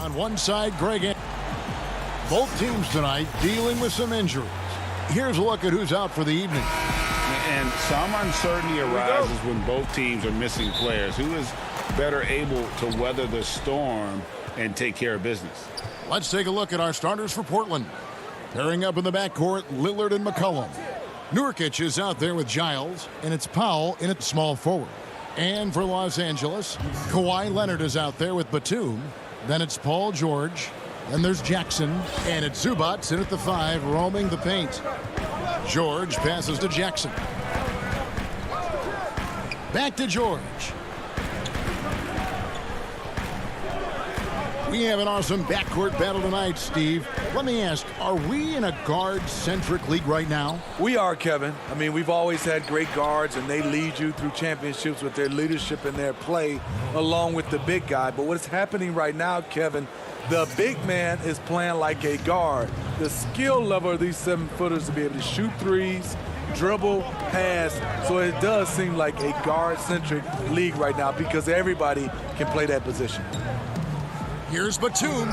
On one side, Greg. Both teams tonight dealing with some injuries. Here's a look at who's out for the evening. And some uncertainty arises when both teams are missing players. Who is better able to weather the storm and take care of business? Let's take a look at our starters for Portland. Pairing up in the backcourt, Lillard and McCollum. Nurkic is out there with Giles, and it's Powell in at small forward. And for Los Angeles, Kawhi Leonard is out there with Batum. Then it's Paul George. Then there's Jackson. And it's Zubac in at the 5, roaming the paint. George passes to Jackson. Back to George. We have an awesome backcourt battle tonight, Steve. Let me ask, are we in a guard-centric league right now? We are, Kevin. I mean, we've always had great guards, and they lead you through championships with their leadership and their play, along with the big guy. But what's happening right now, Kevin, the big man is playing like a guard. The skill level of these 7-footers to be able to shoot threes, dribble, pass. So it does seem like a guard-centric league right now because everybody can play that position. Here's Batum.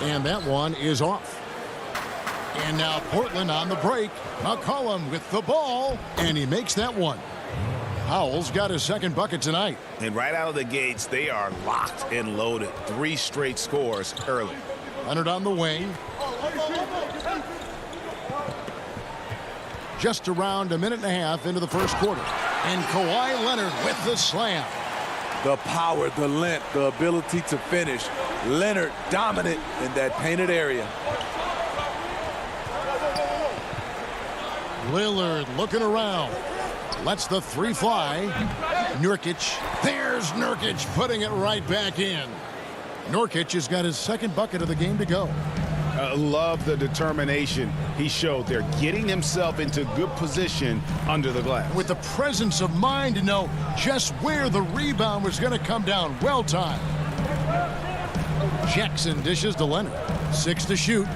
And that one is off. And now Portland on the break. McCollum with the ball. And he makes that one. Powell's got his second bucket tonight. And right out of the gates, they are locked and loaded. 3 straight scores early. Leonard on the wing. Just around a minute and a half into the first quarter. And Kawhi Leonard with the slam. The power, the length, the ability to finish. Leonard dominant in that painted area. Lillard looking around. Lets the 3 fly. Nurkic. There's Nurkic putting it right back in. Nurkic has got his second bucket of the game to go. Love the determination he showed there, getting himself into good position under the glass. With the presence of mind to know just where the rebound was going to come down. Well timed. Jackson dishes to Leonard. 6 to shoot.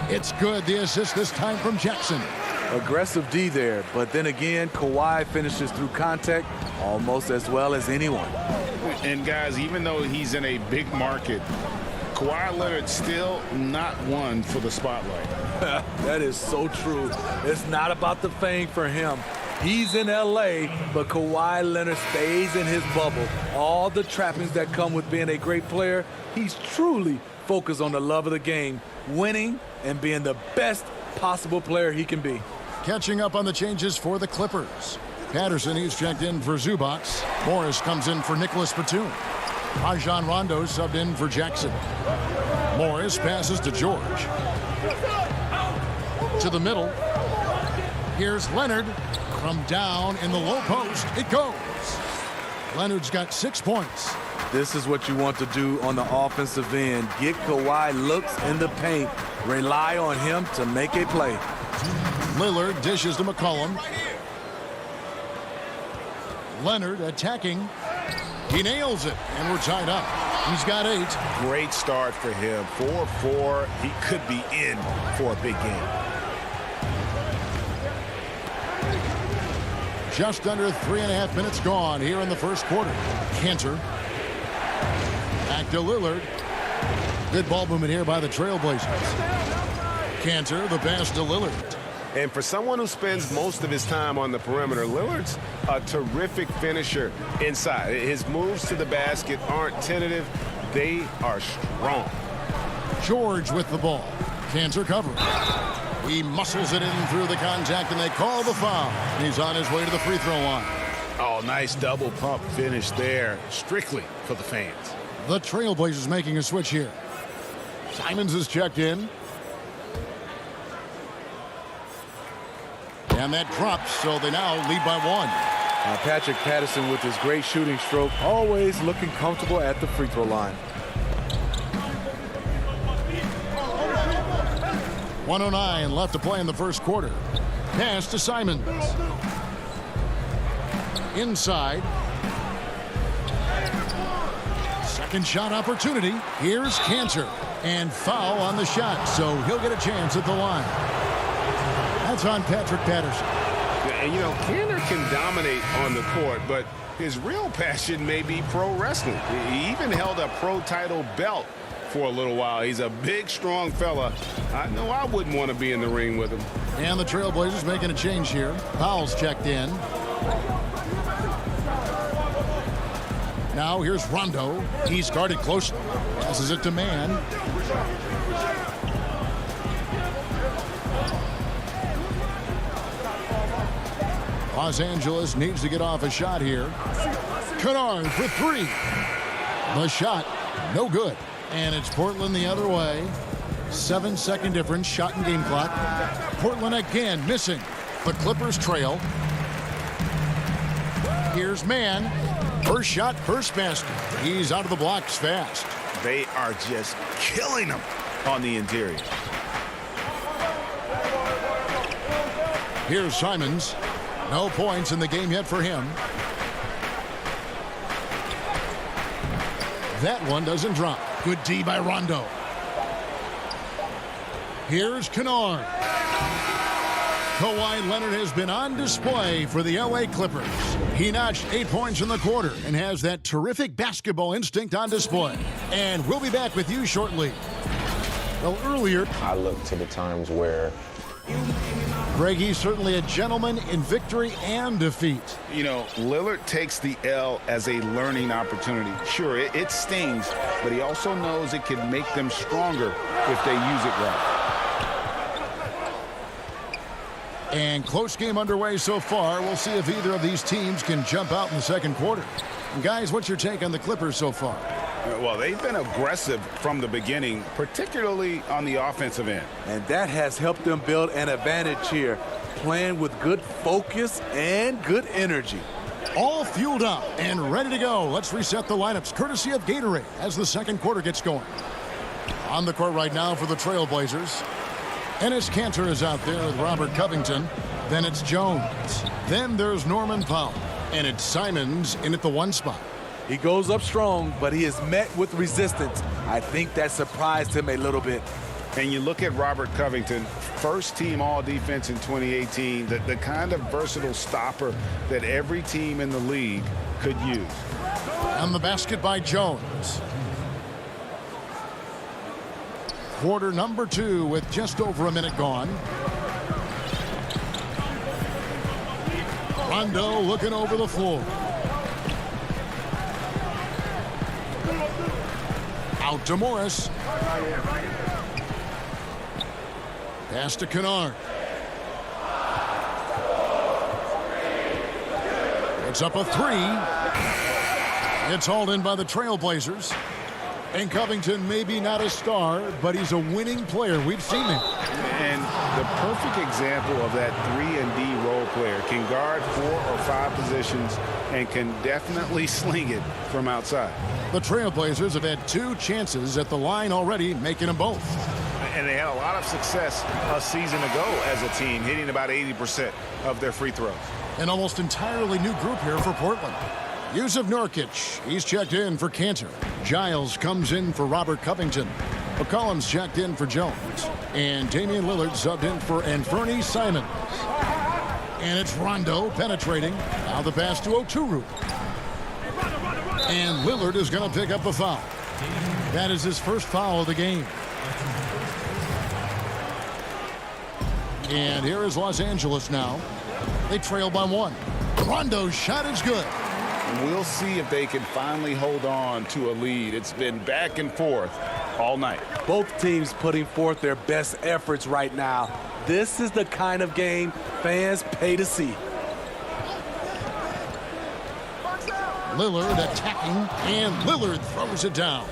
It's good. The assist this time from Jackson. Aggressive D there, but then again, Kawhi finishes through contact almost as well as anyone. And guys, even though he's in a big market, Kawhi Leonard still not one for the spotlight. That is so true. It's not about the fame for him. He's in LA, but Kawhi Leonard stays in his bubble. All the trappings that come with being a great player, he's truly focused on the love of the game, winning and being the best possible player he can be. Catching up on the changes for the Clippers. Patterson, he's checked in for Zubac. Morris comes in for Nicholas Batum. Rajon Rondo subbed in for Jackson. Morris passes to George. To the middle. Here's Leonard. From down in the low post, it goes. Leonard's got 6 points. This is what you want to do on the offensive end. Get Kawhi looks in the paint. Rely on him to make a play. Lillard dishes to McCollum. Leonard attacking. He nails it, and we're tied up. He's got 8. Great start for him. 4-4. He could be in for a big game. Just under 3.5 minutes gone here in the first quarter. Cantor. Back to Lillard. Good ball movement here by the Trailblazers. Cantor, the pass to Lillard. And for someone who spends most of his time on the perimeter, Lillard's a terrific finisher inside. His moves to the basket aren't tentative. They are strong. George with the ball. Cantor covering. He muscles it in through the contact, and they call the foul. He's on his way to the free throw line. Oh, nice double pump finish there. Strictly for the fans. The Trailblazers making a switch here. Simons is checked in. And that drops, so they now lead by 1. Patrick Patterson with his great shooting stroke, always looking comfortable at the free throw line. 1:09 left to play in the first quarter. Pass to Simons. Inside. Second shot opportunity. Here's Cantor. And foul on the shot, so he'll get a chance at the line. That's on Patrick Patterson. And, you know, Kanter can dominate on the court, but his real passion may be pro wrestling. He even held a pro title belt for a little while. He's a big, strong fella. I know I wouldn't want to be in the ring with him. And the Trailblazers making a change here. Powell's checked in. Now here's Rondo. He's guarded closely. Passes it to Man. Los Angeles needs to get off a shot here. Kennard for three. The shot, no good. And it's Portland the other way. 7-second difference, shot and game clock. Portland again missing. The Clippers trail. Here's Man. First shot, first basket. He's out of the blocks fast. They are just killing him on the interior. Here's Simons. No points in the game yet for him. That one doesn't drop. Good D by Rondo. Here's Kennard. Kawhi Leonard has been on display for the LA Clippers. He notched 8 points in the quarter and has that terrific basketball instinct on display. And we'll be back with you shortly. Well, earlier, I look to the times where Greg, he's certainly a gentleman in victory and defeat. You know, Lillard takes the L as a learning opportunity. Sure, it stings, but he also knows it can make them stronger if they use it right. And close game underway so far. We'll see if either of these teams can jump out in the second quarter. And guys, what's your take on the Clippers so far? Well, they've been aggressive from the beginning, particularly on the offensive end. And that has helped them build an advantage here, playing with good focus and good energy. All fueled up and ready to go. Let's reset the lineups, courtesy of Gatorade, as the second quarter gets going. On the court right now for the Trailblazers. Enes Kanter is out there with Robert Covington. Then it's Jones. Then there's Norman Powell. And it's Simons in at the one spot. He goes up strong, but he is met with resistance. I think that surprised him a little bit. And you look at Robert Covington, first team all-defense in 2018, the kind of versatile stopper that every team in the league could use. On the basket by Jones. Quarter number 2 with just over a minute gone. Rondo looking over the floor. Out to Morris. Pass to Kennard. It's up a three. It's hauled in by the Trailblazers. And Covington may be not a star, but he's a winning player. We've seen him. And the perfect example of that 3-and-D role player. Can guard 4 or 5 positions and can definitely sling it from outside. The Trailblazers have had 2 chances at the line already, making them both. And they had a lot of success a season ago as a team, hitting about 80% of their free throws. An almost entirely new group here for Portland. Yusuf Nurkic, he's checked in for Kanter. Giles comes in for Robert Covington. McCollum's checked in for Jones. And Damian Lillard subbed in for Anthony Simons. And it's Rondo penetrating. Now the pass to Oturu. And Lillard is going to pick up a foul. That is his first foul of the game. And here is Los Angeles now. They trail by 1. Rondo's shot is good. We'll see if they can finally hold on to a lead. It's been back and forth all night. Both teams putting forth their best efforts right now. This is the kind of game fans pay to see. Lillard attacking, and Lillard throws it down.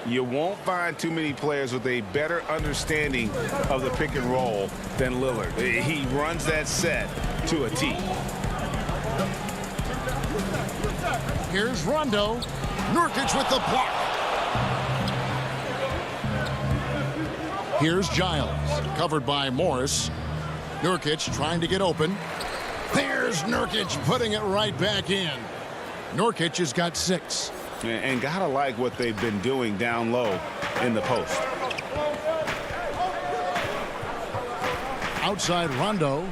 You won't find too many players with a better understanding of the pick and roll than Lillard. He runs that set to a T. Here's Rondo. Nurkic with the block. Here's Giles, covered by Morris. Nurkic trying to get open. There's Nurkic putting it right back in. Nurkic has got 6. And gotta like what they've been doing down low in the post. Outside Rondo.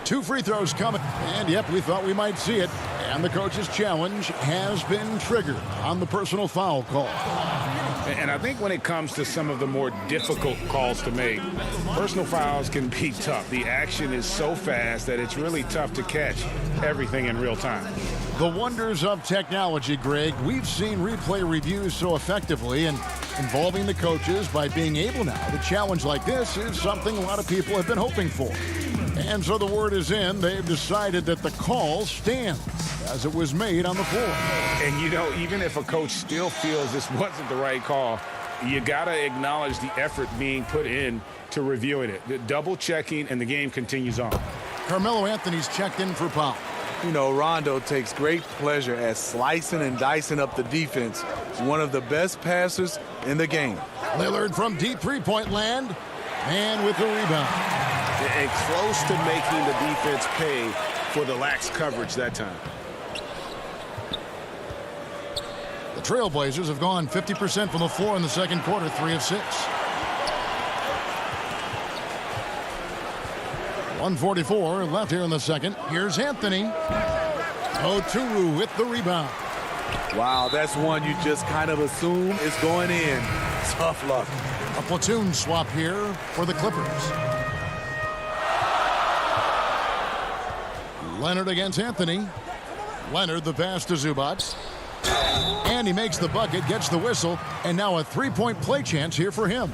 2 free throws coming. And, yep, we thought we might see it. And the coach's challenge has been triggered on the personal foul call. And I think when it comes to some of the more difficult calls to make, personal fouls can be tough. The action is so fast that it's really tough to catch everything in real time. The wonders of technology, Greg. We've seen replay reviews so effectively, and involving the coaches by being able now to challenge like this is something a lot of people have been hoping for. And so the word is in. They've decided that the call stands as it was made on the floor. And, you know, even if a coach still feels this wasn't the right call, you got to acknowledge the effort being put in to reviewing it. The double checking, and the game continues on. Carmelo Anthony's checked in for foul. You know, Rondo takes great pleasure at slicing and dicing up the defense. He's one of the best passers in the game. Lillard from deep three-point land, and with the rebound. And close to making the defense pay for the lax coverage that time. The Trailblazers have gone 50% from the floor in the second quarter, 3 of 6. 1:44 left here in the second. Here's Anthony. Oturu with the rebound. Wow, that's one you just kind of assume is going in. Tough luck. A platoon swap here for the Clippers. Leonard against Anthony. Leonard the pass to Zubac. And he makes the bucket, gets the whistle, and now a 3-point play chance here for him.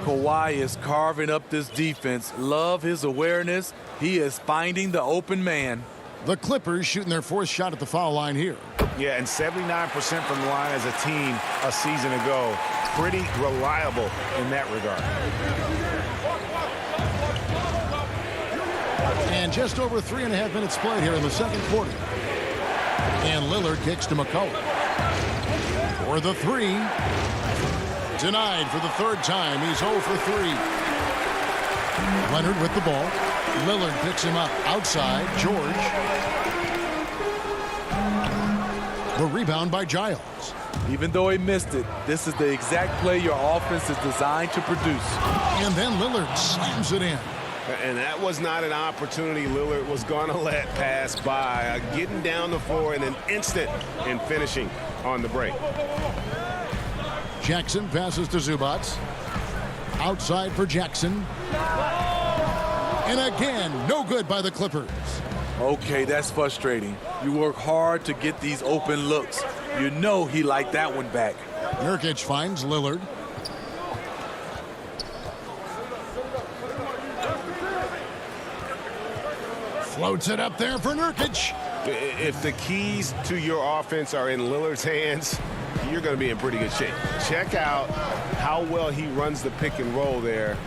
Kawhi is carving up this defense. Love his awareness. He is finding the open man. The Clippers shooting their 4th shot at the foul line here. Yeah, and 79% from the line as a team a season ago. Pretty reliable in that regard. And just over 3.5 minutes played here in the second quarter. And Lillard kicks to McCollum. For the 3. Denied for the 3rd time. He's 0 for 3. Leonard with the ball. Lillard picks him up outside. George. The rebound by Giles. Even though he missed it, this is the exact play your offense is designed to produce. And then Lillard slams it in. And that was not an opportunity Lillard was going to let pass by. Getting down the floor in an instant and finishing on the break. Jackson passes to Zubac. Outside for Jackson. And again, no good by the Clippers. Okay, that's frustrating. You work hard to get these open looks. You know he liked that one back. Nurkic finds Lillard. Floats it up there for Nurkic. If the keys to your offense are in Lillard's hands, you're going to be in pretty good shape. Check out how well he runs the pick and roll there.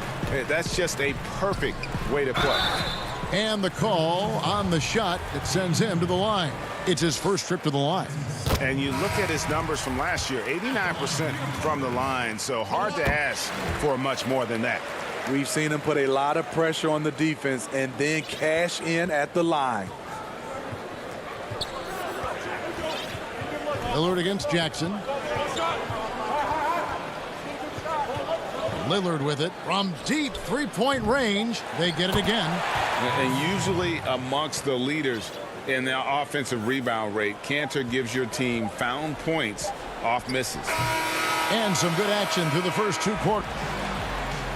That's just a perfect way to play. And the call on the shot that sends him to the line. It's his first trip to the line. And you look at his numbers from last year, 89% from the line, so hard to ask for much more than that. We've seen him put a lot of pressure on the defense and then cash in at the line. Lillard against Jackson. Lillard with it from deep three-point range. They get it again. And usually amongst the leaders in the offensive rebound rate, Cantor gives your team found points off misses. And some good action through the first 2 quarters.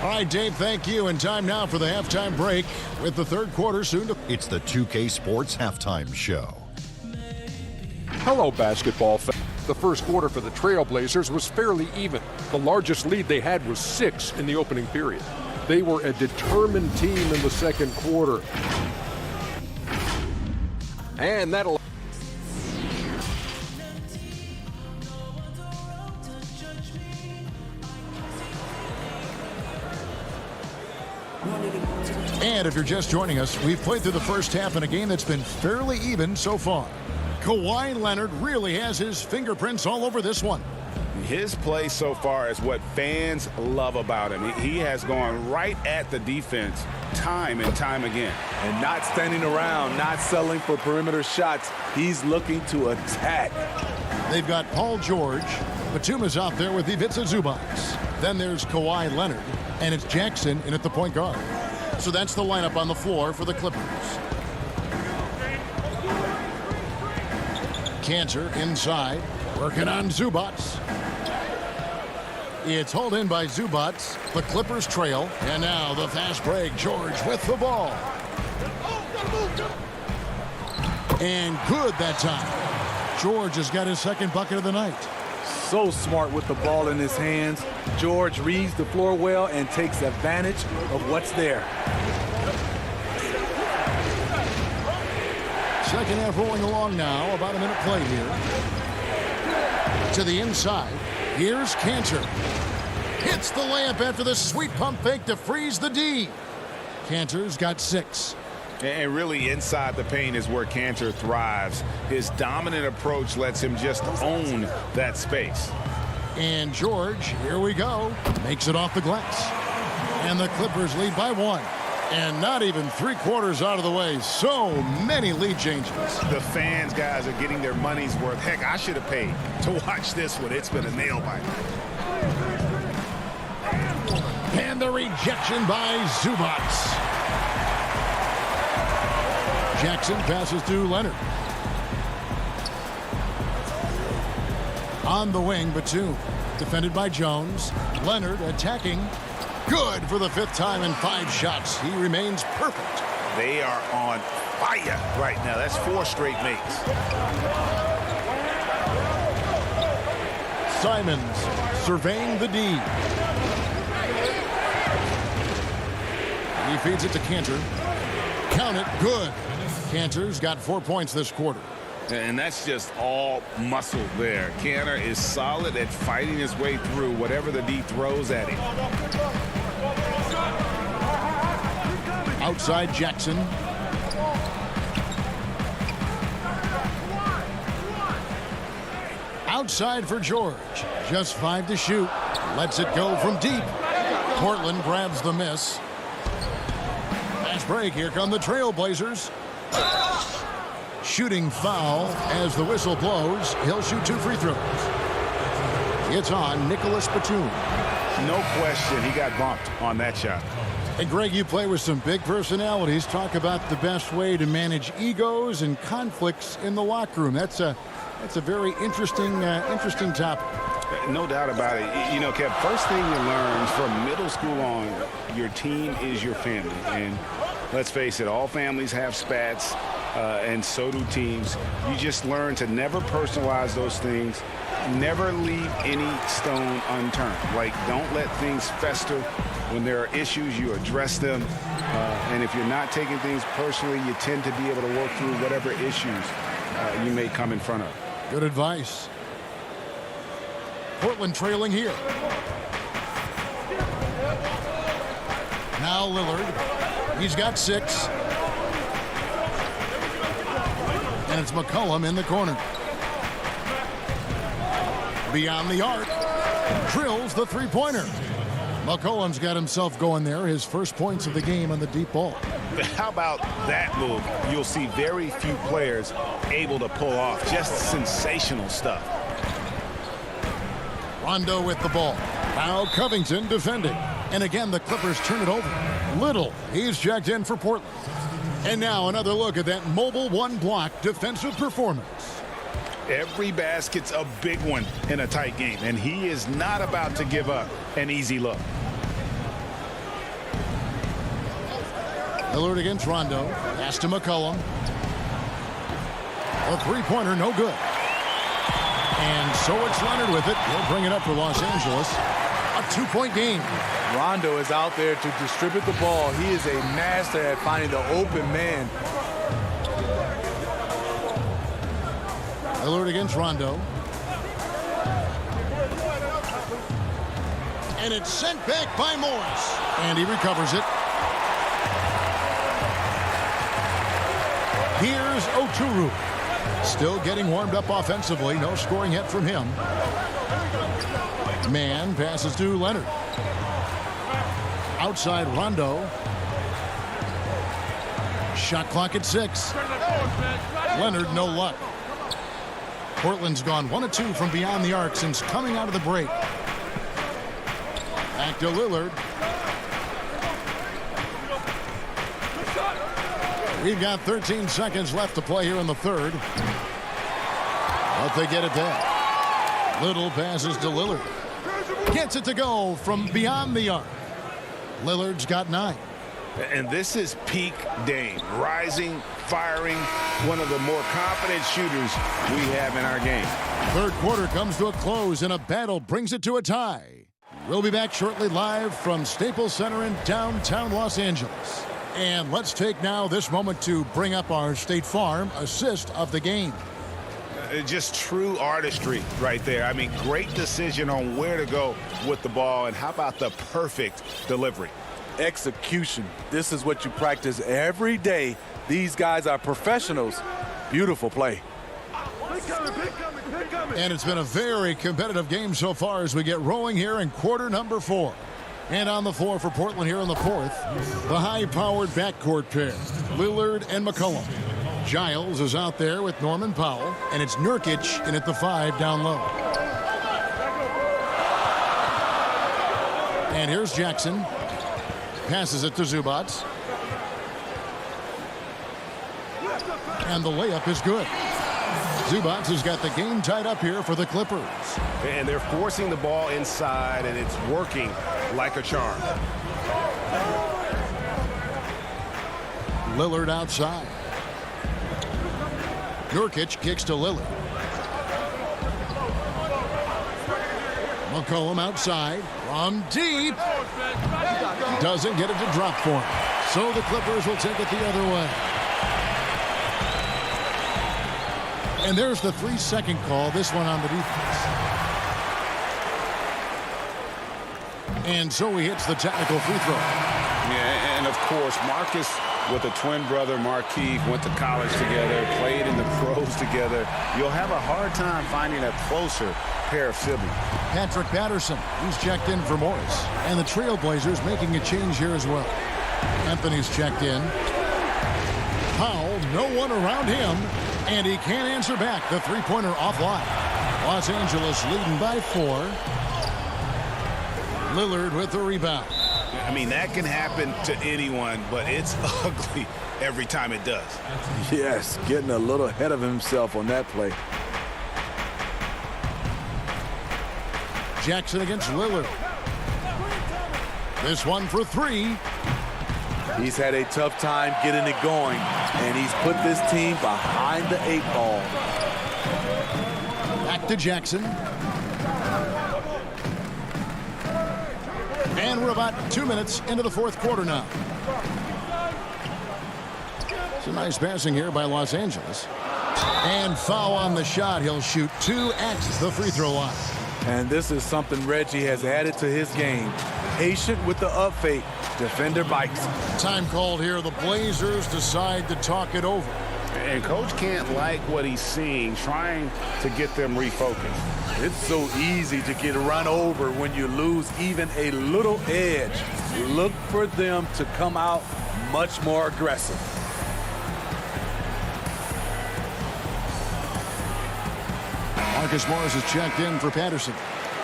All right, Dave, thank you. And time now for the halftime break with the 3rd quarter soon to... It's the 2K Sports Halftime Show. Hello, basketball fans. The first quarter for the Trailblazers was fairly even. The largest lead they had was 6 in the opening period. They were a determined team in the second quarter. And that'll... And if you're just joining us, we've played through the first half in a game that's been fairly even so far. Kawhi Leonard really has his fingerprints all over this one. His play so far is what fans love about him. He has gone right at the defense time and time again. And not standing around, not settling for perimeter shots. He's looking to attack. They've got Paul George. Batum is out there with Ivica Zubac. Then there's Kawhi Leonard. And it's Jackson in at the point guard. So that's the lineup on the floor for the Clippers. Cantor inside, working on Zubac. It's hauled in by Zubac. The Clippers trail. And now the fast break. George with the ball. And good that time. George has got his second bucket of the night. So smart with the ball in his hands. George reads the floor well and takes advantage of what's there. Second half rolling along now. About a minute play here. To the inside. Here's Cantor. Hits the layup after the sweet pump fake to freeze the D. Cantor's got 6. And really inside the paint is where Cantor thrives. His dominant approach lets him just own that space. And George, here we go, makes it off the glass. And the Clippers lead by 1. And not even 3/4 out of the way. So many lead changes. The fans, guys, are getting their money's worth. Heck, I should have paid to watch this one. It's been a nail biter. And the rejection by Zubac. Jackson passes to Leonard. On the wing, Batum. Defended by Jones. Leonard attacking. Good for the 5th time in 5 shots. He remains perfect. They are on fire right now. That's 4 straight makes. Simons surveying the D. He feeds it to Cantor. Count it. Good. Cantor's got 4 points this quarter. And that's just all muscle there. Cantor is solid at fighting his way through whatever the D throws at him. Outside Jackson. Outside for George. Just 5 to shoot. Lets it go from deep. Portland grabs the miss. Fast break. Here come the Trailblazers. Shooting foul as the whistle blows. He'll shoot 2 free throws. It's on Nicholas Batum. No question he got bumped on that shot. And Greg, you play with some big personalities. Talk about the best way to manage egos and conflicts in the locker room. That's a very interesting topic. No doubt about it. You know, Kev, first thing you learn from middle school on, your team is your family. And let's face it, all families have spats, and so do teams. You just learn to never personalize those things. Never leave any stone unturned. Like, don't let things fester. When there are issues, you address them. And if you're not taking things personally, you tend to be able to work through whatever issues you may come in front of. Good advice. Portland trailing here. Now Lillard. He's got 6. And it's McCollum in the corner. Beyond the arc. Drills the 3-pointer. McCollum's got himself going there. His first points of the game on the deep ball. How about that move? You'll see very few players able to pull off. Just sensational stuff. Rondo with the ball. Now Covington defending. And again, the Clippers turn it over. Little, he's checked in for Portland. And now another look at that mobile one-block defensive performance. Every basket's a big one in a tight game, and he is not about to give up an easy look. Lillard against Rondo. Pass to McCollum. A 3-pointer, no good. And so it's Leonard with it. He'll bring it up for Los Angeles. A 2-point game. Rondo is out there to distribute the ball. He is a master at finding the open man. Lillard against Rondo. And it's sent back by Morris. And he recovers it. Here's Oturu. Still getting warmed up offensively. No scoring yet from him. Man passes to Leonard. Outside Rondo. Shot clock at 6. Leonard, no luck. Portland's gone 1 of 2 from beyond the arc since coming out of the break. Back to Lillard. We've got 13 seconds left to play here in the third. But they get it back. Little passes to Lillard. Gets it to go from beyond the arc. Lillard's got 9. And this is peak Dame. Rising, firing, one of the more confident shooters we have in our game. Third quarter comes to a close, and a battle brings it to a tie. We'll be back shortly live from Staples Center in downtown Los Angeles. And let's take now this moment to bring up our State Farm assist of the game. Just true artistry right there. I mean, great decision on where to go with the ball, and how about the perfect delivery? Execution. This is what you practice every day. These guys are professionals. Beautiful play. And it's been a very competitive game so far as we get rolling here in quarter number 4. And on the floor for Portland here in the fourth, the high-powered backcourt pair, Lillard and McCollum. Giles is out there with Norman Powell, and it's Nurkic in at the 5 down low. And here's Jackson. Passes it to Zubac. And the layup is good. Zubac has got the game tied up here for the Clippers. And they're forcing the ball inside, and it's working like a charm. Lillard outside. Nurkic kicks to Lillard. McCollum outside. From deep. Doesn't get it to drop for him. So the Clippers will take it the other way. And there's the 3-second call, this one on the defense. And so he hits the technical free throw. Yeah, and of course, Marcus with a twin brother, Markieff, went to college together, played in the pros together. You'll have a hard time finding a closer pair of siblings. Patrick Patterson, he's checked in for Morris. And the Trailblazers making a change here as well. Anthony's checked in. Powell, no one around him. And he can't answer back. The three-pointer offline. Los Angeles leading by 4. Lillard with the rebound. I mean, that can happen to anyone, but it's ugly every time it does. Yes, getting a little ahead of himself on that play. Jackson against Lillard. This one for 3. He's had a tough time getting it going, and he's put this team behind the 8 ball. Back to Jackson. And we're about 2 minutes into the fourth quarter now. Some nice passing here by Los Angeles. And foul on the shot. He'll shoot 2 at the free throw line. And this is something Reggie has added to his game. Patient with the up fake. Defender bites. Time called here. The Blazers decide to talk it over. And Coach can't like what he's seeing, trying to get them refocused. It's so easy to get run over when you lose even a little edge. Look for them to come out much more aggressive. Marcus Morris is checked in for Patterson.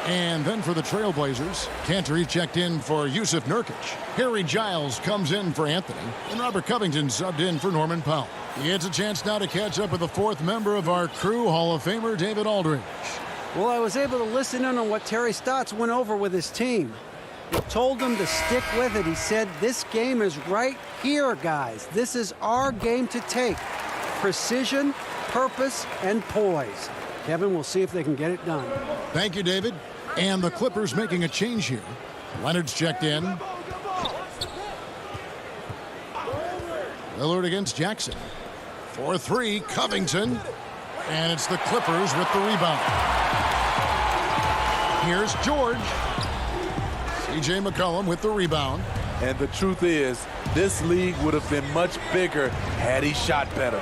And then for the Trailblazers, Cantor checked in for Yusuf Nurkic. Harry Giles comes in for Anthony. And Robert Covington subbed in for Norman Powell. He gets a chance now to catch up with the 4th member of our crew, Hall of Famer David Aldridge. Well, I was able to listen in on what Terry Stotts went over with his team. He told them to stick with it. He said, this game is right here, guys. This is our game to take. Precision, purpose, and poise. Kevin, we'll see if they can get it done. Thank you, David. And the Clippers making a change here. Leonard's checked in. Lillard against Jackson. 4-3, Covington. And it's the Clippers with the rebound. Here's George. C.J. McCollum with the rebound. And the truth is, this league would have been much bigger had he shot better.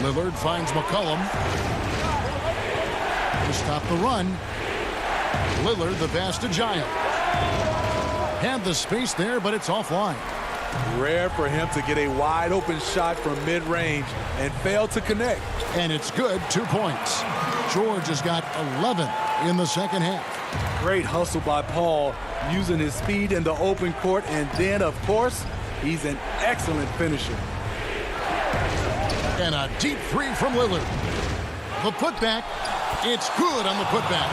Lillard finds McCollum. To stop the run. Lillard the pass to Giles. Had the space there, but it's offline. Rare for him to get a wide open shot from mid-range and fail to connect. And it's good, 2 points. George has got 11 in the second half. Great hustle by Paul, using his speed in the open court, and then, of course, he's an excellent finisher. And a deep three from Lillard. The putback. It's good on the putback.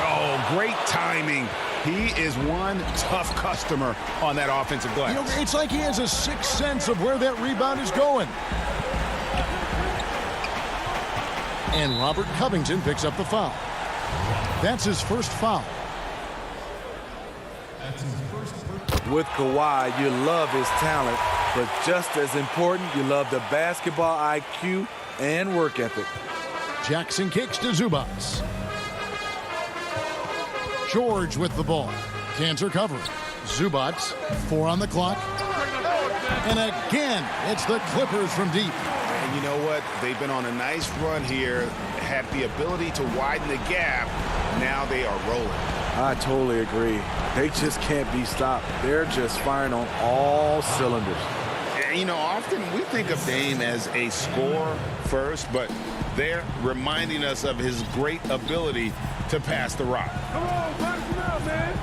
Oh, great timing. He is one tough customer on that offensive glass. You know, it's like he has a sixth sense of where that rebound is going. And Robert Covington picks up the foul. That's his first foul. With Kawhi, you love his talent, but just as important, you love the basketball IQ and work ethic. Jackson kicks to Zubac. George with the ball. Cantor covering. Zubac, 4 on the clock. And again, it's the Clippers from deep. And you know what? They've been on a nice run here, had the ability to widen the gap. Now they are rolling. I totally agree. They just can't be stopped. They're just firing on all cylinders. You know, often we think of Dame as a scorer first, but they're reminding us of his great ability to pass the rock. Come on, pass it out, man.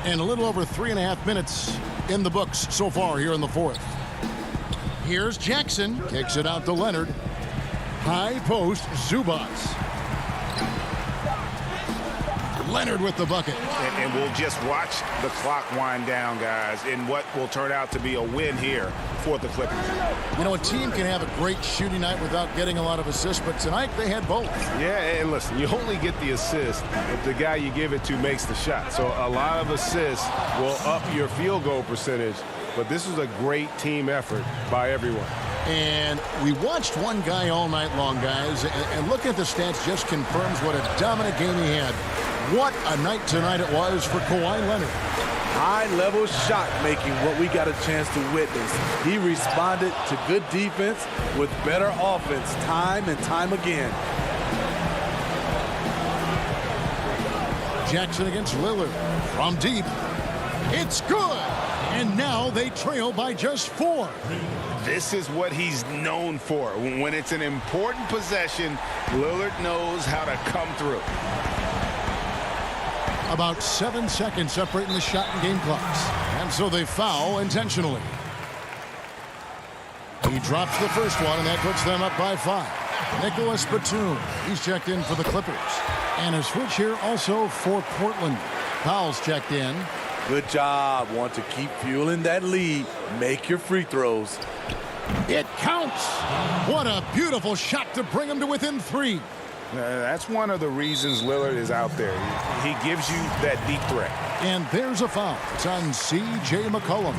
And a little over 3.5 minutes in the books so far here in the fourth. Here's Jackson. Kicks it out to Leonard. High post, Zubac. Leonard with the bucket. And we'll just watch the clock wind down, guys, in what will turn out to be a win here for the Clippers. You know, a team can have a great shooting night without getting a lot of assists, but tonight they had both. Yeah, and listen, you only get the assist if the guy you give it to makes the shot. So a lot of assists will up your field goal percentage, but this was a great team effort by everyone. And we watched one guy all night long, guys, and looking at the stats just confirms what a dominant game he had. What a night tonight it was for Kawhi Leonard. High-level shot making, what we got a chance to witness. He responded to good defense with better offense time and time again. Jackson against Lillard from deep. It's good. And now they trail by just 4. This is what he's known for. When it's an important possession, Lillard knows how to come through. About 7 seconds separating the shot and game clocks. And so they foul intentionally. He drops the first one, and that puts them up by 5. Nicholas Batum, he's checked in for the Clippers. And a switch here also for Portland. Powell's checked in. Good job. Want to keep fueling that lead. Make your free throws. It counts. What a beautiful shot to bring him to within 3. That's one of the reasons Lillard is out there. He gives you that deep threat. And there's a foul. It's on C.J. McCollum.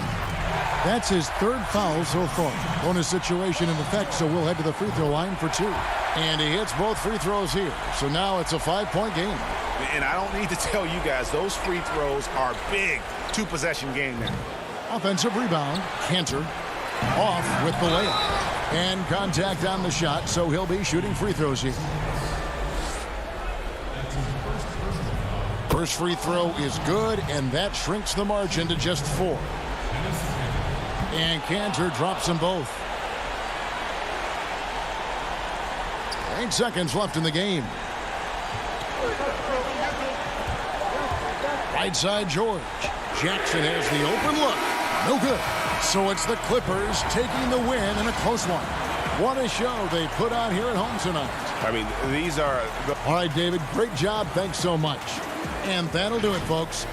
That's his 3rd foul so far. Bonus situation in effect, so we'll head to the free throw line for 2. And he hits both free throws here. So now it's a 5-point game. And I don't need to tell you guys, those free throws are big. 2-possession game now. Offensive rebound. Cantor off with the layup. And contact on the shot, so he'll be shooting free throws here. First free throw is good, and that shrinks the margin to just 4. And Cantor drops them both. 8 seconds left in the game. Right side, George. Jackson has the open look. No good. So it's the Clippers taking the win in a close one. What a show they put on here at home tonight. I mean, these are the... All right, David, great job. Thanks so much. And that'll do it, folks.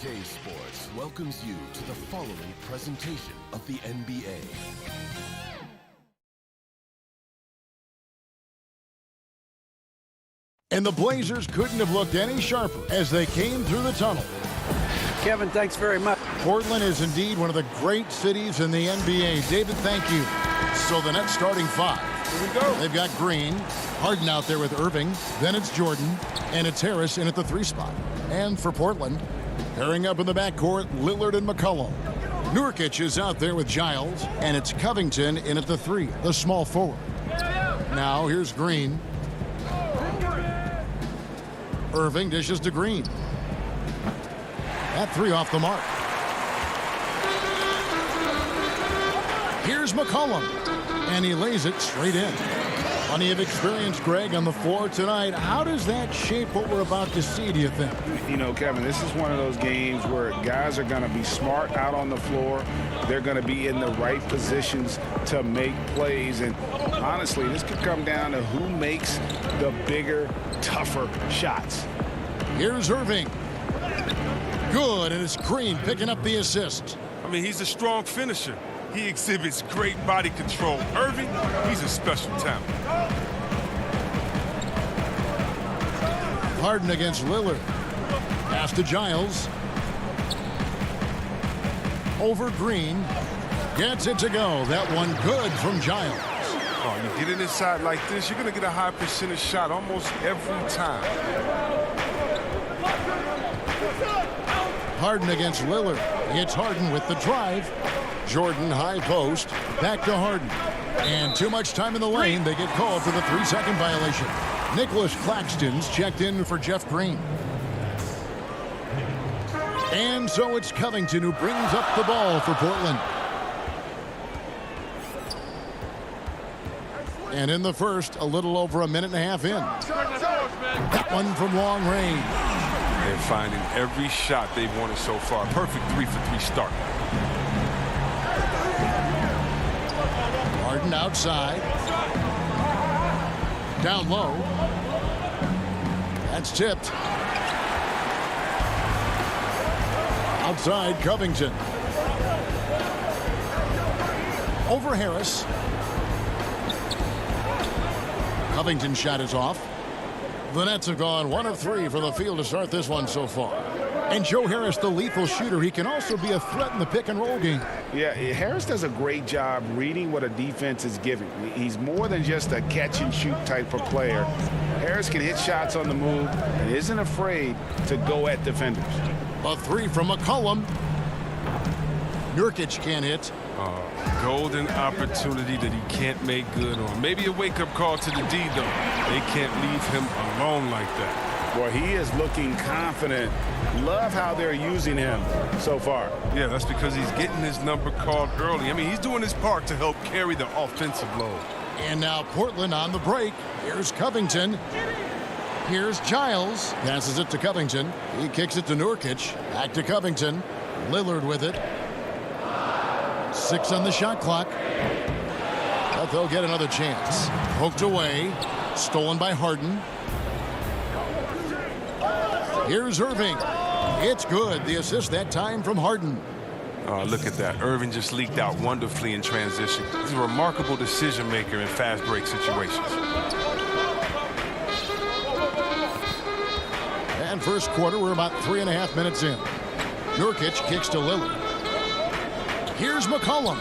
2K Sports welcomes you to the following presentation of the NBA. And the Blazers couldn't have looked any sharper as they came through the tunnel. Kevin, thanks very much. Portland is indeed one of the great cities in the NBA. David, thank you. So the Nets starting five. Here we go. They've got Green, Harden out there with Irving, then it's Jordan, and it's Harris in at the 3 spot. And for Portland, pairing up in the backcourt, Lillard and McCollum. Nurkic is out there with Giles, and it's Covington in at the 3, the small forward. Now here's Green. Irving dishes to Green. That 3 off the mark. Here's McCollum, and he lays it straight in. Plenty of experience, Greg, on the floor tonight. How does that shape what we're about to see, do you think? You know, Kevin, this is one of those games where guys are going to be smart out on the floor. They're going to be in the right positions to make plays. And honestly, this could come down to who makes the bigger, tougher shots. Here's Irving. Good, and it's Green picking up the assist. I mean, he's a strong finisher. He exhibits great body control. Irving, he's a special talent. Harden against Lillard. Pass to Giles. Over Green. Gets it to go. That one good from Giles. Oh, you get it inside like this, you're going to get a high percentage shot almost every time. Harden against Lillard. It's Harden with the drive. Jordan high post. Back to Harden. And too much time in the lane. They get called for the 3-second violation. Nicholas Claxton's checked in for Jeff Green. And so it's Covington who brings up the ball for Portland. And in the first, a little over a minute and a half in. That one from long range. They're finding every shot they've wanted so far. Perfect 3-for-3 start. Harden outside. Down low. That's tipped. Outside Covington. Over Harris. Covington's shot is off. The Nets have gone 1 of 3 from the field to start this one so far. And Joe Harris, the lethal shooter, he can also be a threat in the pick-and-roll game. Yeah, Harris does a great job reading what a defense is giving. He's more than just a catch-and-shoot type of player. Harris can hit shots on the move and isn't afraid to go at defenders. A 3 from McCollum. Nurkic can't hit. Golden opportunity that he can't make good on. Maybe a wake-up call to the D, though. They can't leave him alone like that. Well, he is looking confident. Love how they're using him so far. Yeah, that's because he's getting his number called early. I mean, he's doing his part to help carry the offensive load. And now Portland on the break. Here's Covington. Here's Giles. Passes it to Covington. He kicks it to Nurkic. Back to Covington. Lillard with it. 6 on the shot clock. But they'll get another chance. Poked away. Stolen by Harden. Here's Irving. It's good. The assist that time from Harden. Oh, look at that. Irving just leaked out wonderfully in transition. He's a remarkable decision maker in fast break situations. And first quarter, we're about 3.5 minutes in. Nurkic kicks to Lillard. Here's McCollum.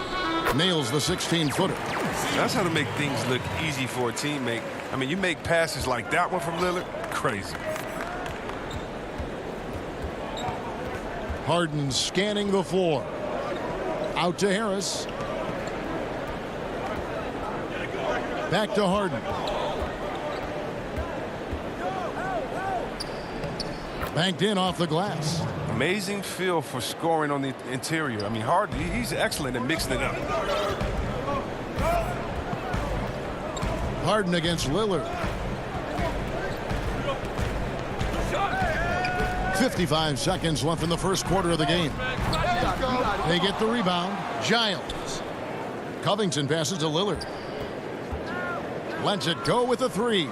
Nails the 16-footer. That's how to make things look easy for a teammate. I mean, you make passes like that one from Lillard, crazy. Harden scanning the floor. Out to Harris. Back to Harden. Banked in off the glass. Amazing feel for scoring on the interior. I mean, Harden, he's excellent at mixing it up. Harden against Lillard. 55 seconds left in the first quarter of the game. They get the rebound. Giles. Covington passes to Lillard. Lets it go with a 3.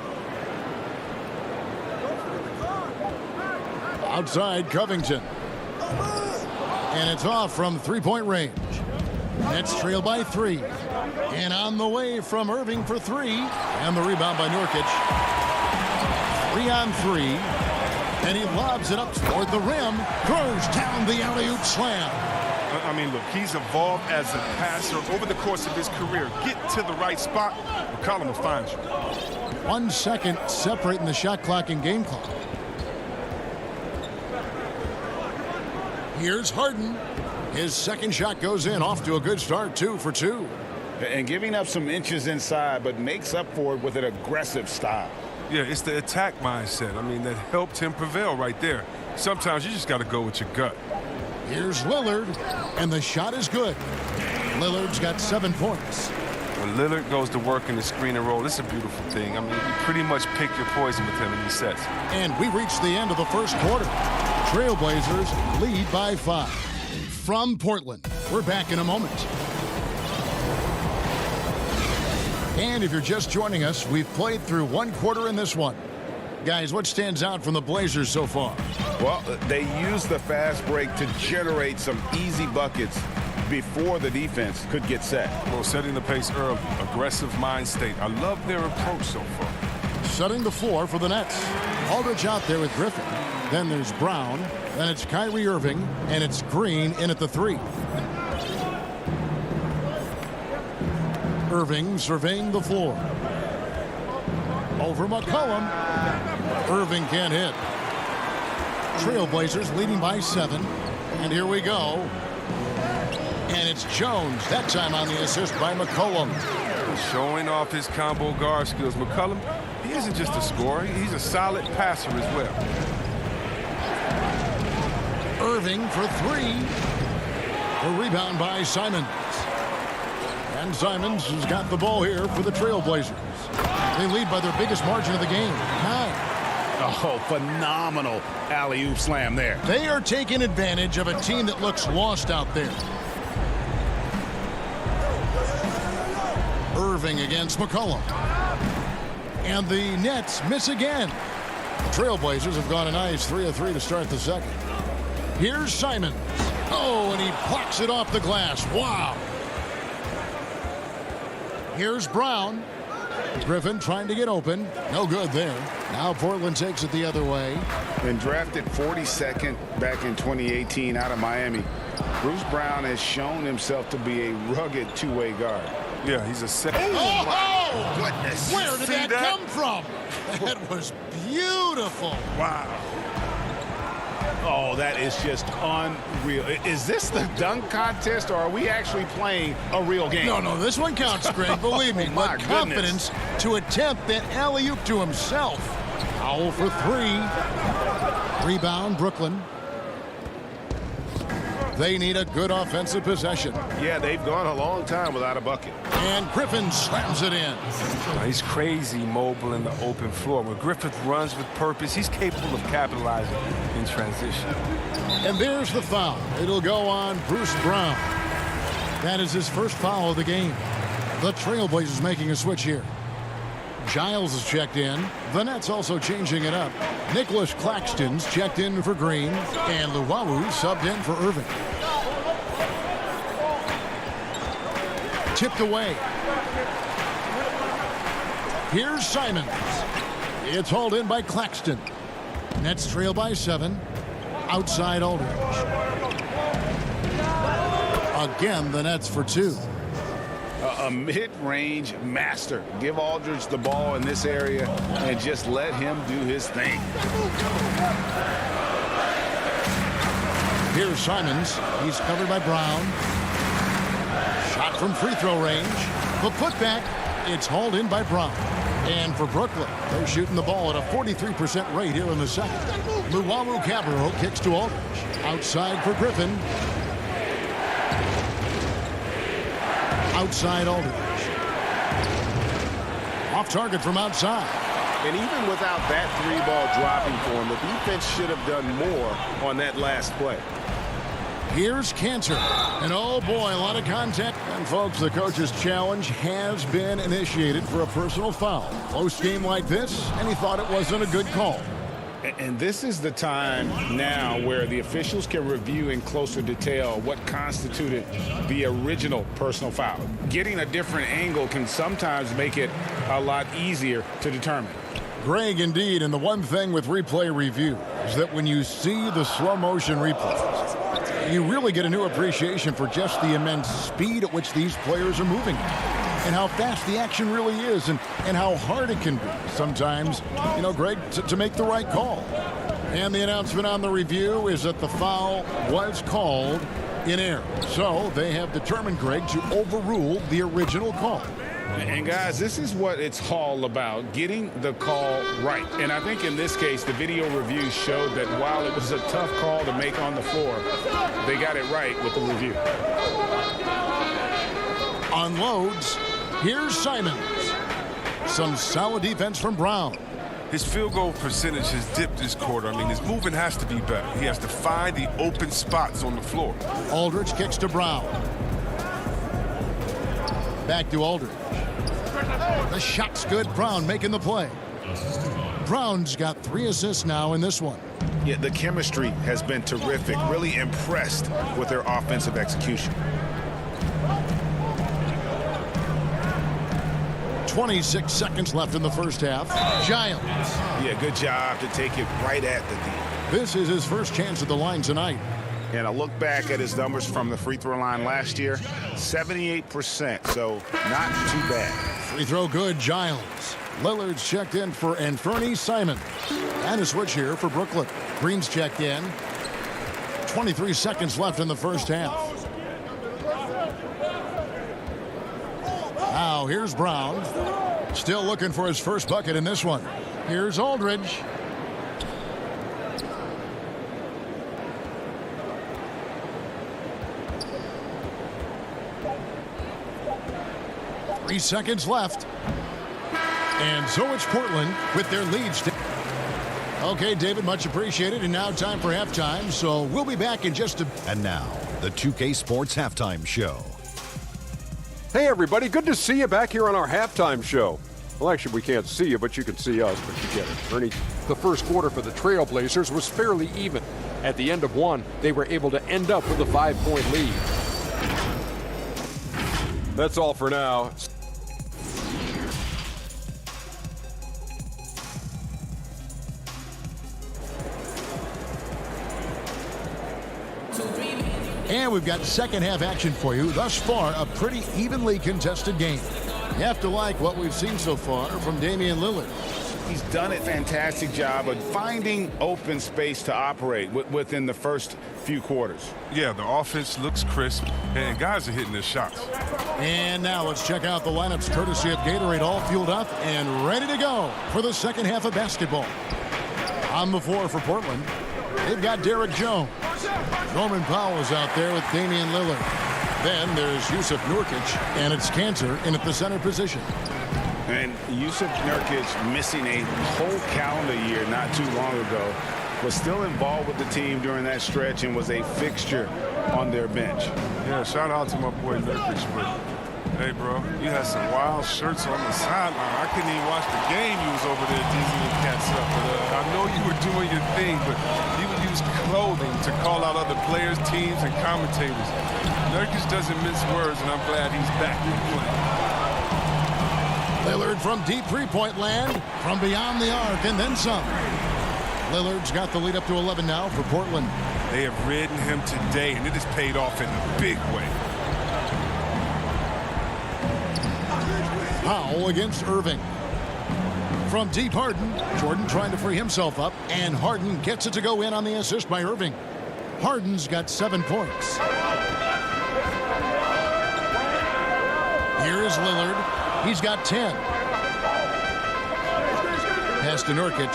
Outside Covington. And it's off from three-point range. Nets trail by 3. And on the way from Irving for 3. And the rebound by Nurkic. 3 on 3. And he lobs it up toward the rim. Throws down the alley-oop slam. I mean, look, he's evolved as a passer over the course of his career. Get to the right spot, McCollum will find you. 1 second separating the shot clock and game clock. Here's Harden. His second shot goes in, off to a good start, 2 for 2. And giving up some inches inside, but makes up for it with an aggressive style. Yeah, it's the attack mindset. I mean, that helped him prevail right there. Sometimes you just got to go with your gut. Here's Lillard, and the shot is good. Lillard's got 7 points. When Lillard goes to work in the screen and roll, it's a beautiful thing. I mean, you pretty much pick your poison with him in these sets. And we reach the end of the first quarter. Trailblazers lead by 5. From Portland, we're back in a moment. And if you're just joining us, we've played through 1 quarter in this one. Guys, what stands out from the Blazers so far? Well, they use the fast break to generate some easy buckets before the defense could get set. Well, setting the pace early, aggressive mind state. I love their approach so far. Setting the floor for the Nets. Aldridge out there with Griffin. Then there's Brown. Then it's Kyrie Irving. And it's Green in at the 3. Irving surveying the floor. Over McCollum. Irving can't hit. Trailblazers leading by 7. And here we go. And it's Jones, that time on the assist by McCollum. Showing off his combo guard skills. McCollum, he isn't just a scorer. He's a solid passer as well. Irving for 3. The rebound by Simons. And Simons has got the ball here for the Trailblazers. They lead by their biggest margin of the game, 9. Oh, phenomenal alley-oop slam there. They are taking advantage of a team that looks lost out there. Irving against McCollum. And the Nets miss again. The Trailblazers have gone a nice 3 of 3 to start the second. Here's Simons. Oh, and he plucks it off the glass. Wow. Here's Brown. Griffin trying to get open. No good there. Now Portland takes it the other way. Been drafted 42nd back in 2018 out of Miami. Bruce Brown has shown himself to be a rugged two-way guard. Yeah, he's a second. Oh, goodness. Where did that come from? That was beautiful. Wow. Oh, that is just unreal. Is this the dunk contest, or are we actually playing a real game? No, this one counts, Greg. Believe me. My but confidence to attempt that alley-oop to himself. Powell for 3. Rebound, Brooklyn. They need a good offensive possession. Yeah, they've gone a long time without a bucket. And Griffin slams it in. He's crazy mobile in the open floor. When Griffith runs with purpose, he's capable of capitalizing in transition. And there's the foul. It'll go on Bruce Brown. That is his first foul of the game. The Trailblazers making a switch here. Giles is checked in. The Nets also changing it up. Nicholas Claxton's checked in for Green. And Luwawu subbed in for Irving. Tipped away. Here's Simons. It's hauled in by Claxton. Nets trail by 7. Outside Aldridge. Again, the Nets for 2. A mid-range master. Give Aldridge the ball in this area and just let him do his thing. Here's Simons. He's covered by Brown. Shot from free throw range. The putback. It's hauled in by Brown. And for Brooklyn, they're shooting the ball at a 43% rate here in the second. Luwawu Cabarro kicks to Aldridge. Outside for Griffin. Outside Aldridge. Off target from outside. And even without that 3-ball dropping for him, the defense should have done more on that last play. Here's Cantor. And oh boy, a lot of contact. And folks, the coach's challenge has been initiated for a personal foul. Close game like this, and he thought it wasn't a good call. And this is the time now where the officials can review in closer detail what constituted the original personal foul. Getting a different angle can sometimes make it a lot easier to determine. Greg, indeed, and the one thing with replay review is that when you see the slow motion replays, you really get a new appreciation for just the immense speed at which these players are moving and how fast the action really is and how hard it can be sometimes, you know, Greg, to make the right call. And the announcement on the review is that the foul was called in error. So they have determined, Greg, to overrule the original call. And guys, this is what it's all about, getting the call right. And I think in this case, the video review showed that while it was a tough call to make on the floor, they got it right with the review. Unloads. Here's Simons. Some solid defense from Brown. His field goal percentage has dipped this quarter. I mean, his movement has to be better. He has to find the open spots on the floor. Aldridge kicks to Brown. Back to Aldridge. The shot's good. Brown making the play. Brown's got 3 assists now in this one. Yeah, the chemistry has been terrific. Really impressed with their offensive execution. 26 seconds left in the first half. Giles. Yeah, good job to take it right at the D. This is his first chance at the line tonight. And I look back at his numbers from the free throw line last year, 78%, so not too bad. Free throw good, Giles. Lillard's checked in for Anthony Simons. And a switch here for Brooklyn. Green's checked in. 23 seconds left in the first half. Now here's Brown. Still looking for his first bucket in this one. Here's Aldridge. Three seconds left. And so it's Portland with their lead. Okay, David, much appreciated. And now time for halftime. So we'll be back in just a... And now, the 2K Sports Halftime Show. Hey, everybody. Good to see you back here on our halftime show. Well, actually, we can't see you, but you can see us, but you get it. Ernie, the first quarter for the Trailblazers was fairly even. At the end of one, they were able to end up with a 5-point lead. That's all for now. And we've got second half action for you. Thus far, a pretty evenly contested game. You have to like what we've seen so far from Damian Lillard. He's done a fantastic job of finding open space to operate within the first few quarters. Yeah, the offense looks crisp, and guys are hitting their shots. And now let's check out the lineups courtesy of Gatorade, all fueled up and ready to go for the second half of basketball. On the floor for Portland, they've got Derek Jones. Norman Powell's out there with Damian Lillard. Then there's Jusuf Nurkic, and it's Cantor in at the center position. And Jusuf Nurkic, missing a whole calendar year not too long ago, was still involved with the team during that stretch and was a fixture on their bench. Yeah, shout out to my boy Nurkic, but hey, bro, you had some wild shirts on the sideline. I couldn't even watch the game. You was over there dizzying cats up. But I know you were doing your thing, but you would use clothing to call out other players, teams, and commentators. Nurkic doesn't mince words, and I'm glad he's back in play. Lillard from deep three-point land, from beyond the arc, and then some. Lillard's got the lead up to 11 now for Portland. They have ridden him today, and it has paid off in a big way. Powell against Irving. From deep, Harden. Jordan trying to free himself up, and Harden gets it to go in on the assist by Irving. Harden's got 7 points. Here is Lillard. He's got 10. Pass to Nurkic.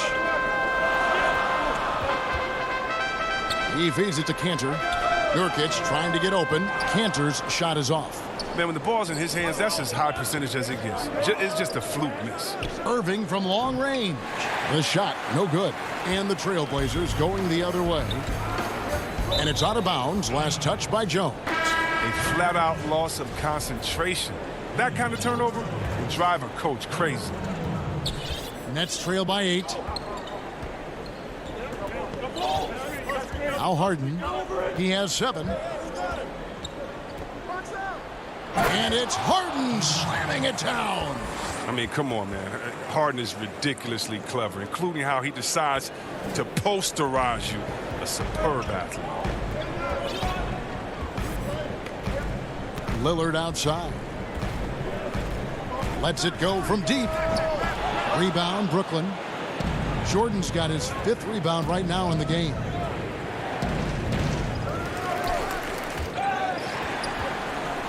He feeds it to Cantor. Nurkic trying to get open. Cantor's shot is off. Man, when the ball's in his hands, that's as high percentage as it gets. It's just a fluke miss. Irving from long range. The shot, no good. And the Trailblazers going the other way. And it's out of bounds. Last touch by Jones. A flat-out loss of concentration. That kind of turnover will drive a coach crazy. Nets trail by 8. Now Harden. He has 7. And it's Harden slamming it down. I mean, come on, man. Harden is ridiculously clever, including how he decides to posterize you. A superb athlete. Lillard outside. Lets it go from deep. Rebound, Brooklyn. Jordan's got his 5th rebound right now in the game.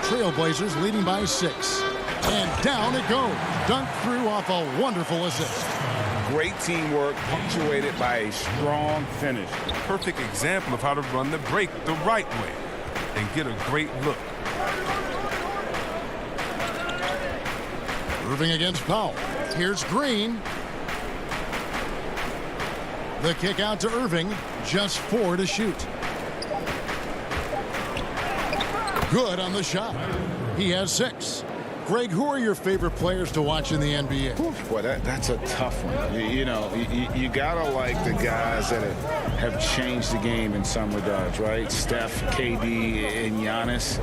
Trailblazers leading by 6. And down it goes. Dunked through off a wonderful assist. Great teamwork punctuated by a strong finish. Perfect example of how to run the break the right way and get a great look. Irving against Powell. Here's Green. The kick out to Irving. Just 4 to shoot. Good on the shot. He has 6. Greg, who are your favorite players to watch in the NBA? Boy, that's a tough one. You gotta like the guys that have changed the game in some regards, right? Steph, KD, and Giannis.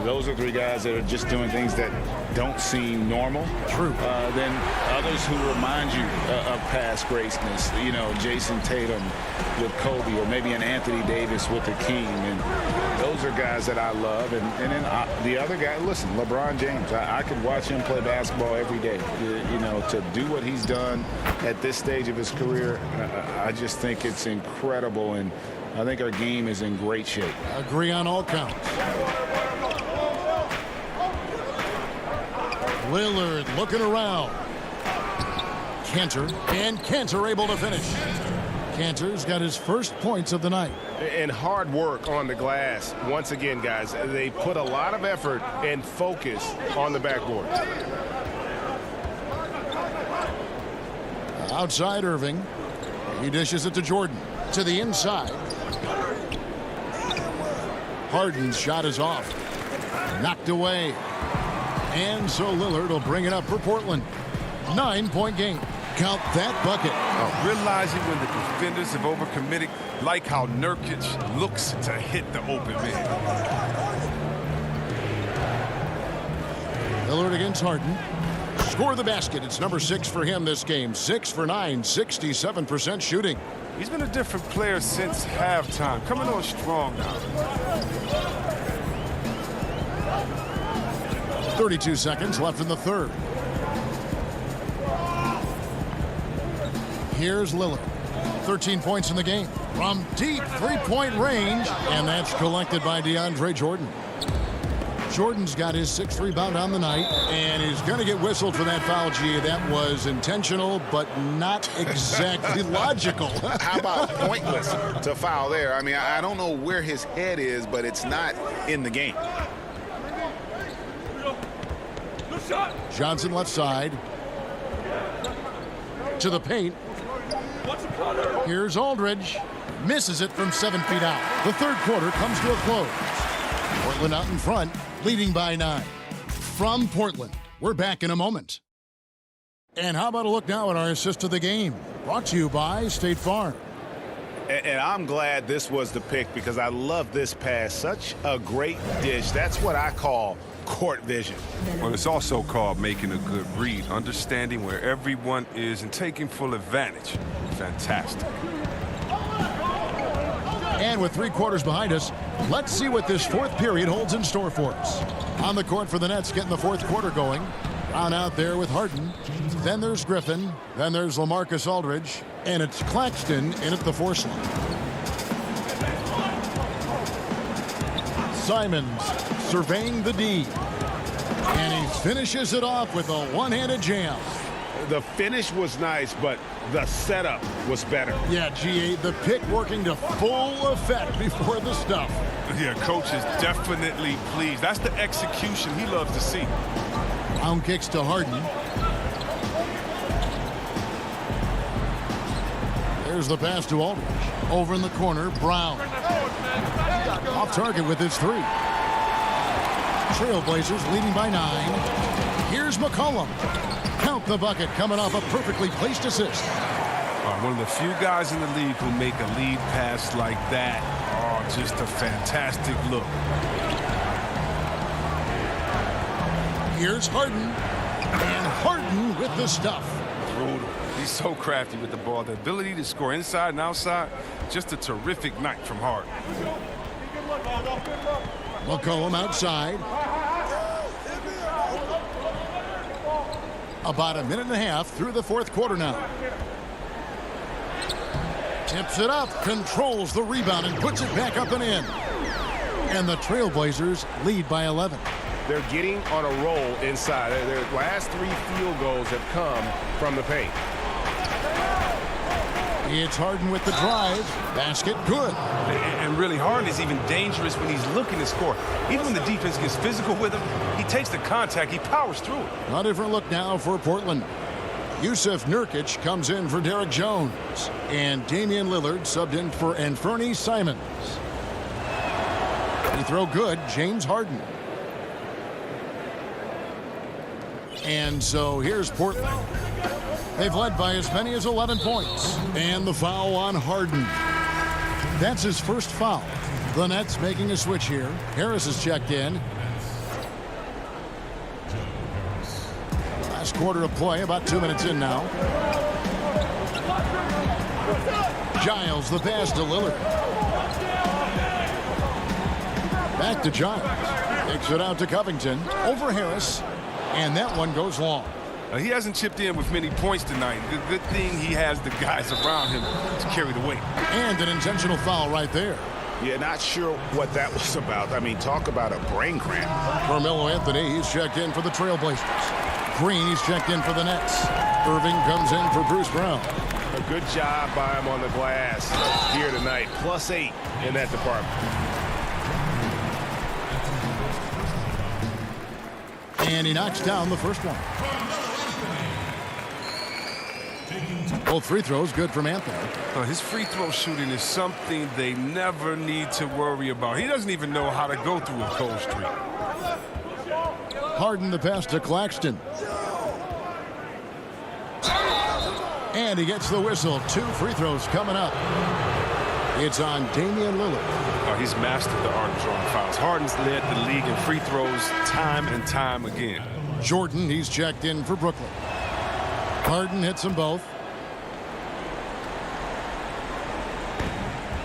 Those are 3 guys that are just doing things that don't seem normal. True. Then others who remind you of past greatness. Jason Tatum with Kobe, or maybe an Anthony Davis with the King. And those are guys that I love. And then the other guy, listen, LeBron James. I could watch him play basketball every day. To do what he's done at this stage of his career, I just think it's incredible, and I think our game is in great shape. Agree on all counts. Lillard looking around. Cantor able to finish. Cantor's got his first points of the night. And hard work on the glass. Once again, guys, they put a lot of effort and focus on the backboard. Outside Irving. He dishes it to Jordan. To the inside. Harden's shot is off. Knocked away. And so Lillard will bring it up for Portland. 9-point game. Count that bucket. Realizing when the defenders have overcommitted, like how Nurkic looks to hit the open man. Lillard against Harden. Score the basket. It's number 6 for him this game. 6 for 9, 67% shooting. He's been a different player since halftime. Coming on strong now. 32 seconds left in the third. Here's Lillard. 13 points in the game. From deep 3-point range. And that's collected by DeAndre Jordan. Jordan's got his 6th rebound on the night. And he's going to get whistled for that foul, G. That was intentional, but not exactly logical. How about pointless to foul there? I mean, I don't know where his head is, but it's not in the game. Johnson left side. To the paint. Here's Aldridge. Misses it from 7 feet out. The third quarter comes to a close. Portland out in front, leading by 9. From Portland, we're back in a moment. And how about a look now at our assist of the game? Brought to you by State Farm. And I'm glad this was the pick because I love this pass. Such a great dish. That's what I call court vision. Well, it's also called making a good read, understanding where everyone is and taking full advantage. Fantastic. And with 3 quarters behind us, let's see what this 4th period holds in store for us. On the court for the Nets, getting the 4th quarter going. Brown out there with Harden. Then there's Griffin. Then there's LaMarcus Aldridge. And it's Claxton in at the 4 slot. Simons surveying the D. And he finishes it off with a one-handed jam. The finish was nice, but the setup was better. Yeah, GA, the pick working to full effect before the stuff. Yeah, coach is definitely pleased. That's the execution he loves to see. Brown kicks to Harden. There's the pass to Aldridge. Over in the corner, Brown. Off target with his 3. Trailblazers leading by 9. Here's McCollum. Count the bucket coming off a perfectly placed assist. One of the few guys in the league who make a lead pass like that. Oh, just a fantastic look. Here's Harden. And Harden with the stuff. Brutal. He's so crafty with the ball. The ability to score inside and outside. Just a terrific night from Harden. McCollum outside. About a minute and a half through the fourth quarter now. Tips it up, controls the rebound, and puts it back up and in. And the Trailblazers lead by 11. They're getting on a roll inside. Their last 3 field goals have come from the paint. It's Harden with the drive. Basket good. And really, Harden is even dangerous when he's looking to score. Even when the defense gets physical with him, he takes the contact, he powers through it. A different look now for Portland. Yusuf Nurkic comes in for Derek Jones. And Damian Lillard subbed in for Anthony Simons. Free throw good, James Harden. And so here's Portland. They've led by as many as 11 points. And the foul on Harden. That's his first foul. The Nets making a switch here. Harris is checked in. Last quarter of play, about 2 minutes in now. Giles, the pass to Lillard. Back to Giles. Takes it out to Covington. Over Harris. And that one goes long. He hasn't chipped in with many points tonight. Good thing he has the guys around him to carry the weight. And an intentional foul right there. Yeah, not sure what that was about. I mean, talk about a brain cramp. Carmelo Anthony, he's checked in for the Trailblazers. Green, he's checked in for the Nets. Irving comes in for Bruce Brown. A good job by him on the glass here tonight. +8 in that department. And he knocks down the first one. Both free throws good from Anthony. His free throw shooting is something they never need to worry about. He doesn't even know how to go through a cold streak. Harden the pass to Claxton. And he gets the whistle. 2 free throws coming up. It's on Damian Lillard. He's mastered the art of drawing fouls. Harden's led the league in free throws time and time again. Jordan, he's checked in for Brooklyn. Harden hits them both.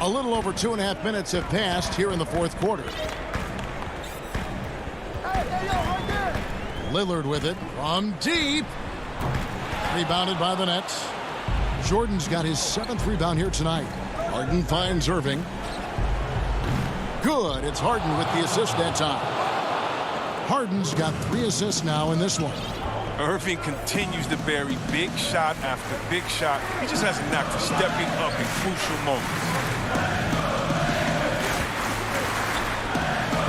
A little over 2.5 minutes have passed here in the fourth quarter. Lillard with it from deep. Rebounded by the Nets. Jordan's got his 7th rebound here tonight. Harden finds Irving. Good. It's Harden with the assist that time. Harden's got 3 assists now in this one. Irving continues to bury big shot after big shot. He just has a knack for stepping up in crucial moments.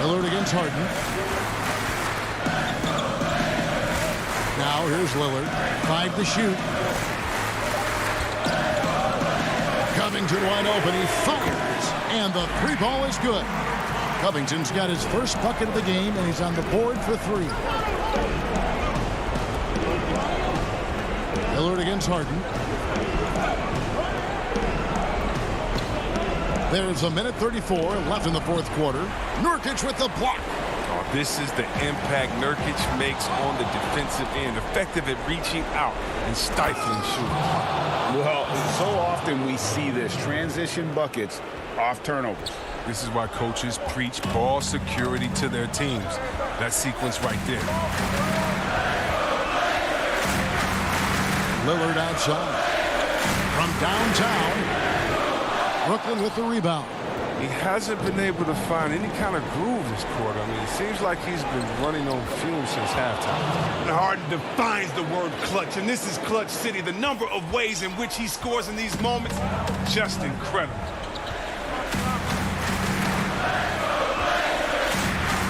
Lillard against Harden. Now here's Lillard. 5 to shoot. Covington wide open. He fires. And the 3 ball is good. Covington's got his first bucket of the game, and he's on the board for 3. Lillard against Harden. There's a minute 34 left in the fourth quarter. Nurkic with the block. Oh, this is the impact Nurkic makes on the defensive end. Effective at reaching out and stifling shooting. Well, so often we see this. Transition buckets off turnovers. This is why coaches preach ball security to their teams. That sequence right there. Lillard outside. From downtown. Brooklyn with the rebound. He hasn't been able to find any kind of groove this quarter. I mean, it seems like he's been running on fumes since halftime. And Harden defines the word clutch, and this is Clutch City. The number of ways in which he scores in these moments, just incredible.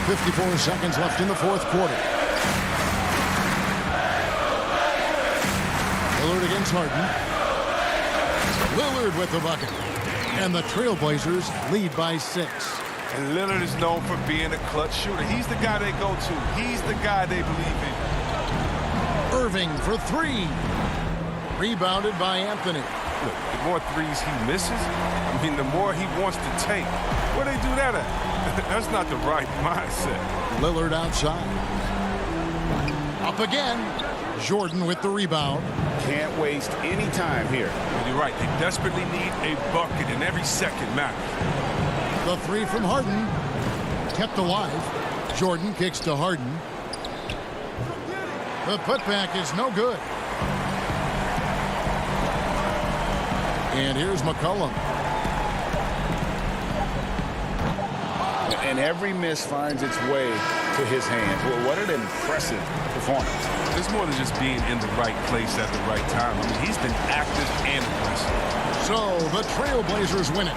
54 seconds left in the fourth quarter. Lillard against Harden. Lillard with the bucket. And the Trailblazers lead by 6. And Lillard is known for being a clutch shooter. He's the guy they go to. He's the guy they believe in. Irving for 3. Rebounded by Anthony. flip. The more threes he misses, I mean, the more he wants to take. Where they do that at? That's not the right mindset. Lillard outside. Up again. Jordan with the rebound. Can't waste any time here. Well, you're right. They desperately need a bucket, and every second matters. The three from Harden. Kept alive. Jordan kicks to Harden. The putback is no good. And here's McCollum. And every miss finds its way to his hands. Well, what an impressive performance. It's more than just being in the right place at the right time. I mean, he's been active and aggressive. So the Trailblazers win it.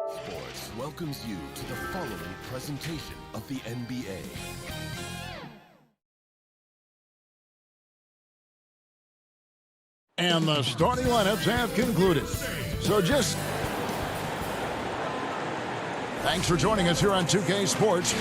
Sports welcomes you to the following presentation of the NBA. And the starting lineups have concluded. So just thanks for joining us here on 2K Sports.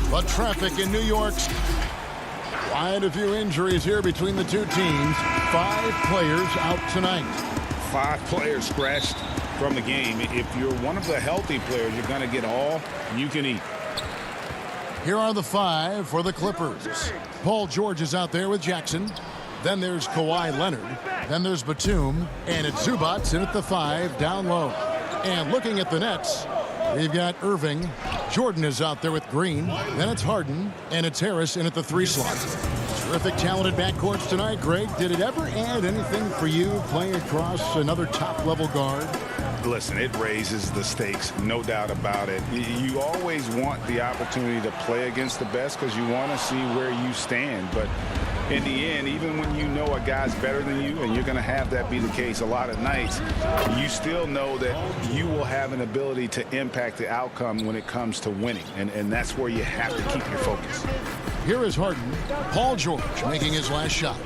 But traffic in New York Quite a few injuries here between the two teams. 5 players out tonight. 5 players scratched from the game. If you're one of the healthy players, you're going to get all you can eat. Here are the 5 for the Clippers. Paul George is out there with Jackson. Then there's Kawhi Leonard. Then there's Batum. And it's Zubats in at the 5 down low. And looking at the Nets, we've got Irving. Jordan is out there with Green. Then it's Harden. And it's Harris in at the 3 slot. Terrific talented backcourts tonight, Greg. Did it ever add anything for you playing across another top-level guard? Listen, it raises the stakes, no doubt about it. You always want the opportunity to play against the best because you want to see where you stand. But in the end, even when you know a guy's better than you, and you're going to have that be the case a lot of nights, you still know that you will have an ability to impact the outcome when it comes to winning. And that's where you have to keep your focus. Here is Harden. Paul George making his last shot.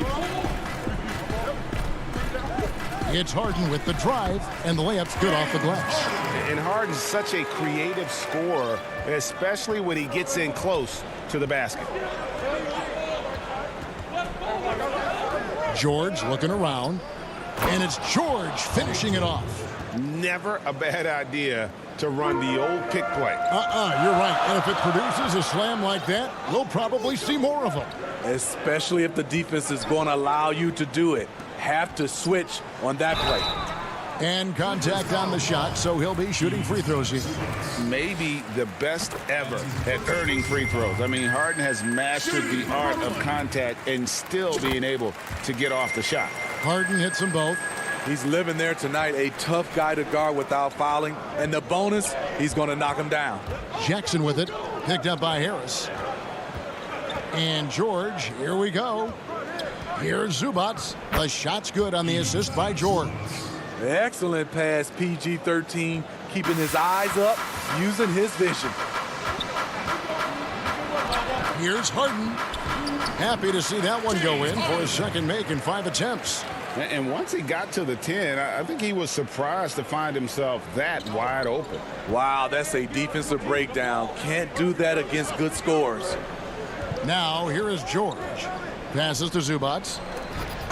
It's Harden with the drive, and the layup's good off the glass. And Harden's such a creative scorer, especially when he gets in close to the basket. George looking around, and it's George finishing it off. Never a bad idea to run the old pick play. You're right. And if it produces a slam like that, we'll probably see more of them. Especially if the defense is going to allow you to do it. Have to switch on that play. And contact on the shot, so he'll be shooting free throws here. Maybe the best ever at earning free throws. I mean, Harden has mastered the art of contact and still being able to get off the shot. Harden hits them both. He's living there tonight, a tough guy to guard without fouling. And the bonus, he's going to knock him down. Jackson with it, picked up by Harris. And George, here we go. Here's Zubats. The shot's good on the assist by George. Excellent pass, PG-13, keeping his eyes up, using his vision. Here's Harden. Happy to see that one go in for his second make in 5 attempts. And once he got to the 10, I think he was surprised to find himself that wide open. Wow, that's a defensive breakdown. Can't do that against good scores. Now, here is George. Passes to Zubats.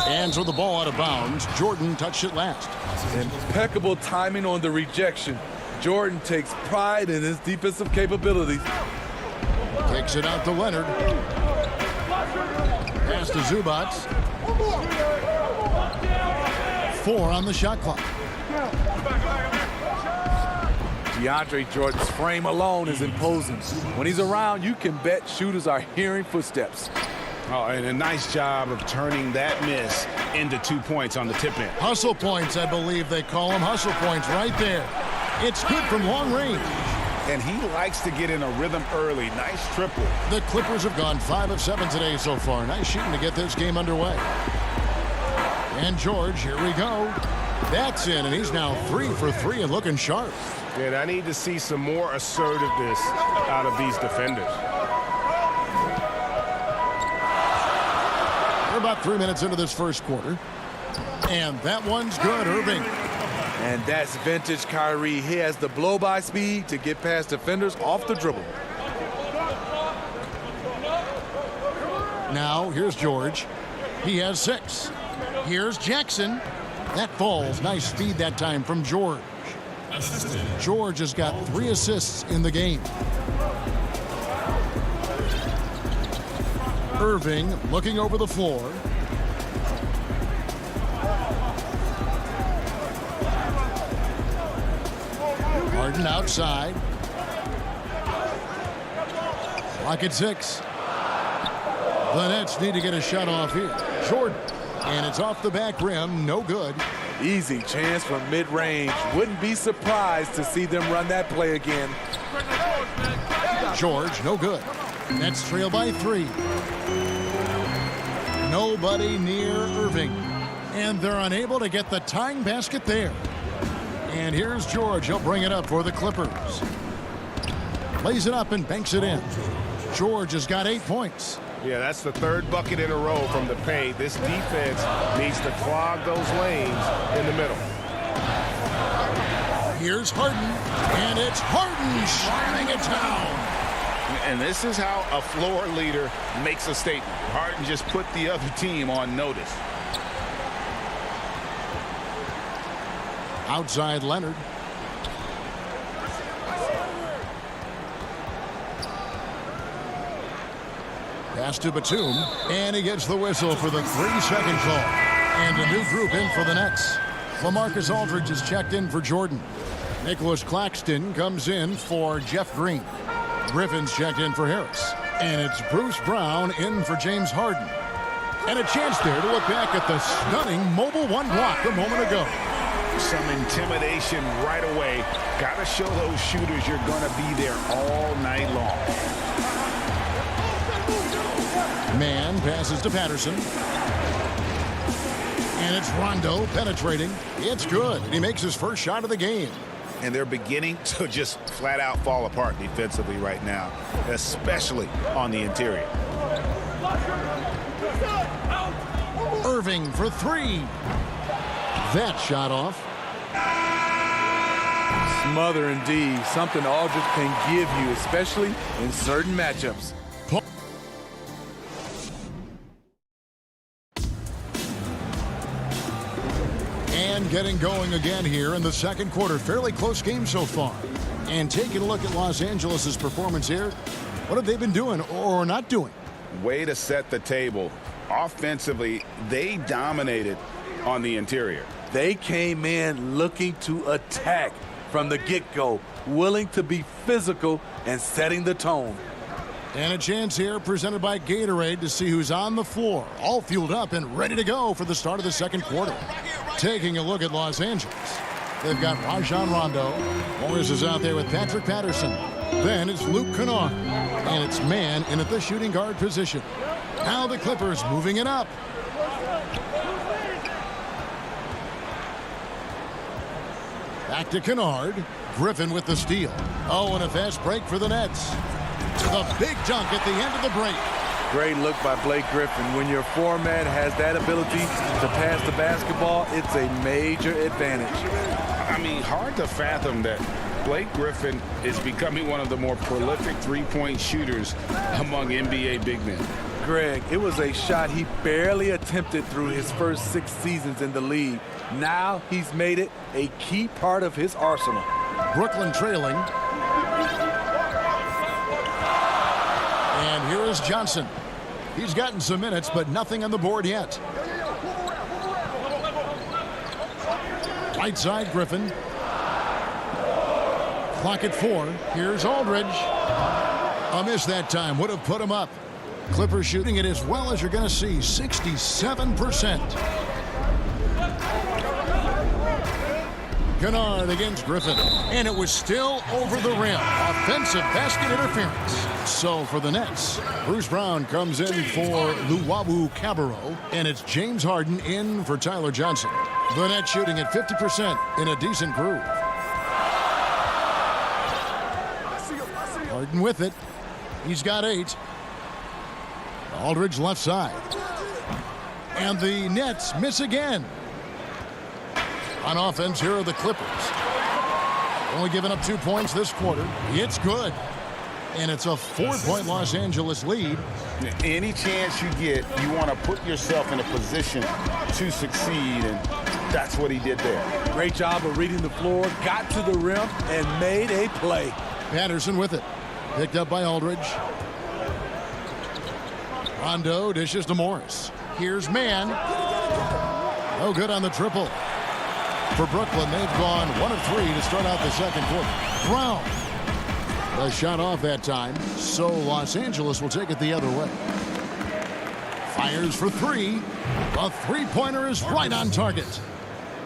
Hands with the ball out of bounds. Jordan touched it last. Impeccable timing on the rejection. Jordan takes pride in his defensive capabilities. Kicks it out to Leonard. Pass to Zubats. 4 on the shot clock. DeAndre Jordan's frame alone is imposing. When he's around, you can bet shooters are hearing footsteps. Oh, and a nice job of turning that miss into 2 points on the tip-in. Hustle points, I believe they call them. Hustle points right there. It's good from long range. And he likes to get in a rhythm early. Nice triple. The Clippers have gone 5 of 7 today so far. Nice shooting to get this game underway. And George, here we go. That's in, and he's now 3 for 3 and looking sharp. And I need to see some more assertiveness out of these defenders. We're about 3 minutes into this first quarter. And that one's good, Irving. And that's vintage Kyrie. He has the blow-by speed to get past defenders off the dribble. Now, here's George. He has 6. Here's Jackson. That falls. Nice feed that time from George. George has got 3 assists in the game. Irving looking over the floor. Harden outside. Clock at 6. The Nets need to get a shot off here. Jordan. And it's off the back rim. No good. Easy chance from mid-range. Wouldn't be surprised to see them run that play again. George, no good. Nets trail by 3. Nobody near Irving. And they're unable to get the tying basket there. And here's George. He'll bring it up for the Clippers. Lays it up and banks it in. George has got 8 points. Yeah, that's the 3rd bucket in a row from the paint. This defense needs to clog those lanes in the middle. Here's Harden, and it's Harden slamming it down. And this is how a floor leader makes a statement. Harden just put the other team on notice. Outside Leonard. Pass to Batum, and he gets the whistle for the 3-second call. And a new group in for the Nets. LaMarcus Aldridge is checked in for Jordan. Nicholas Claxton comes in for Jeff Green. Griffin's checked in for Harris. And it's Bruce Brown in for James Harden. And a chance there to look back at the stunning mobile one block a moment ago. Some intimidation right away. Got to show those shooters you're going to be there all night long. Man passes to Patterson. And it's Rondo penetrating. It's good. And he makes his first shot of the game. And they're beginning to just flat out fall apart defensively right now, especially on the interior. Irving for 3. That shot off. Smother indeed. Something Aldridge can give you, especially in certain matchups. And getting going again here in the second quarter. Fairly close game so far. And taking a look at Los Angeles' performance here. What have they been doing or not doing? Way to set the table. Offensively, they dominated on the interior. They came in looking to attack from the get-go, willing to be physical and setting the tone. And a chance here presented by Gatorade to see who's on the floor, all fueled up and ready to go for the start of the second quarter. Taking a look at Los Angeles. They've got Rajon Rondo. Morris is out there with Patrick Patterson. Then it's Luke Kennard. And it's Man in at the shooting guard position. Now the Clippers moving it up. Back to Kennard. Griffin with the steal. Oh, and a fast break for the Nets. The big dunk at the end of the break. Great look by Blake Griffin. When your format has that ability to pass the basketball, it's a major advantage. I mean, hard to fathom that Blake Griffin is becoming one of the more prolific three-point shooters among NBA big men. Greg, it was a shot he barely attempted through his first 6 seasons in the league. Now he's made it a key part of his arsenal. Brooklyn trailing. And here is Johnson. He's gotten some minutes, but nothing on the board yet. Right side, Griffin. Clock at 4. Here's Aldridge. A miss that time. Would have put him up. Clippers shooting it as well as you're going to see. 67%. Kennard against Griffin. And it was still over the rim. Offensive basket interference. So for the Nets, Bruce Brown comes in for Luwawu Cabarro. And it's James Harden in for Tyler Johnson. The Nets shooting at 50% in a decent groove. Harden with it. He's got 8. Aldridge left side. And the Nets miss again. On offense, here are the Clippers. Only giving up 2 points this quarter. It's good. And it's a 4-point Los Angeles lead. Any chance you get, you want to put yourself in a position to succeed, and that's what he did there. Great job of reading the floor, got to the rim, and made a play. Patterson with it. Picked up by Aldridge. Rondo dishes to Morris. Here's Man. No good on the triple. For Brooklyn, they've gone 1 of 3 to start out the second quarter. Brown. The shot off that time, so Los Angeles will take it the other way. Fires for 3. The three-pointer is right on target.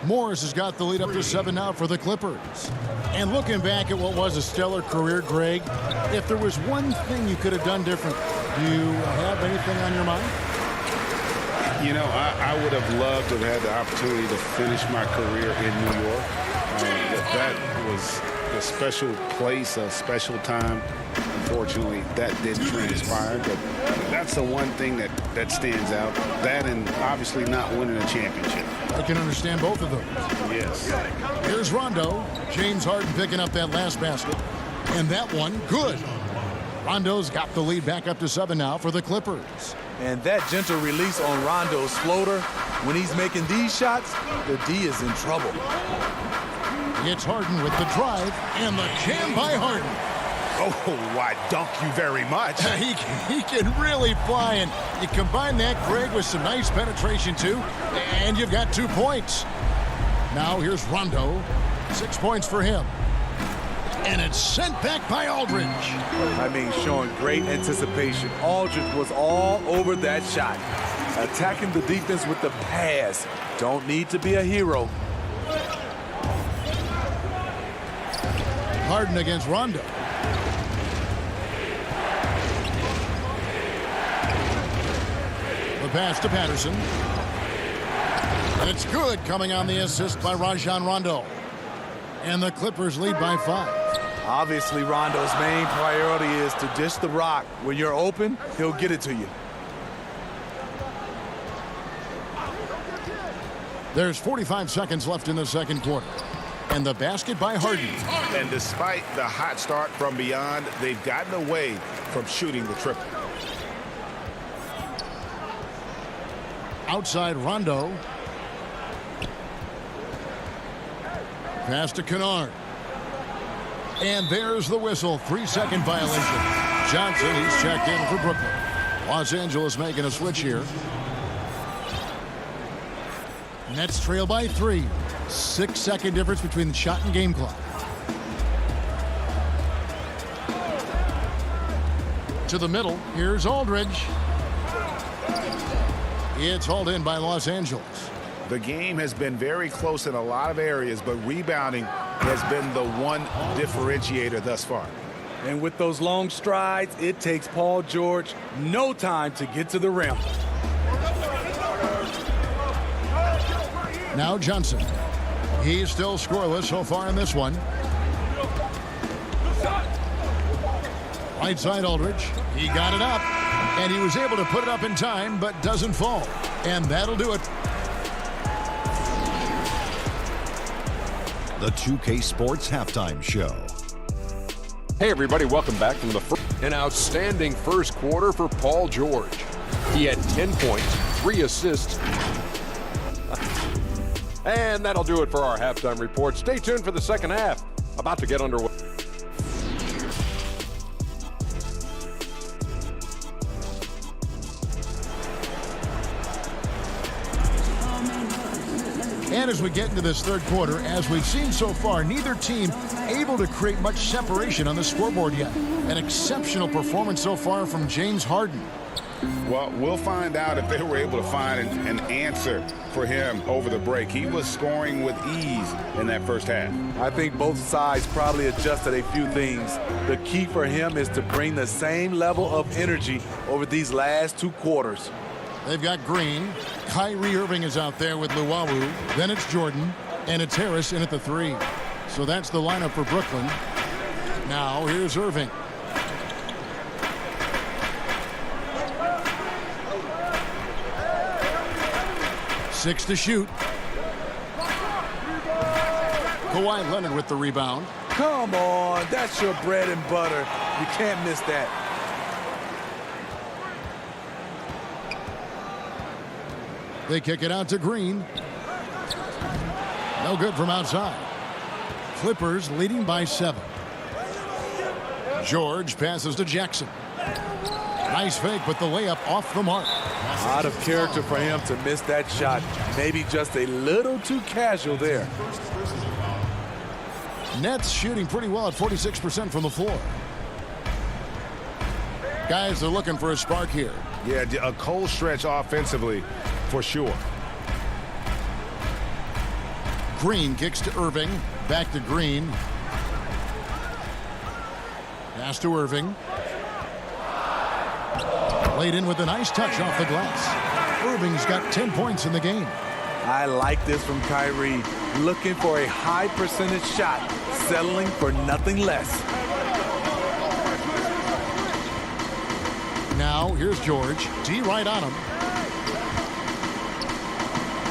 Morris has got the lead up to 7 now for the Clippers. And looking back at what was a stellar career, Greg, if there was one thing you could have done different, do you have anything on your mind? You know, I would have loved to have had the opportunity to finish my career in New York. That was a special place, a special time. Unfortunately, that didn't transpire, but that's the one thing that stands out. That and obviously not winning a championship. I can understand both of those. Yes. Here's Rondo. James Harden picking up that last basket. And that one, good. Rondo's got the lead back up to 7 now for the Clippers. And that gentle release on Rondo's floater, when he's making these shots, the D is in trouble. It's Harden with the drive and the jam by Harden. Oh, why, dunk you very much. He can really fly, and you combine that, Greg, with some nice penetration, too, and you've got 2 points. Now here's Rondo. 6 points for him. And it's sent back by Aldridge. I mean, showing great anticipation. Aldridge was all over that shot. Attacking the defense with the pass. Don't need to be a hero. Harden against Rondo. The pass to Patterson. And it's good, coming on the assist by Rajon Rondo. And the Clippers lead by 5. Obviously, Rondo's main priority is to dish the rock. When you're open, he'll get it to you. There's 45 seconds left in the second quarter. And the basket by Harden. And despite the hot start from beyond, they've gotten away from shooting the triple. Outside Rondo. Pass to Kennard. And there's the whistle. 3-second violation. Johnson, he's checked in for Brooklyn. Los Angeles making a switch here. Nets trail by 3. 6-second difference between the shot and game clock. To the middle. Here's Aldridge. It's hauled in by Los Angeles. The game has been very close in a lot of areas, but rebounding has been the one differentiator thus far. And with those long strides, it takes Paul George no time to get to the rim. Now Johnson. He's still scoreless so far in this one. Right side Aldridge. He got it up. And he was able to put it up in time, but doesn't fall. And that'll do it. The 2K Sports Halftime Show. Hey everybody, welcome back from the an outstanding first quarter for Paul George. He had 10 points, 3 assists. And that'll do it for our halftime report. Stay tuned for the second half. About to get underway. And as we get into this third quarter, as we've seen so far, neither team able to create much separation on the scoreboard yet. An exceptional performance so far from James Harden. Well, we'll find out if they were able to find an answer for him over the break. He was scoring with ease in that first half. I think both sides probably adjusted a few things. The key for him is to bring the same level of energy over these last 2 quarters. They've got Green. Kyrie Irving is out there with Luwawu. Then it's Jordan. And it's Harris in at the 3. So that's the lineup for Brooklyn. Now here's Irving. Six to shoot. Kawhi Leonard with the rebound. Come on, that's your bread and butter. You can't miss that. They kick it out to Green. No good from outside. Clippers leading by 7. George passes to Jackson. Nice fake, but the layup off the mark. Out of character for him to miss that shot. Maybe just a little too casual there. Nets shooting pretty well at 46% from the floor. Guys are looking for a spark here. Yeah, a cold stretch offensively for sure. Green kicks to Irving. Back to Green. Pass to Irving. Laid in with a nice touch off the glass. Irving's got 10 points in the game. I like this from Kyrie. Looking for a high percentage shot. Settling for nothing less. Now here's George. D right on him.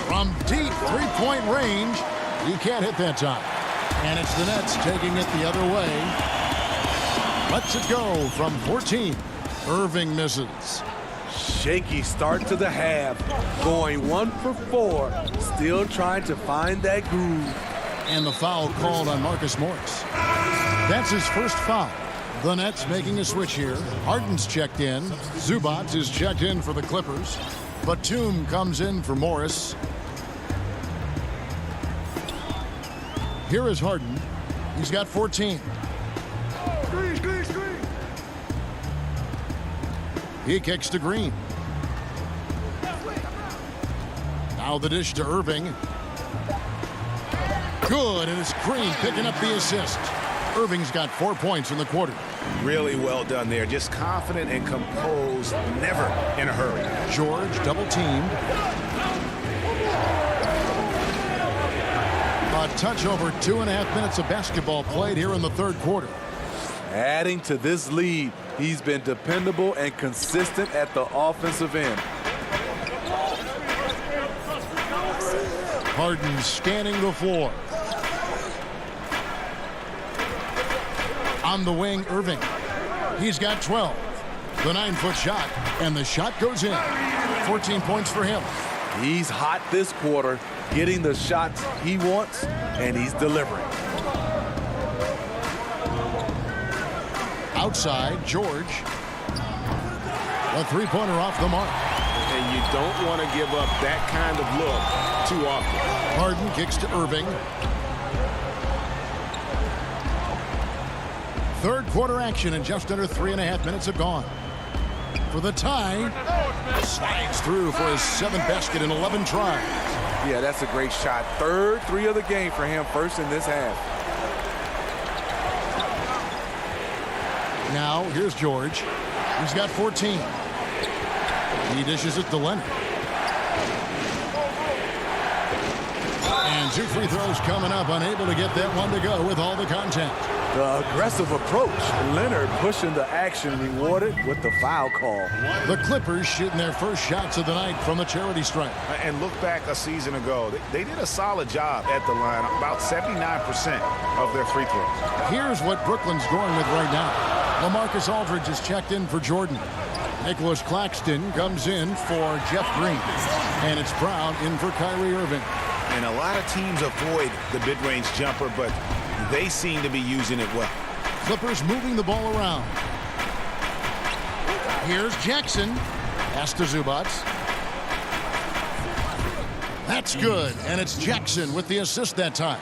From deep three-point range. He can't hit that time. And it's the Nets taking it the other way. Lets it go from 14. Irving misses. Shaky start to the half. Going 1 for 4. Still trying to find that groove. And the foul called on Marcus Morris. That's his first foul. The Nets making a switch here. Harden's checked in. Zubac is checked in for the Clippers. Batum comes in for Morris. Here is Harden. He's got 14. He kicks to Green. Now the dish to Irving. Good, and it's Green picking up the assist. Irving's got 4 points in the quarter. Really well done there. Just confident and composed, never in a hurry. George double teamed. A touch over 2.5 minutes of basketball played here in the third quarter. Adding to this lead, he's been dependable and consistent at the offensive end. Harden scanning the floor. On the wing, Irving. He's got 12. The 9-foot shot, and the shot goes in. 14 points for him. He's hot this quarter, getting the shots he wants, and he's delivering. Outside, George. A three-pointer off the mark. And you don't want to give up that kind of look too often. Harden kicks to Irving. Third quarter action, and just under 3.5 minutes have gone. For the tie, slides through for his 7th basket in 11 tries. Yeah, that's a great shot. Third three of the game for him, first in this half. Now, here's George. He's got 14. He dishes it to Leonard. And 2 free throws coming up, unable to get that one to go with all the contact. The aggressive approach. Leonard pushing the action, rewarded with the foul call. The Clippers shooting their first shots of the night from the charity stripe. And look back a season ago. They did a solid job at the line, about 79% of their free throws. Here's what Brooklyn's going with right now. LaMarcus Aldridge is checked in for Jordan. Nicholas Claxton comes in for Jeff Green. And it's Brown in for Kyrie Irving. And a lot of teams avoid the mid-range jumper, but they seem to be using it well. Clippers moving the ball around. Here's Jackson. Pass to Zubac. That's good, and it's Jackson with the assist that time.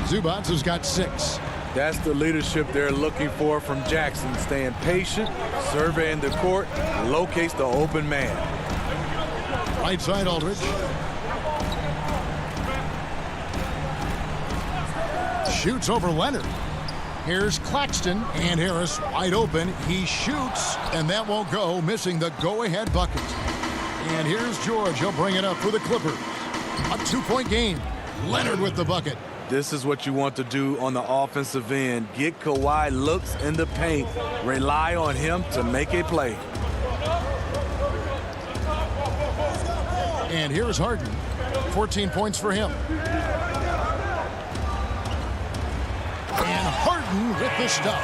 Zubac has got 6. That's the leadership they're looking for from Jackson. Staying patient, surveying the court, locates the open man. Right side, Aldridge. Shoots over Leonard. Here's Claxton, and Harris wide open. He shoots, and that won't go, missing the go-ahead bucket. And here's George. He'll bring it up for the Clippers. A 2-point game. Leonard with the bucket. This is what you want to do on the offensive end. Get Kawhi looks in the paint. Rely on him to make a play. And here's Harden. 14 points for him. And Harden with the stuff.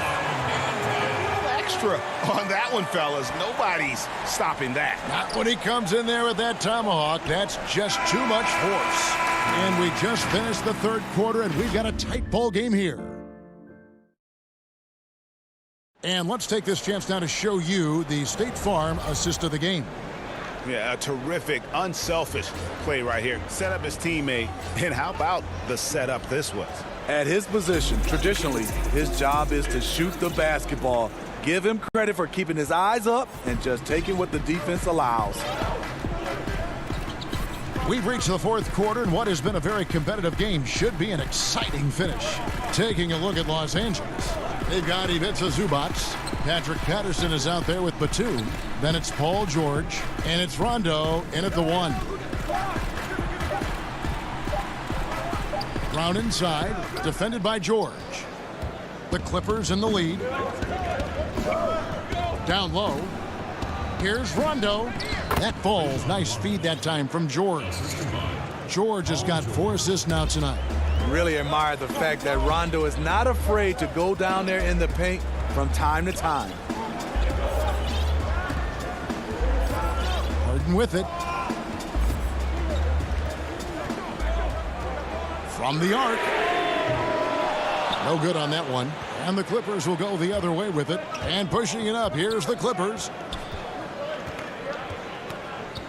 Extra on that one, fellas. Nobody's stopping that. Not when he comes in there with that tomahawk. That's just too much force. And we just finished the third quarter, and we've got a tight ball game here. And let's take this chance now to show you the State Farm assist of the game. Yeah, a terrific, unselfish play right here. Set up his teammate. And how about the setup this was? At his position, traditionally, his job is to shoot the basketball. Give him credit for keeping his eyes up and just taking what the defense allows. We've reached the fourth quarter, and what has been a very competitive game should be an exciting finish. Taking a look at Los Angeles. They've got Ivica Zubac. Patrick Patterson is out there with Batum. Then it's Paul George, and it's Rondo in at the 1. Brown inside, defended by George. The Clippers in the lead. Down low. Here's Rondo. That falls. Nice feed that time from George. George has got 4 assists now tonight. Really admire the fact that Rondo is not afraid to go down there in the paint, from time to time. Harden with it. From the arc. No good on that one. And the Clippers will go the other way with it. And pushing it up, here's the Clippers.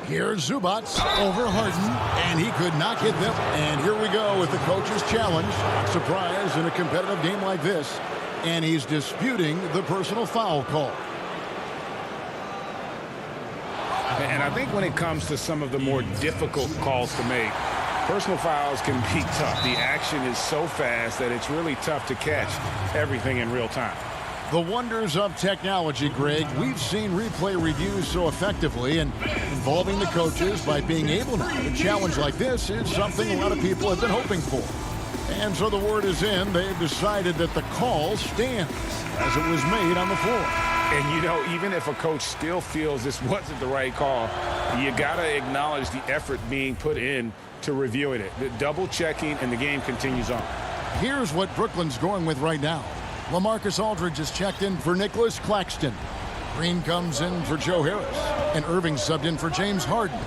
Here's Zubac over Harden, and he could not hit them. And here we go with the coach's challenge. Surprise in a competitive game like this. And he's disputing the personal foul call. And I think when it comes to some of the more difficult calls to make, personal fouls can be tough. The action is so fast that it's really tough to catch everything in real time. The wonders of technology, Greg. We've seen replay reviews so effectively, and involving the coaches by being able to a challenge like this is something a lot of people have been hoping for. And so the word is in. They've decided that the call stands as it was made on the floor. And, you know, even if a coach still feels this wasn't the right call, you got to acknowledge the effort being put in to reviewing it. The double checking, and the game continues on. Here's what Brooklyn's going with right now. LaMarcus Aldridge is checked in for Nicholas Claxton. Green comes in for Joe Harris. And Irving subbed in for James Harden.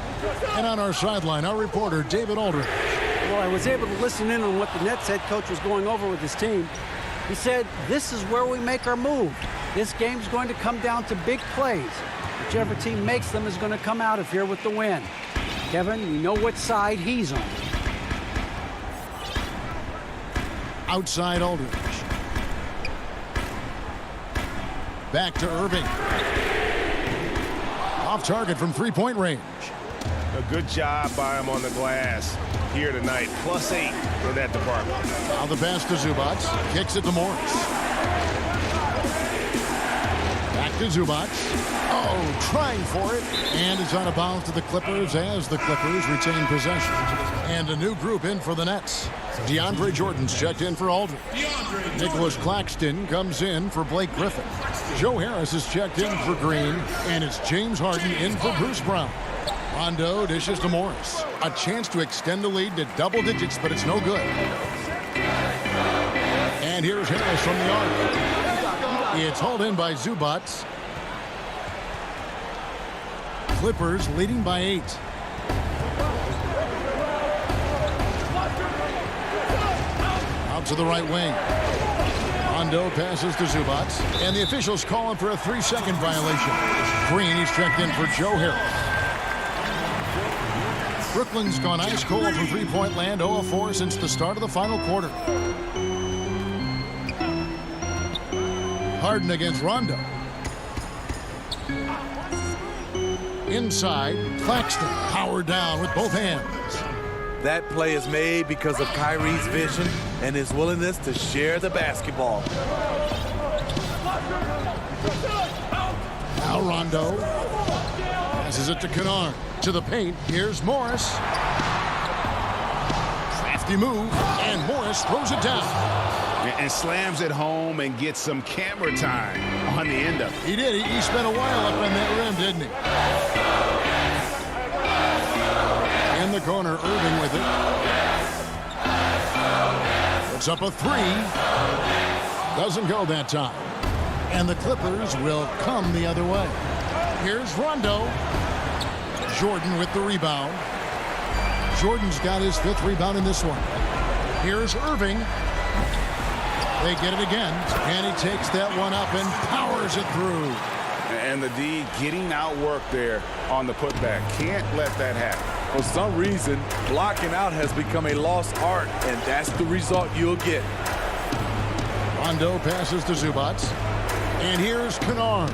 And on our sideline, our reporter, David Aldridge. Well, I was able to listen in on what the Nets head coach was going over with his team. He said, this is where we make our move. This game's going to come down to big plays. Whichever team makes them is going to come out of here with the win. Kevin, we know what side he's on. Outside Aldridge. Back to Irving. Off target from three-point range. A good job by him on the glass here tonight. +8 for that department. Now the pass to Zubac. Kicks it to Morris. Back to Zubac. Oh, trying for it. And it's out of bounds to the Clippers as the Clippers retain possession. And a new group in for the Nets. DeAndre Jordan's checked in for Aldridge. Nicholas Claxton comes in for Blake Griffin. Joe Harris is checked in for Green. And it's James Harden in for Bruce Brown. Rondo dishes to Morris. A chance to extend the lead to double digits, but it's no good. And here's Harris from the arc. It's hauled in by Zubac. Clippers leading by 8. Out to the right wing. Rondo passes to Zubac. And the officials call him for a 3-second violation. Green, he's checked in for Joe Harris. Brooklyn's gone ice cold from three-point land, 0 of 4 since the start of the final quarter. Harden against Rondo. Inside, Claxton powered down with both hands. That play is made because of Kyrie's vision and his willingness to share the basketball. Now Rondo passes it to Kennard. To the paint, here's Morris. Crafty move, and Morris throws it down. And slams it home and gets some camera time on the end of it. He did. He spent a while up on that rim, didn't he? In the corner, Irving with it. Puts up a 3. Doesn't go that time. And the Clippers will come the other way. Here's Rondo. Jordan with the rebound. Jordan's got his 5th rebound in this one. Here's Irving. They get it again, and he takes that one up and powers it through. And the D getting outworked there on the putback. Can't let that happen. For some reason, blocking out has become a lost art, and that's the result you'll get. Rondo passes to Zubac. And here's Kennard.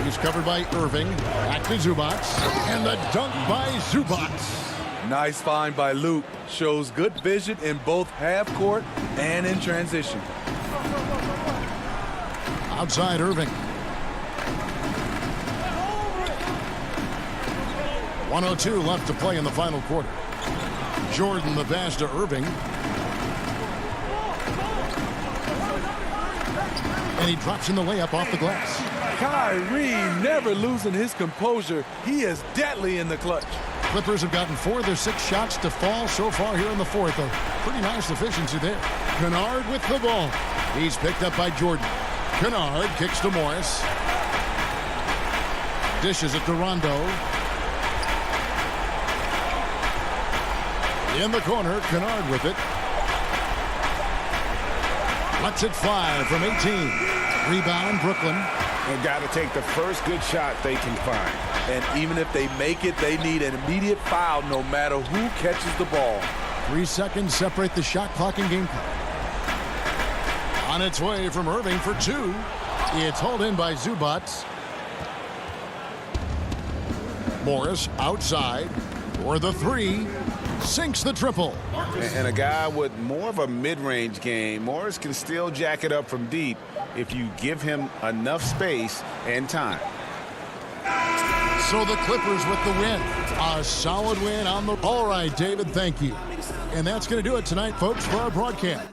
He's covered by Irving. Back to Zubac. And the dunk by Zubac. Nice find by Luke. Shows good vision in both half court and in transition. Outside Irving. 1:02 left to play in the final quarter. Jordan the pass to Irving. And he drops in the layup off the glass. Kyrie never losing his composure. He is deadly in the clutch. Clippers have gotten 4 of their 6 shots to fall so far here in the 4th. A pretty nice efficiency there. Kennard with the ball. He's picked up by Jordan. Kennard kicks to Morris. Dishes it to Rondo. In the corner, Kennard with it. Lets it fly from 18. Rebound, Brooklyn. They've got to take the first good shot they can find. And even if they make it, they need an immediate foul no matter who catches the ball. 3 seconds separate the shot clock and game clock. On its way from Irving for 2. It's hauled in by Zubac. Morris outside for the 3. Sinks the triple. And a guy with more of a mid-range game, Morris can still jack it up from deep if you give him enough space and time. So the Clippers with the win. A solid win on the... All right, David, thank you. And that's going to do it tonight, folks, for our broadcast.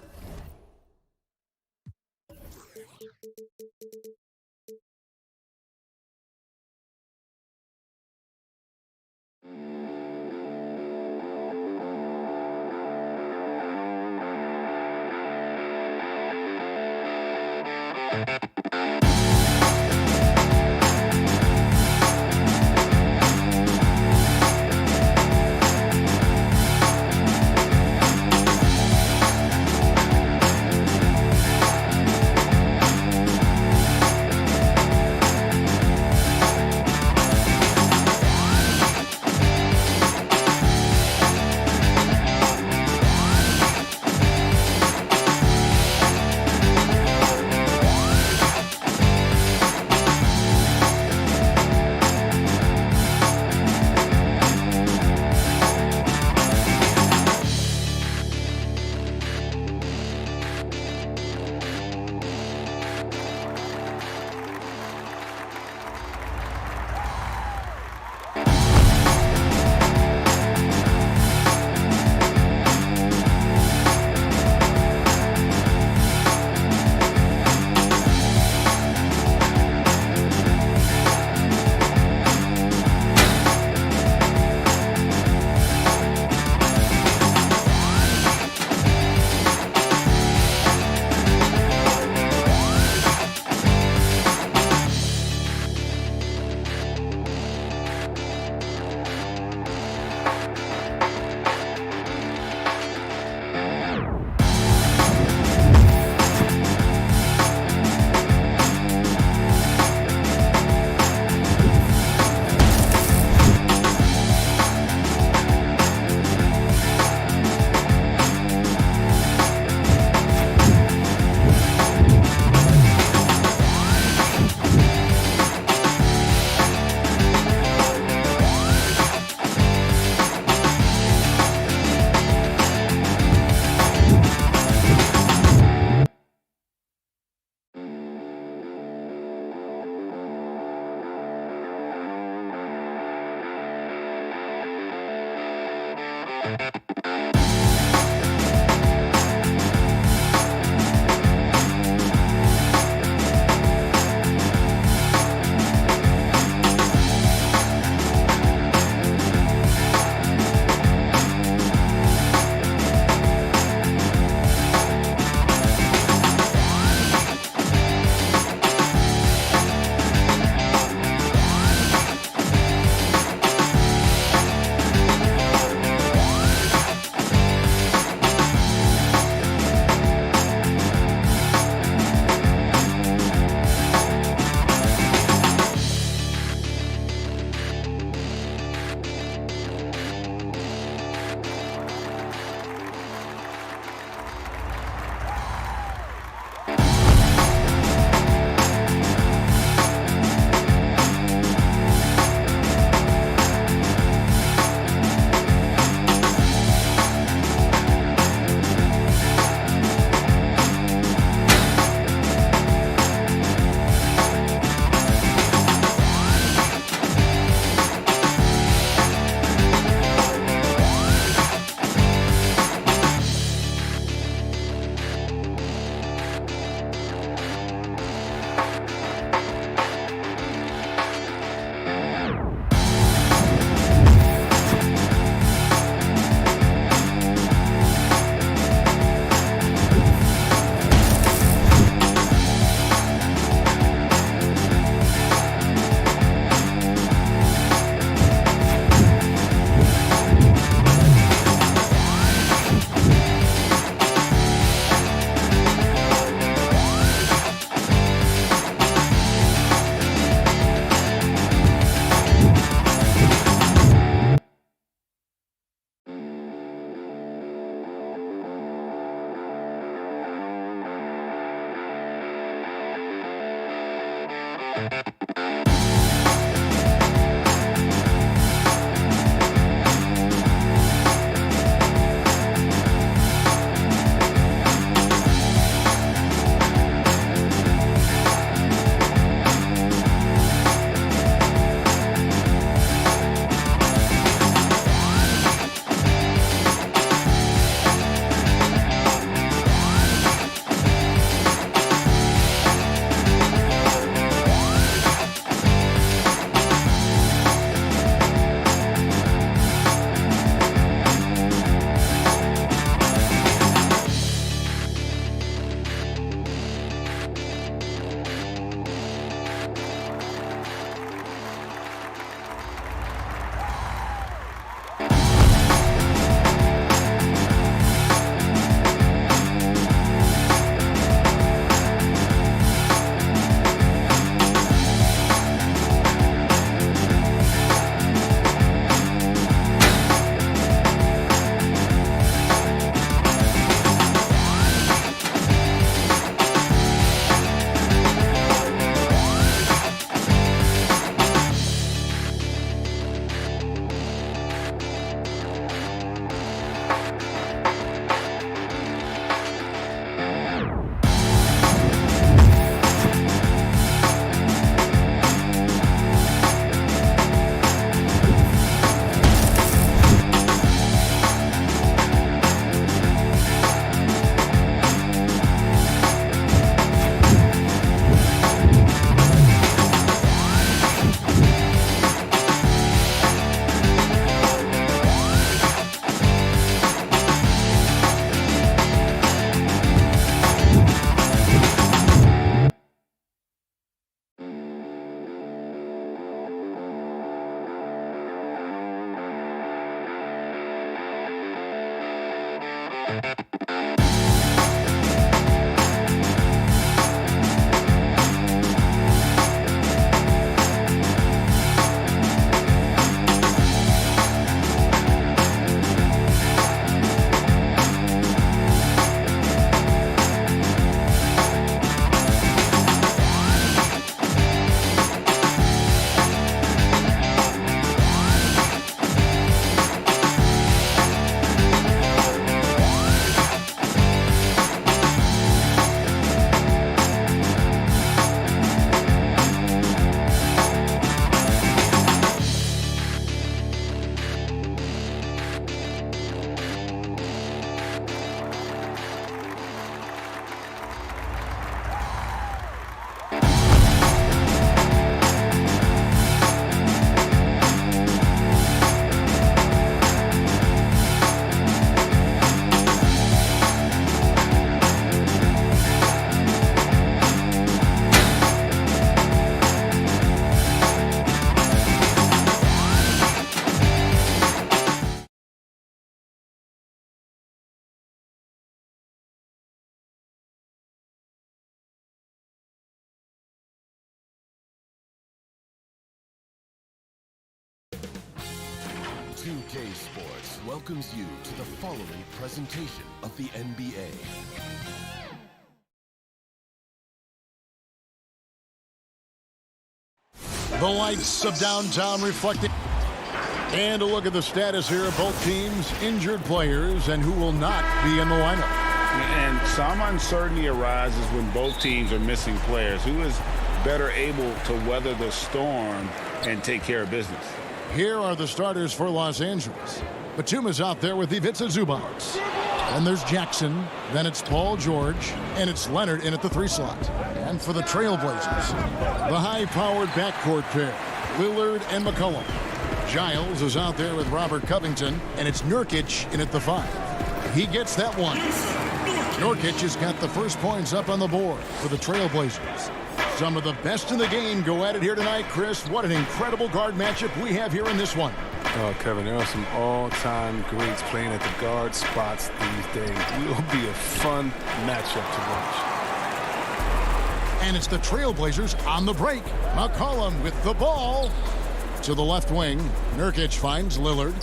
2K Sports welcomes you to the following presentation of the NBA. The lights of downtown reflecting. And a look at the status here of both teams, injured players, and who will not be in the lineup. And some uncertainty arises when both teams are missing players. Who is better able to weather the storm and take care of business? Here are the starters for Los Angeles. Batum is out there with Ivica Zubac. And there's Jackson. Then it's Paul George. And it's Leonard in at the 3 slot. And for the Trailblazers, the high-powered backcourt pair, Lillard and McCollum. Giles is out there with Robert Covington. And it's Nurkic in at the 5. He gets that one. Nurkic has got the first points up on the board for the Trailblazers. Some of the best in the game go at it here tonight, Chris. What an incredible guard matchup we have here in this one. Oh, Kevin, there are some all-time greats playing at the guard spots these days. It will be a fun matchup to watch. And it's the Trailblazers on the break. McCollum with the ball to the left wing. Nurkic finds Lillard.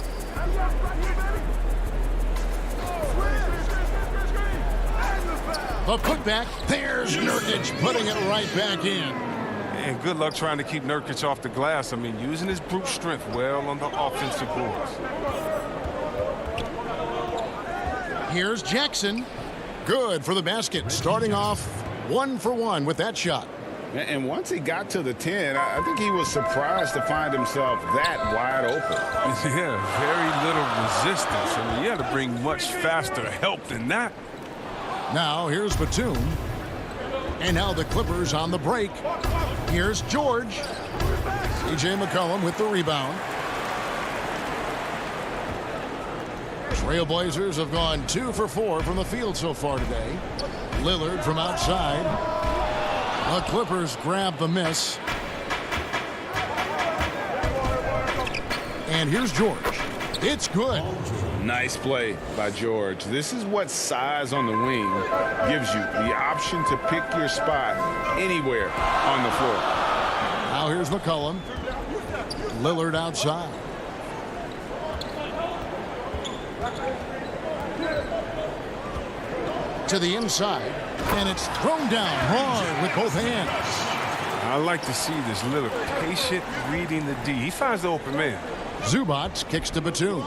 The putback. There's Nurkic putting it right back in. And good luck trying to keep Nurkic off the glass. I mean, using his brute strength well on the offensive boards. Here's Jackson. Good for the basket. Starting off 1 for 1 with that shot. And once he got to the 10, I think he was surprised to find himself that wide open. Yeah, very little resistance. I mean, you had to bring much faster help than that. Now here's Batum. And now the Clippers on the break. Here's George. C.J. McCollum with the rebound. Trailblazers have gone 2 for 4 from the field so far today. Lillard from outside. The Clippers grab the miss. And here's George. It's good. Nice play by George. This is what size on the wing gives you, the option to pick your spot anywhere on the floor. Now here's McCollum. Lillard outside. To the inside, and it's thrown down hard with both hands. I like to see this little patient reading the D. He finds the open man. Zubac kicks to Batum.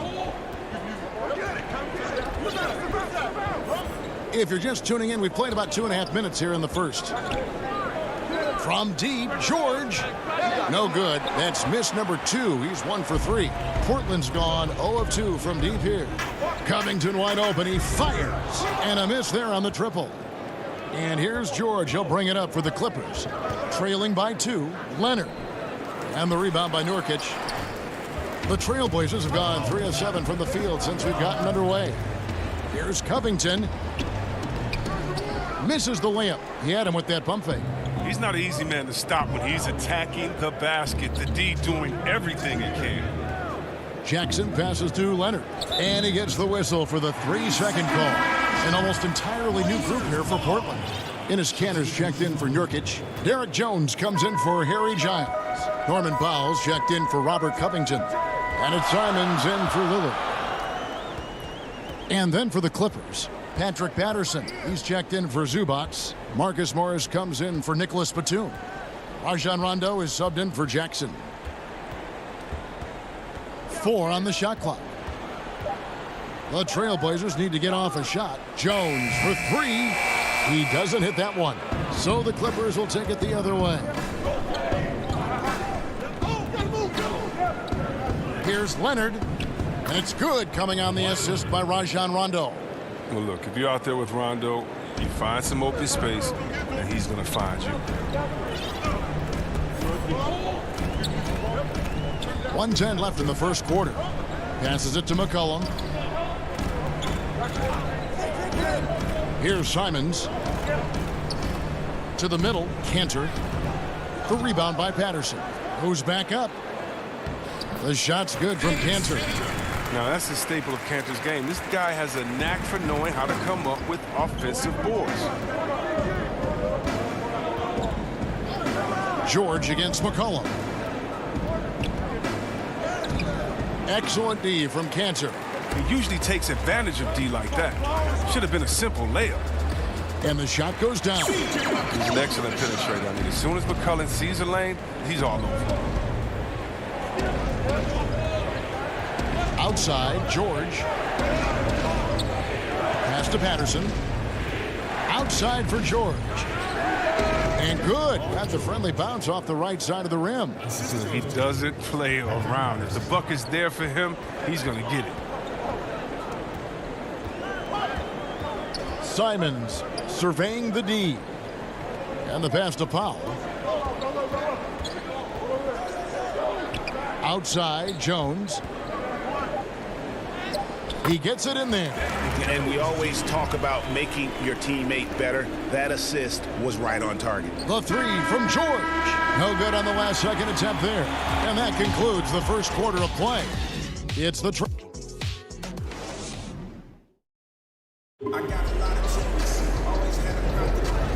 If you're just tuning in, we've played about 2.5 minutes here in the first. From deep, George. No good. That's miss number 2. He's 1 for 3. Portland's gone 0 of 2 from deep here. Covington wide open. He fires. And a miss there on the triple. And here's George. He'll bring it up for the Clippers. Trailing by 2, Leonard. And the rebound by Nurkic. The Trailblazers have gone 3 of 7 from the field since we've gotten underway. Here's Covington. Misses the layup. He had him with that pump fake. He's not an easy man to stop when he's attacking the basket. The D doing everything he can. Jackson passes to Leonard. And he gets the whistle for the 3-second call. An almost entirely new group here for Portland. Enes Kanter's checked in for Nurkic. Derek Jones comes in for Harry Giles. Norman Powell's checked in for Robert Covington. And it's Simons in for Lillard. And then for the Clippers, Patrick Patterson. He's checked in for Zubac. Marcus Morris comes in for Nicholas Batum. Rajon Rondo is subbed in for Jackson. 4 on the shot clock. The Trailblazers need to get off a shot. Jones for 3. He doesn't hit that one. So the Clippers will take it the other way. Here's Leonard. And it's good, coming on the assist by Rajon Rondo. Well, look, if you're out there with Rondo, you find some open space, and he's going to find you. 1:10 left in the first quarter. Passes it to McCollum. Here's Simons. To the middle, Kanter. The rebound by Patterson. Who's back up? The shot's good from Kanter. Now, that's the staple of Kanter's game. This guy has a knack for knowing how to come up with offensive boards. George against McCollum. Excellent D from Cantor. He usually takes advantage of D like that. Should have been a simple layup. And the shot goes down. He's an excellent penetrator. I mean, as soon as McCullough sees a lane, he's all over. Outside, George. Pass to Patterson. Outside for George. And good. That's a friendly bounce off the right side of the rim. He doesn't play around. If the bucket's there for him, he's going to get it. Simons surveying the D. And the pass to Powell. Outside, Jones. He gets it in there. And we always talk about making your teammate better. That assist was right on target. The three from George. No good on the last second attempt there. And that concludes the first quarter of play. It's the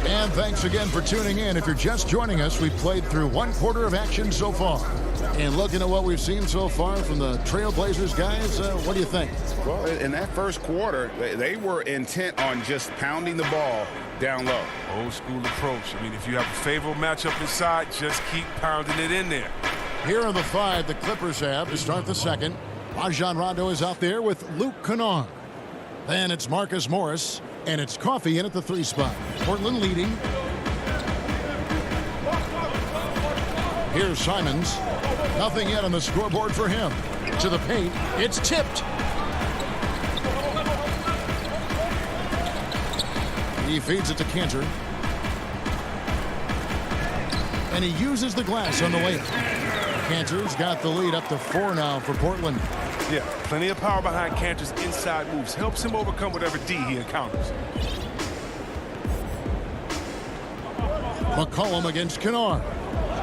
And thanks again for tuning in. If you're just joining us, we've played through one quarter of action so far. And looking at what we've seen so far from the Trailblazers guys, what do you think? Well, in that first quarter, they were intent on just pounding the ball down low. Old school approach. I mean, if you have a favorable matchup inside, just keep pounding it in there. Here are the five the Clippers have to start the second. Rajon Rondo is out there with Luke Kennard. Then it's Marcus Morris, and it's Coffey in at the 3 spot. Portland leading. Here's Simons. Nothing yet on the scoreboard for him. To the paint. It's tipped. He feeds it to Cantor. And he uses the glass on the layup. Cantor's got the lead up to 4 now for Portland. Yeah, plenty of power behind Cantor's inside moves. Helps him overcome whatever D he encounters. McCollum against Kennard.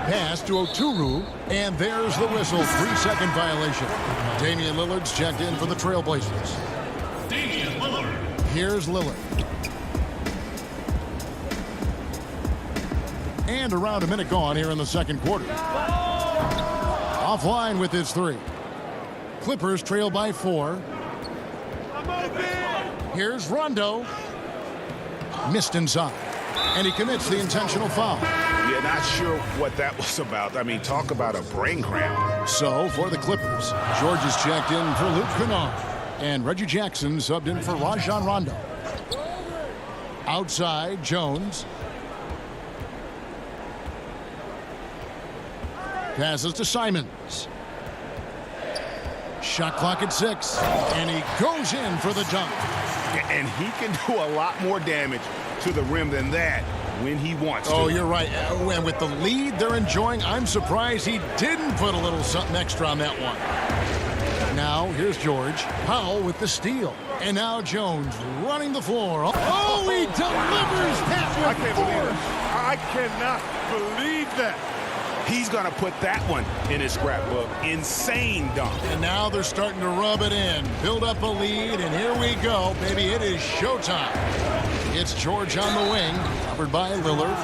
Pass to Oturu, and there's the whistle. 3-second violation. Damian Lillard's checked in for the Trailblazers. Damian Lillard. Here's Lillard. And around a minute gone here in the second quarter. Offline with his 3. Clippers trail by 4. Here's Rondo. Missed inside. And he commits the intentional foul. Yeah, not sure what that was about. I mean, talk about a brain cramp. So, for the Clippers, George is checked in for Luke Kennard. And Reggie Jackson subbed in for Rajon Rondo. Outside, Jones. Passes to Simons. Shot clock at 6. And he goes in for the dunk. And he can do a lot more damage to the rim than that when he wants to. Oh, you're right. And with the lead they're enjoying, I'm surprised he didn't put a little something extra on that one. Now, here's George. Powell with the steal. And now Jones running the floor. Oh, he delivers that with I can't believe it. I cannot believe that. He's going to put that one in his scrapbook. Insane dunk. And now they're starting to rub it in. Build up a lead, and here we go, baby. It is showtime. It's George on the wing, covered by Lillard.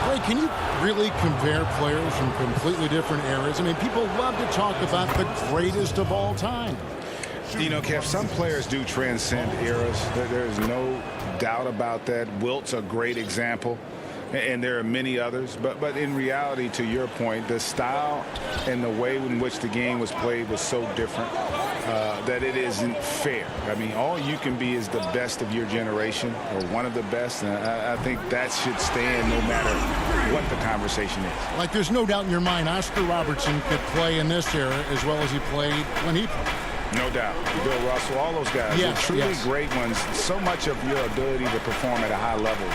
Ray, can you really compare players from completely different eras? I mean, people love to talk about the greatest of all time. You know, Kev, some players do transcend eras. There's no doubt about that. Wilt's a great example. And there are many others, but in reality, to your point, the style and the way in which the game was played was so different that it isn't fair. I mean, all you can be is the best of your generation or one of the best, and I think that should stand no matter what the conversation is. Like, there's no doubt in your mind Oscar Robertson could play in this era as well as he played when he played. No doubt. Bill Russell, all those guys, they're truly great ones. So much of your ability to perform at a high level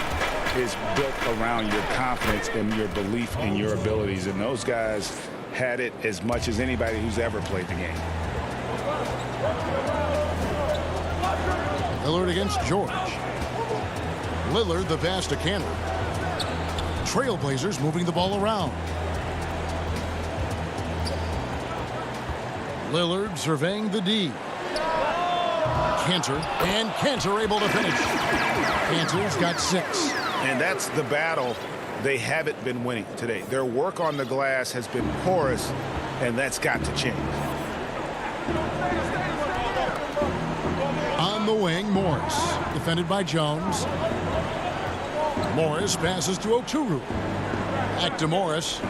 is built around your confidence and your belief in your abilities. And those guys had it as much as anybody who's ever played the game. Lillard against George. Lillard the pass to Cantor. Trailblazers moving the ball around. Lillard surveying the D. Cantor, and Cantor able to finish. Cantor's got 6. And that's the battle they haven't been winning today. Their work on the glass has been porous, and that's got to change. On the wing, Morris. Defended by Jones. Morris passes to Oturu. Back to Morris.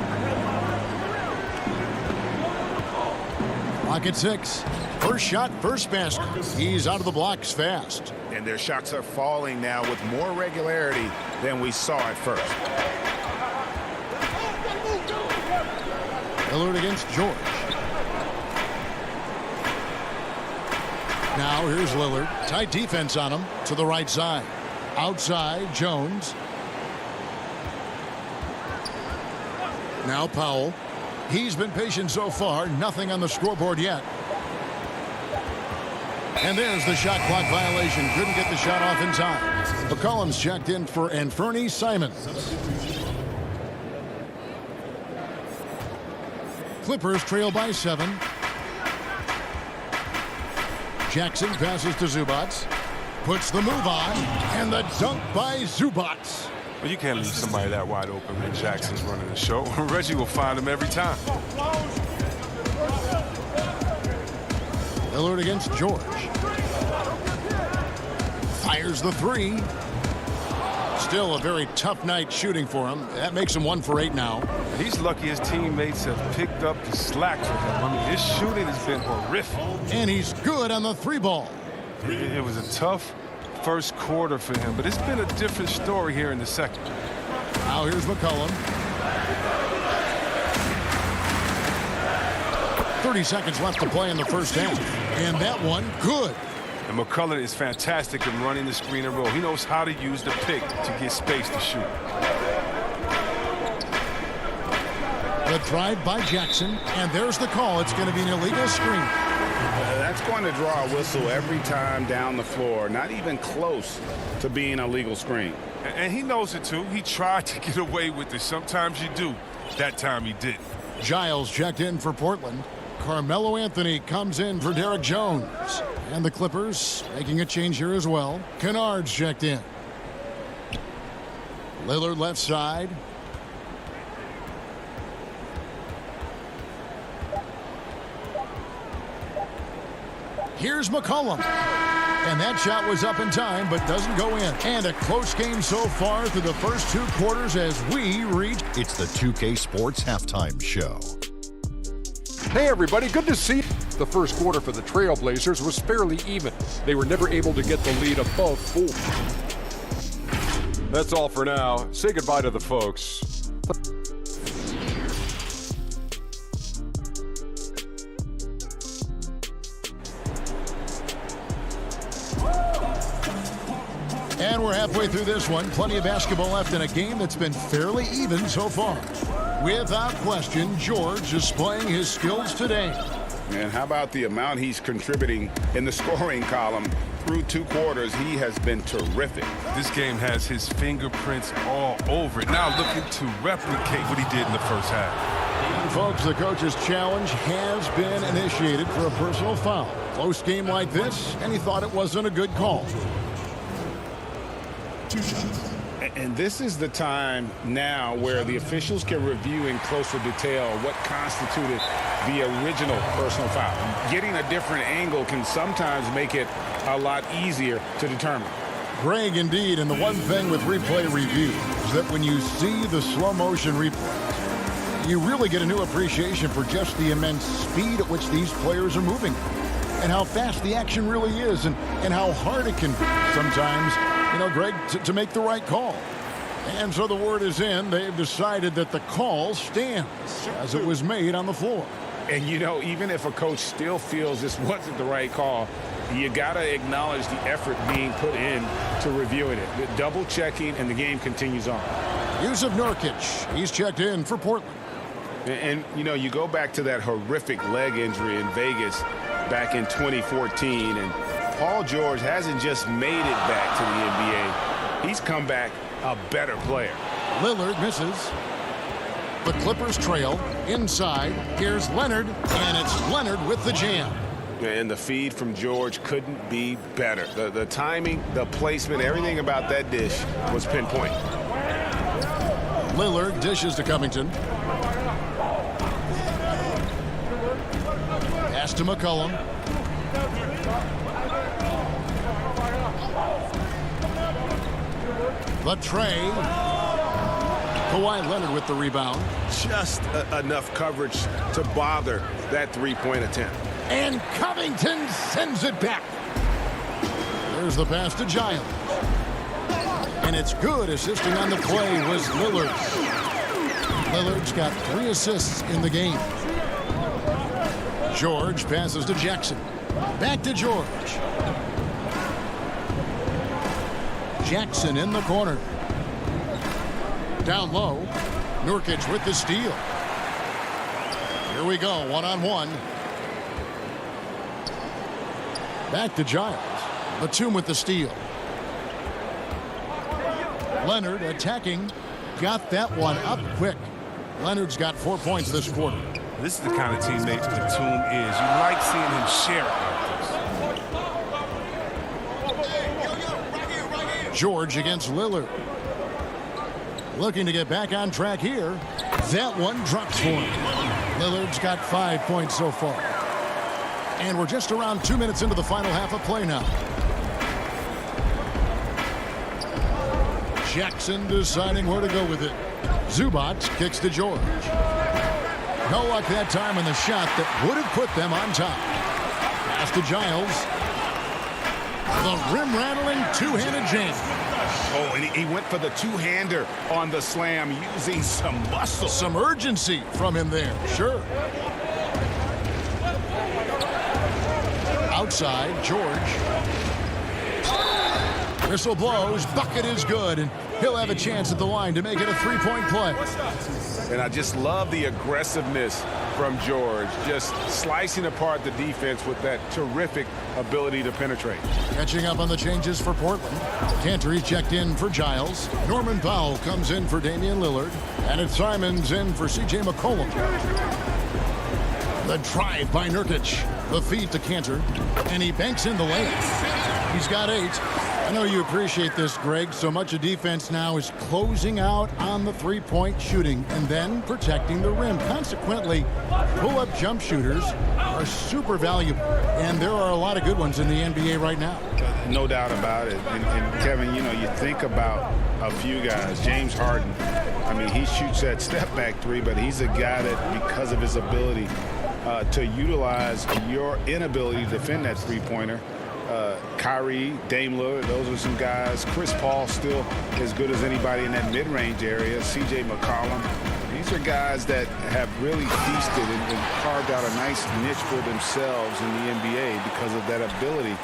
Clock at 6. First shot, first basket. He's out of the blocks fast. And their shots are falling now with more regularity than we saw at first. Lillard against George. Now here's Lillard. Tight defense on him to the right side. Outside, Jones. Now Powell. He's been patient so far. Nothing on the scoreboard yet. And there's the shot clock violation. Couldn't get the shot off in time. McCollum's checked in for Anferny Simons. Clippers trail by 7. Jackson passes to Zubats. Puts the move on. And the dunk by Zubats. Well, you can't leave somebody that wide open when Jackson's running the show. Reggie will find him every time. Lillard against George. Fires the 3. Still a very tough night shooting for him. That makes him 1 for 8 now. He's lucky his teammates have picked up the slack for him. I mean, his shooting has been horrific. And he's good on the 3 ball. It was a tough first quarter for him, but it's been a different story here in the second. Now here's McCollum. 30 seconds left to play in the first half. And that one, good. And McCullough is fantastic in running the screen and roll. He knows how to use the pick to get space to shoot. The drive by Jackson, and there's the call. It's going to be an illegal screen. That's going to draw a whistle every time down the floor. Not even close to being a legal screen. And he knows it, too. He tried to get away with it. Sometimes you do. That time he didn't. Giles checked in for Portland. Carmelo Anthony comes in for Derek Jones. And the Clippers making a change here as well. Kennard's checked in. Lillard left side. Here's McCollum. And that shot was up in time, but doesn't go in. And a close game so far through the first 2 quarters as we reach. It's the 2K Sports Halftime Show. Hey everybody, good to see you. The first quarter for the Trailblazers was fairly even. They were never able to get the lead above 4. That's all for now. Say goodbye to the folks. And we're halfway through this one. Plenty of basketball left in a game that's been fairly even so far. Without question, George is displaying his skills today. And how about the amount he's contributing in the scoring column? Through 2 quarters, he has been terrific. This game has his fingerprints all over it. Now looking to replicate what he did in the first half. And folks, the coach's challenge has been initiated for a personal foul. Close game like this, and he thought it wasn't a good call. And this is the time now where the officials can review in closer detail what constituted the original personal foul. Getting a different angle can sometimes make it a lot easier to determine. Greg, indeed, and the one thing with replay review is that when you see the slow motion replay, you really get a new appreciation for just the immense speed at which these players are moving and how fast the action really is and how hard it can be sometimes, you know, Greg, to make the right call. And so the word is in. They've decided that the call stands as it was made on the floor. And, you know, even if a coach still feels this wasn't the right call, you got to acknowledge the effort being put in to reviewing it. The double checking, and the game continues on. Yusuf Nurkic, he's checked in for Portland. And, you know, you go back to that horrific leg injury in Vegas back in 2014, and Paul George hasn't just made it back to the NBA. He's come back a better player. Lillard misses. The Clippers trail. Inside, here's Leonard, and it's Leonard with the jam. And the feed from George couldn't be better. The timing, the placement, everything about that dish was pinpoint. Lillard dishes to Covington. Pass to McCollum. The tray. Kawhi Leonard with the rebound. Just enough coverage to bother that three-point attempt. And Covington sends it back. There's the pass to Giles. And it's good. Assisting on the play was Lillard. Lillard's got 3 assists in the game. George passes to Jackson. Back to George. Jackson in the corner. Down low. Nurkic with the steal. Here we go, one-on-one. Back to Giles. Batum with the steal. Leonard attacking. Got that one up quick. Leonard's got 4 points this quarter. This is the kind of teammate Batum is. You like seeing him share it like this. George against Lillard. Looking to get back on track here. That one drops for him. Lillard's got 5 points so far. And we're just around 2 minutes into the final half of play now. Jackson deciding where to go with it. Zubac kicks to George. No luck that time on the shot that would have put them on top. Pass to Giles. The rim-rattling two-handed jam. Oh, and he went for the two-hander on the slam using some muscle. Some urgency from him there, sure. Outside, George. Whistle blows, bucket is good, and he'll have a chance at the line to make it a three-point play. And I just love the aggressiveness from George, just slicing apart the defense with that terrific ability to penetrate. Catching up on the changes for Portland. Cantor checked in for Giles. Norman Powell comes in for Damian Lillard. And it's Simons in for C.J. McCollum. The drive by Nurkic. The feed to Cantor. And he banks in the layup. He's got 8. I know you appreciate this, Greg. So much of defense now is closing out on the three-point shooting and then protecting the rim. Consequently, pull-up jump shooters are super valuable. And there are a lot of good ones in the NBA right now. No doubt about it. And Kevin, you know, you think about a few guys. James Harden, I mean, he shoots that step-back three, but he's a guy that, because of his ability to utilize your inability to defend that three-pointer, Kyrie, Dame Lillard, those are some guys. Chris Paul still as good as anybody in that mid-range area. C.J. McCollum. These are guys that have really feasted and carved out a nice niche for themselves in the NBA because of that ability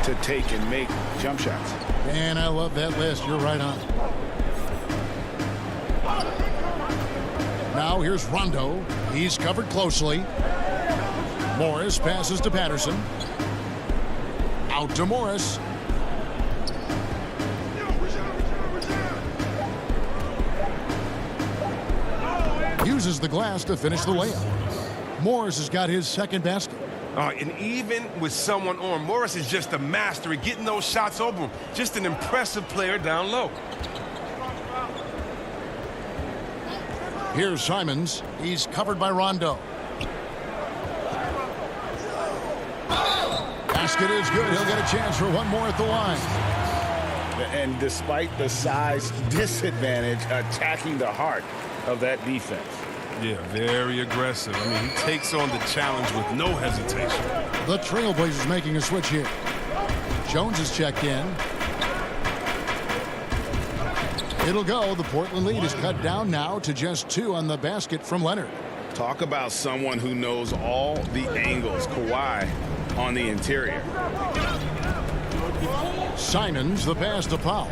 to take and make jump shots. And I love that list. You're right on. Now here's Rondo. He's covered closely. Morris passes to Patterson. Out to Morris. Uses the glass to finish the layup. Morris has got his second basket. And even with someone on, Morris is just a master at getting those shots over him. Just an impressive player down low. Here's Simons. He's covered by Rondo. Basket is good. He'll get a chance for one more at the line. And despite the size disadvantage, attacking the heart of that defense. Yeah, very aggressive. I mean, he takes on the challenge with no hesitation. The Trailblazers making a switch here. Jones is checked in. It'll go. The Portland lead is cut down now to just 2 on the basket from Leonard. Talk about someone who knows all the angles. Kawhi on the interior. Simons, the pass to Powell.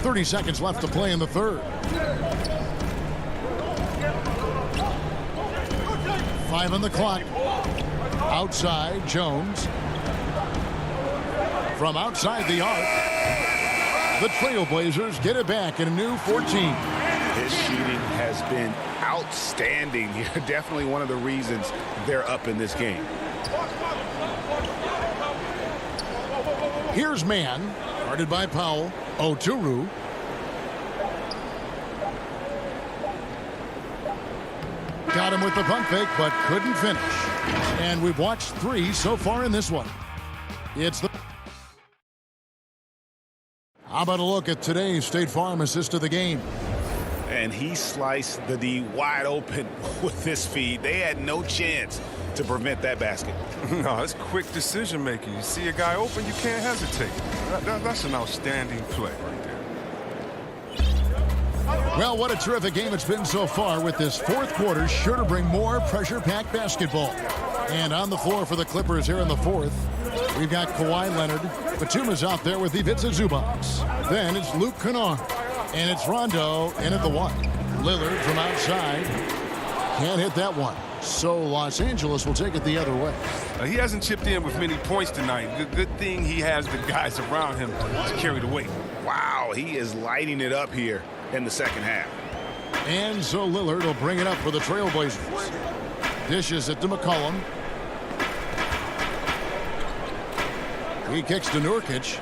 30 seconds left to play in the third. 5 on the clock. Outside, Jones. From outside the arc, the Trailblazers get it back in a new 14. His shooting has been outstanding. Definitely one of the reasons they're up in this game. Here's man, guarded by Powell. Oturu. Got him with the pump fake, but couldn't finish. And we've watched 3 so far in this one. How about a look at today's State Farm assist of the game? And he sliced the D wide open with this feed. They had no chance to prevent that basket. No, it's quick decision making. You see a guy open, you can't hesitate. That's an outstanding play right there. Well, what a terrific game it's been so far, with this fourth quarter sure to bring more pressure-packed basketball. And on the floor for the Clippers here in the fourth, we've got Kawhi Leonard. Batum is out there with Ivica Zubac. Then it's Luke Kennard. And it's Rondo in at the 1. Lillard from outside. Can't hit that one. So Los Angeles will take it the other way. He hasn't chipped in with many points tonight. Good thing he has the guys around him to carry the weight. Wow, he is lighting it up here in the second half. And so Lillard will bring it up for the Trailblazers. Dishes it to McCollum. He kicks to Nurkic.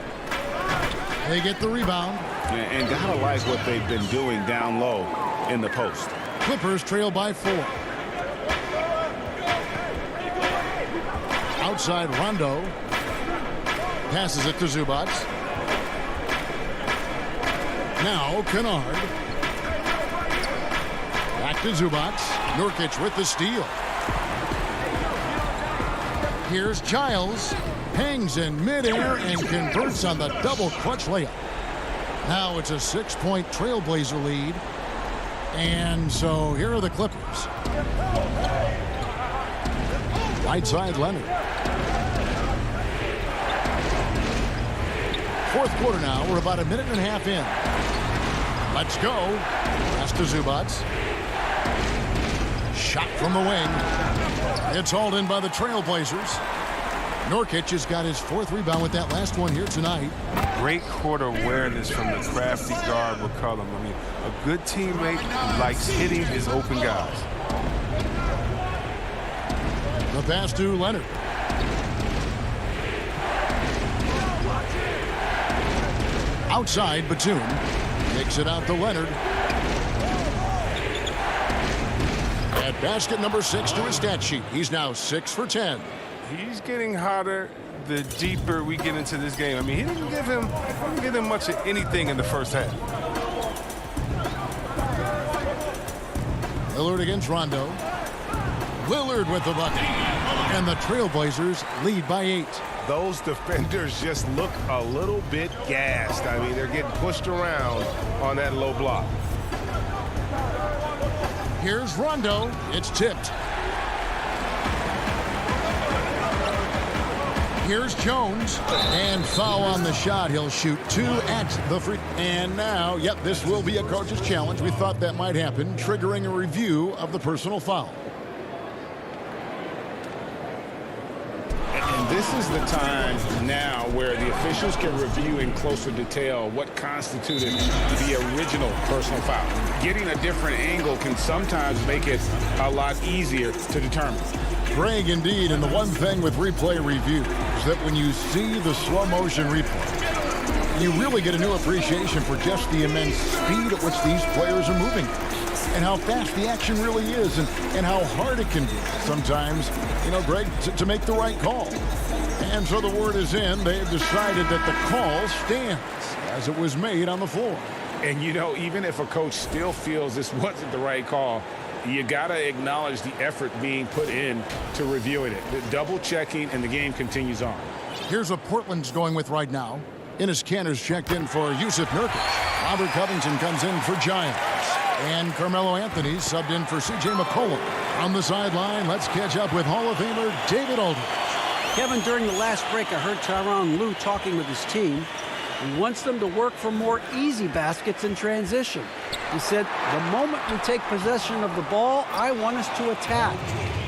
They get the rebound. And gotta like what they've been doing down low in the post. Clippers trail by 4. Outside Rondo. Passes it to Zubac. Now Kennard. Back to Zubac. Nurkic with the steal. Here's Giles. Hangs in midair and converts on the double clutch layup. Now it's a 6-point Trailblazer lead. And so here are the Clippers. Right side Leonard. Fourth quarter now. We're about a minute and a half in. Let's go. Pass to Zubac. Shot from the wing. It's hauled in by the Trailblazers. Nurkic has got his 4th rebound with that last one here tonight. Great court awareness from the crafty guard McCollum. I mean, a good teammate who likes hitting his open guys. The pass to Leonard. Outside, Batum kicks it out to Leonard. At basket number 6 to his stat sheet. He's now 6 for 10. He's getting hotter the deeper we get into this game. I mean, he didn't give him much of anything in the first half. Lillard against Rondo. Lillard with the bucket. And the Trailblazers lead by 8. Those defenders just look a little bit gassed. I mean, they're getting pushed around on that low block. Here's Rondo. It's tipped. Here's Jones. And foul on the shot. He'll shoot 2 at the free. And now, yep, this will be a coach's challenge. We thought that might happen, triggering a review of the personal foul. And this is the time now where the officials can review in closer detail what constituted the original personal foul. Getting a different angle can sometimes make it a lot easier to determine. Greg, indeed, and the one thing with replay review is that when you see the slow motion replay, you really get a new appreciation for just the immense speed at which these players are moving and how fast the action really is and how hard it can be sometimes, Greg, to make the right call. And so the word is in. They've decided that the call stands as it was made on the floor. And, even if a coach still feels this wasn't the right call, you got to acknowledge the effort being put in to reviewing it. The double checking, and the game continues on. Here's what Portland's going with right now. Enes Kanter's checked in for Yusuf Nurkic. Robert Covington comes in for Giles. And Carmelo Anthony subbed in for C.J. McCollum. On the sideline, let's catch up with Hall of Famer David Aldridge. Kevin, during the last break, I heard Tyronn Lue talking with his team. He wants them to work for more easy baskets in transition. He said, the moment we take possession of the ball, I want us to attack.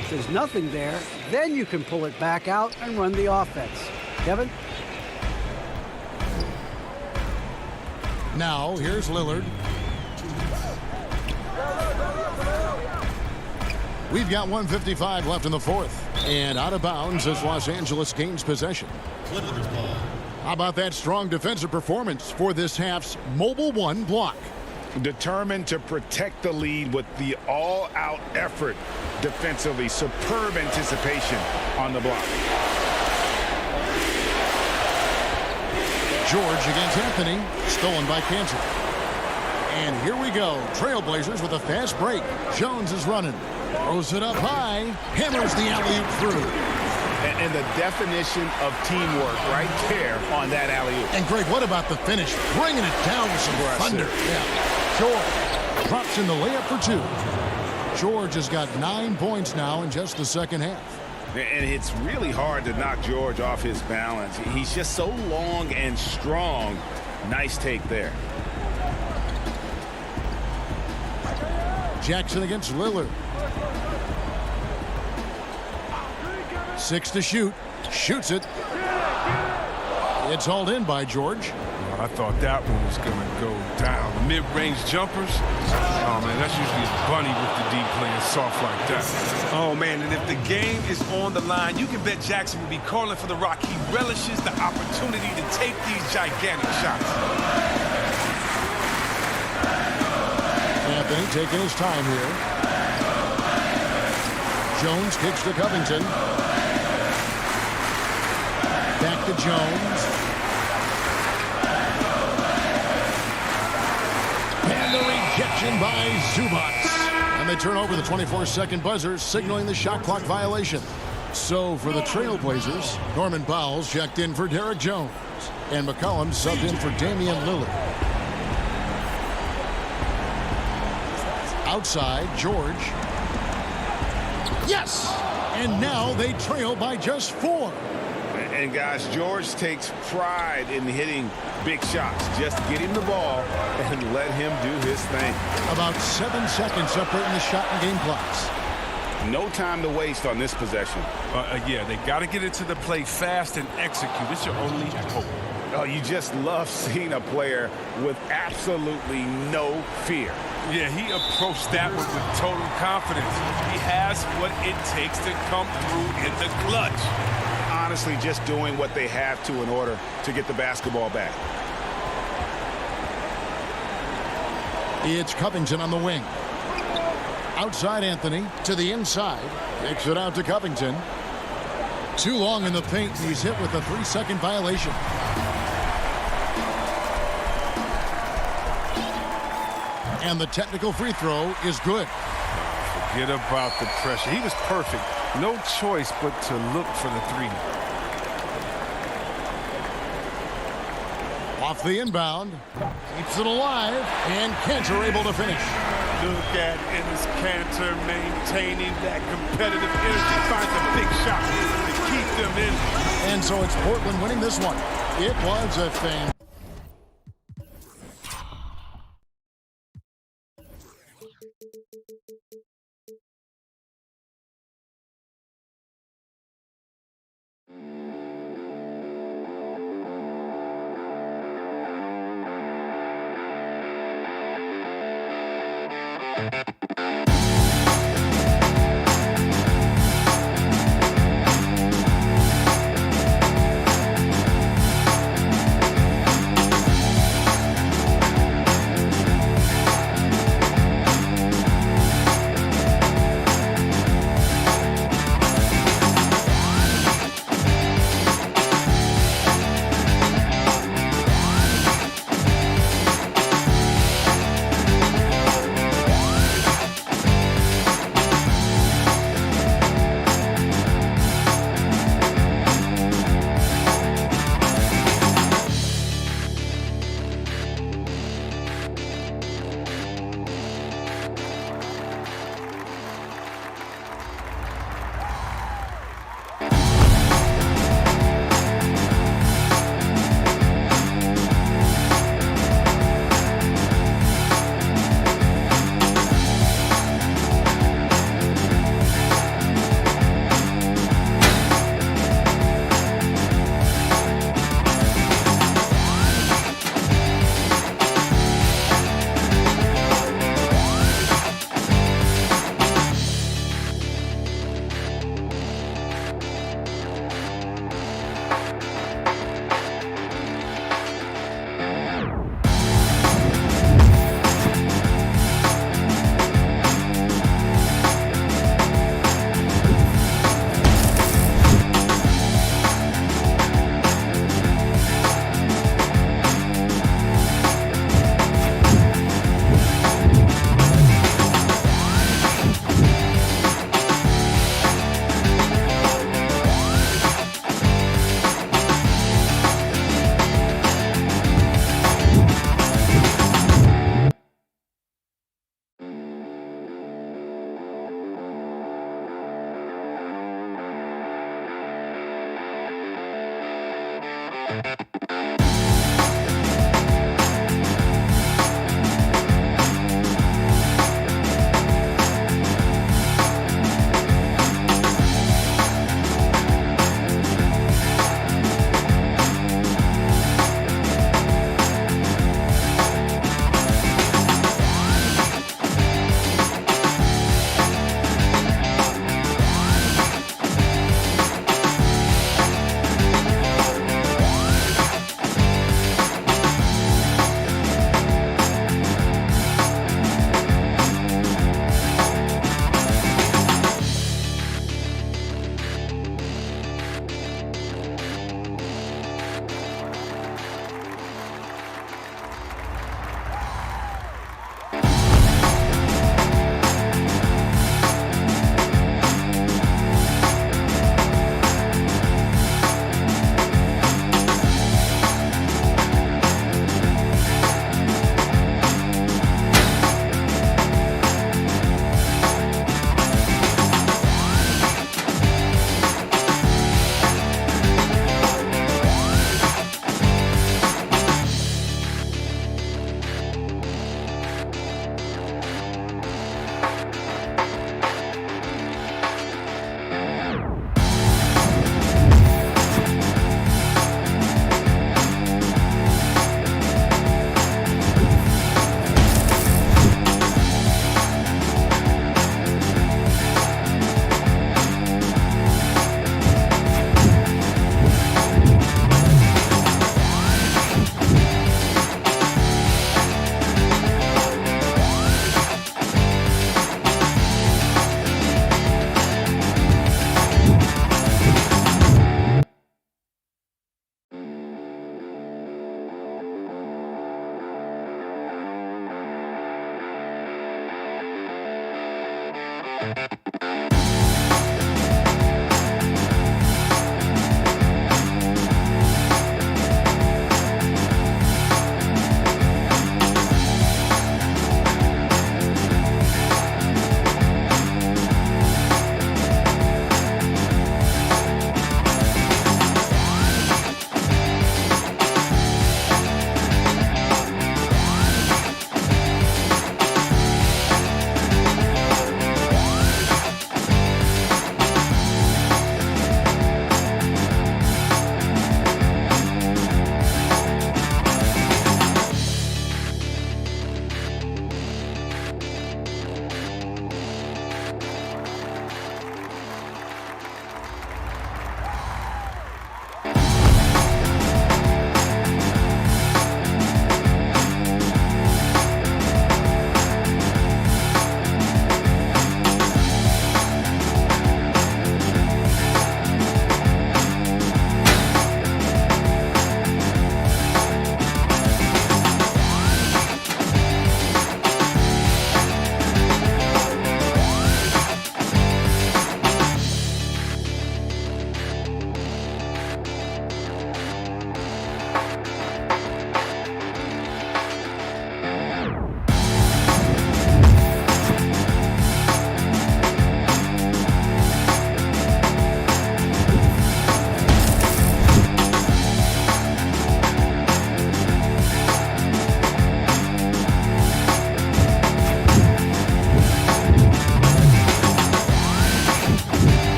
If there's nothing there, then you can pull it back out and run the offense. Kevin? Now, here's Lillard. We've got 1:55 left in the fourth. And out of bounds as Los Angeles gains possession. How about that strong defensive performance for this half's Mobile 1 block? Determined to protect the lead with the all-out effort defensively. Superb anticipation on the block. George against Anthony. Stolen by Cantor. And here we go. Trailblazers with a fast break. Jones is running. Throws it up high. Hammers the alley-oop through. And the definition of teamwork right there on that alley-oop. And Greg, what about the finish? Bringing it down with some thunder. Yeah. George drops in the layup for 2. George has got 9 points now in just the second half. And it's really hard to knock George off his balance. He's just so long and strong. Nice take there. Jackson against Lillard. 6 to shoot. Shoots it. It's hauled in by George. I thought that one was going to go down. The mid-range jumpers, oh, man, that's usually a bunny with the deep playing soft like that. Oh, man, and if the game is on the line, you can bet Jackson will be calling for the rock. He relishes the opportunity to take these gigantic shots. Anthony taking his time here. Jones kicks to Covington. Back to Jones. And the rejection by Zubac. And they turn over the 24-second buzzer, signaling the shot clock violation. So for the Trailblazers, Norman Powell's checked in for Derek Jones. And McCollum subbed in for Damian Lillard. Outside, George. Yes! And now they trail by just 4. And guys, George takes pride in hitting big shots. Just get him the ball and let him do his thing. About 7 seconds separating the shot and game clocks. No time to waste on this possession. Yeah, they got to get into the play fast and execute. It's your only hope. Oh, you just love seeing a player with absolutely no fear. Yeah, he approached that one with total confidence. He has what it takes to come through in the clutch. Honestly, just doing what they have to in order to get the basketball back. It's Covington on the wing. Outside Anthony to the inside. Kicks it out to Covington. Too long in the paint. He's hit with a 3-second violation. And the technical free throw is good. Forget about the pressure. He was perfect. No choice but to look for the 3. Off the inbound. Keeps it alive. And Cantor able to finish. Look at Enes Kanter maintaining that competitive energy. Finds a big shot to keep them in. And so it's Portland winning this one. It was a fan.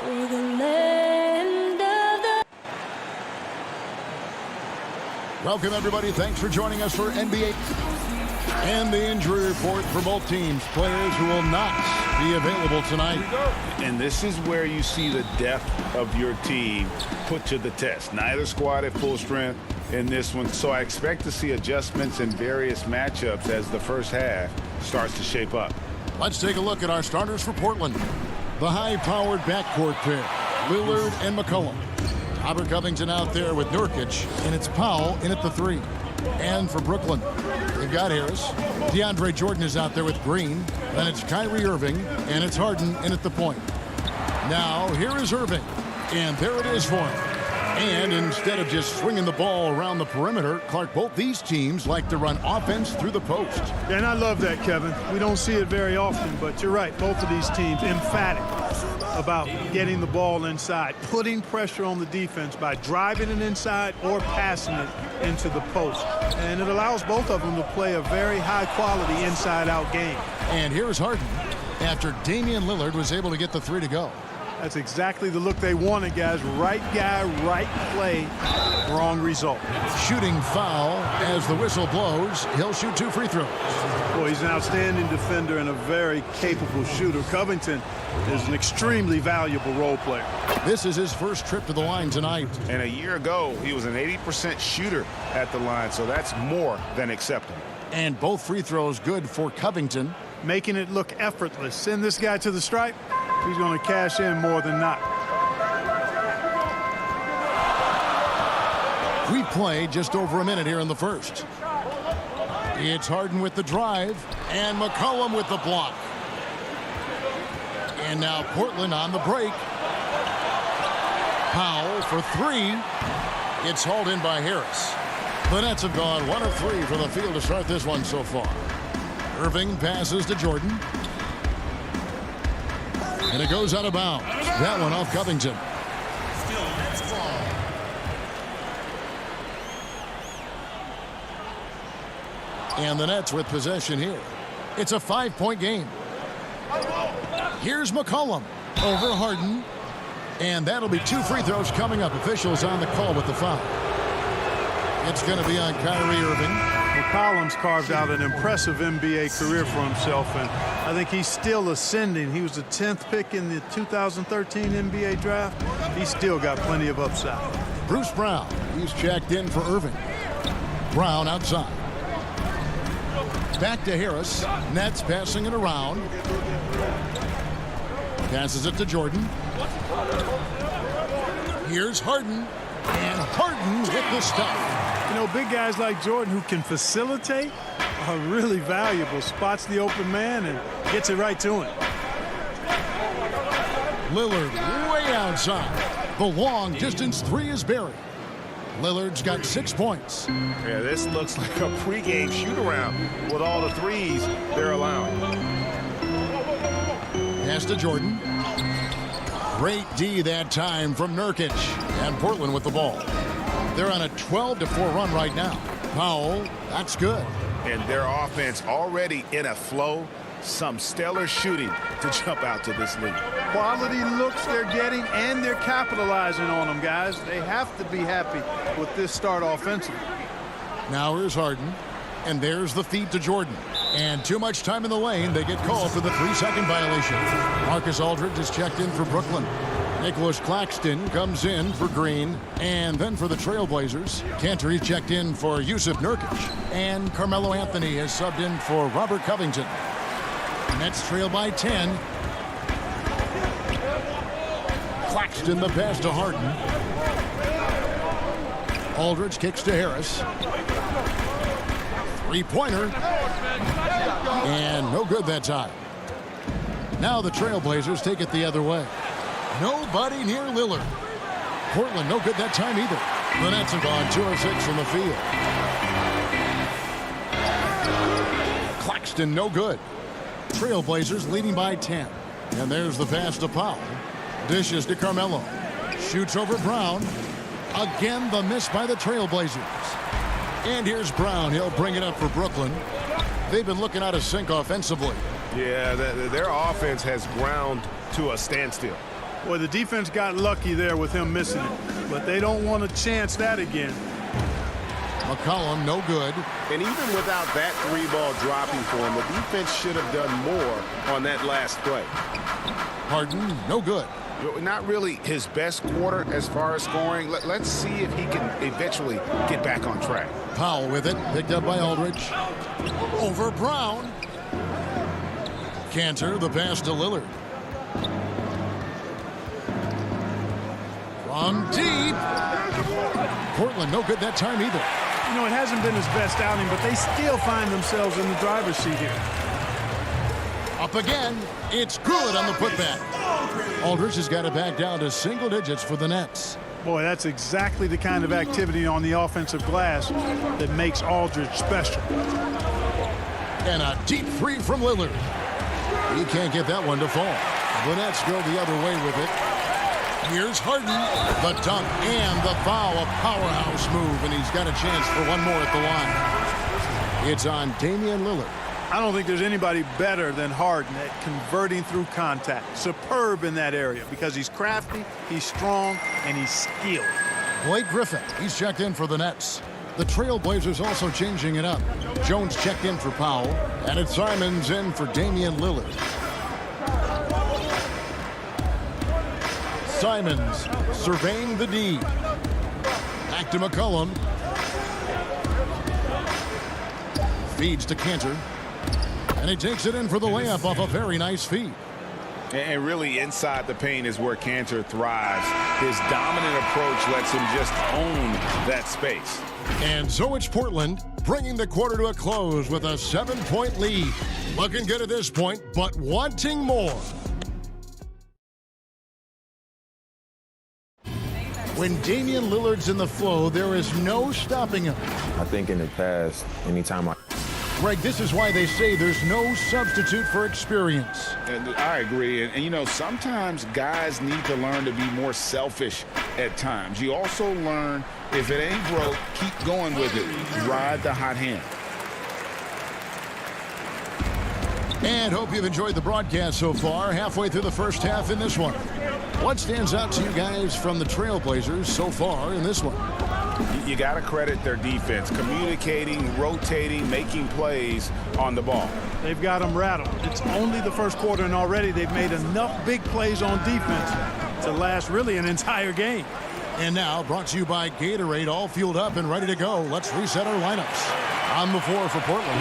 for the land of the... Welcome, everybody. Thanks for joining us for NBA. And the injury report for both teams. Players who will not be available tonight. And this is where you see the depth of your team put to the test. Neither squad at full strength in this one. So I expect to see adjustments in various matchups as the first half starts to shape up. Let's take a look at our starters for Portland. The high-powered backcourt pair, Lillard and McCollum. Robert Covington out there with Nurkic, and it's Powell in at the 3. And for Brooklyn, they've got Harris. DeAndre Jordan is out there with Green. Then it's Kyrie Irving, and it's Harden in at the point. Now, here is Irving, and there it is for him. And instead of just swinging the ball around the perimeter, Clark, both these teams like to run offense through the post. And I love that, Kevin. We don't see it very often, but you're right. Both of these teams emphatic about getting the ball inside, putting pressure on the defense by driving it inside or passing it into the post. And it allows both of them to play a very high-quality inside-out game. And here's Harden after Damian Lillard was able to get the 3 to go. That's exactly the look they wanted, guys. Right guy, right play, wrong result. Shooting foul as the whistle blows. He'll shoot 2 free throws. Boy, he's an outstanding defender and a very capable shooter. Covington is an extremely valuable role player. This is his first trip to the line tonight. And a year ago, he was an 80% shooter at the line, so that's more than acceptable. And both free throws good for Covington. Making it look effortless. Send this guy to the stripe. He's going to cash in more than not. We play just over a minute here in the first. It's Harden with the drive, and McCollum with the block. And now Portland on the break. Powell for 3. It's hauled in by Harris. The Nets have gone 1 of 3 from the field to start this one so far. Irving passes to Jordan. And it goes out of bounds. That one off Covington. Still Nets ball. And the Nets with possession here. It's a 5-point game. Here's McCollum over Harden. And that'll be 2 free throws coming up. Officials on the call with the foul. It's going to be on Kyrie Irving. McCollum's carved out an impressive NBA career for himself, and I think he's still ascending. He was the 10th pick in the 2013 NBA draft. He's still got plenty of upside. Bruce Brown, he's checked in for Irving. Brown outside. Back to Harris. Nets passing it around. Passes it to Jordan. Here's Harden. And Harden with the stuff. You know, big guys like Jordan who can facilitate are really valuable. Spots the open man and gets it right to him. Lillard way outside. The long distance 3 is buried. Lillard's got 6 points. Yeah, this looks like a pregame shoot-around with all the threes they're allowing. Pass to Jordan. Great D that time from Nurkic. And Portland with the ball. They're on a 12-4 run right now. Powell, that's good. And their offense already in a flow. Some stellar shooting to jump out to this league. Quality looks they're getting, and they're capitalizing on them, guys. They have to be happy with this start offensively. Now here's Harden. And there's the feed to Jordan. And too much time in the lane. They get called for the 3-second violation. Marcus Aldridge is checked in for Brooklyn. Nicholas Claxton comes in for Green. And then for the Trailblazers, Cantor checked in for Yusuf Nurkic. And Carmelo Anthony has subbed in for Robert Covington. Nets trail by 10. Claxton the pass to Harden. Aldridge kicks to Harris. 3-pointer. And no good that time. Now the Trailblazers take it the other way. Nobody near Lillard. Portland no good that time either. The Nets have gone 2 of 6 from the field. Claxton no good. Trailblazers leading by 10. And there's the pass to Powell. Dishes to Carmelo. Shoots over Brown. Again the miss by the Trailblazers. And here's Brown. He'll bring it up for Brooklyn. They've been looking out of sync offensively. Yeah, their offense has ground to a standstill. Boy, the defense got lucky there with him missing it, but they don't want to chance that again. McCollum, no good. And even without that 3-ball dropping for him, the defense should have done more on that last play. Harden, no good. Not really his best quarter as far as scoring. Let's see if he can eventually get back on track. Powell with it, picked up by Aldridge. Over Brown. Cantor, the pass to Lillard. From deep. Portland, no good that time either. You know, it hasn't been his best outing, but they still find themselves in the driver's seat here. Up again. It's good on the putback. Aldridge has got it back down to single digits for the Nets. Boy, that's exactly the kind of activity on the offensive glass that makes Aldridge special. And a deep three from Lillard. He can't get that one to fall. The Nets go the other way with it. Here's Harden, the dunk and the foul, a powerhouse move, and he's got a chance for one more at the line. It's on Damian Lillard. I don't think there's anybody better than Harden at converting through contact. Superb in that area because he's crafty, he's strong, and he's skilled. Blake Griffin, he's checked in for the Nets. The Trailblazers also changing it up. Jones checked in for Powell, and it's Simons in for Damian Lillard. Simons surveying the D. Back to McCollum. Feeds to Cantor. And he takes it in for the layup off a very nice feed. And really inside the paint is where Cantor thrives. His dominant approach lets him just own that space. And so it's Portland bringing the quarter to a close with a 7-point lead. Looking good at this point, but wanting more. When Damian Lillard's in the flow, there is no stopping him. I think in the past, anytime Greg, this is why they say there's no substitute for experience. And I agree. And, you know, sometimes guys need to learn to be more selfish at times. You also learn if it ain't broke, keep going with it. Ride the hot hand. And hope you've enjoyed the broadcast so far. Halfway through the first half in this one. What stands out to you guys from the Trailblazers so far in this one? You got to credit their defense, communicating, rotating, making plays on the ball. They've got them rattled. It's only the first quarter, and already they've made enough big plays on defense to last really an entire game. And now, brought to you by Gatorade, all fueled up and ready to go. Let's reset our lineups. On the floor for Portland,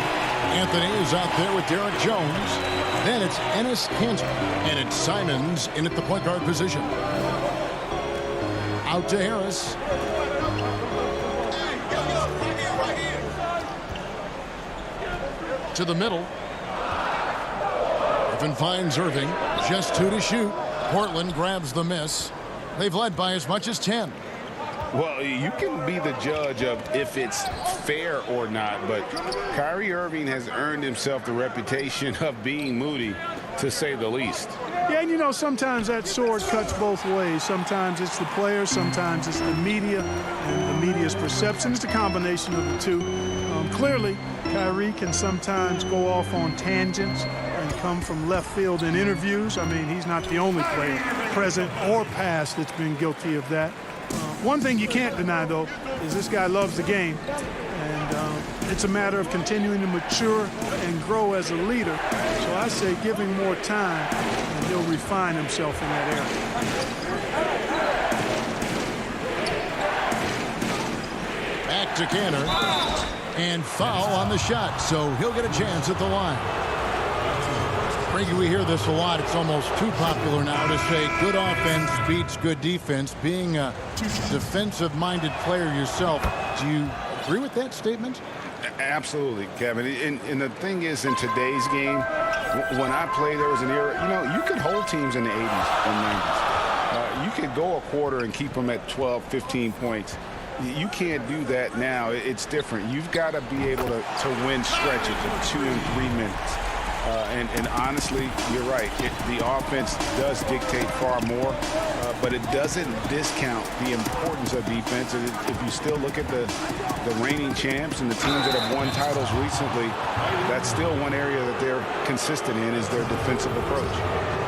Anthony is out there with Derek Jones. Then it's Enes Kanter, and it's Simons in at the point guard position. Out to Harris. To the middle. Griffin finds Irving. Just 2 to shoot. Portland grabs the miss. They've led by as much as 10. Well, you can be the judge of if it's fair or not, but Kyrie Irving has earned himself the reputation of being moody, to say the least. Yeah, and you know, sometimes that sword cuts both ways. Sometimes it's the player, sometimes it's the media, and the media's perception. It's a combination of the two. Clearly, Kyrie can sometimes go off on tangents and come from left field in interviews. I mean, he's not the only player, present or past, that's been guilty of that. One thing you can't deny, though, is this guy loves the game. And it's a matter of continuing to mature and grow as a leader. So I say give him more time, and he'll refine himself in that area. Back to Kanter. And foul on the shot, so he'll get a chance at the line. Frankie, we hear this a lot. It's almost too popular now to say good offense beats good defense. Being a defensive-minded player yourself, do you agree with that statement? Absolutely, Kevin. And the thing is, in today's game, when I played, there was an era, you know, you could hold teams in the 80s and 90s. You could go a quarter and keep them at 12, 15 points. You can't do that now. It's different. You've got to be able to win stretches of 2 and 3 minutes. And honestly, you're right. The offense does dictate far more, but it doesn't discount the importance of defense. And if you still look at the reigning champs and the teams that have won titles recently, that's still one area that they're consistent in, is their defensive approach.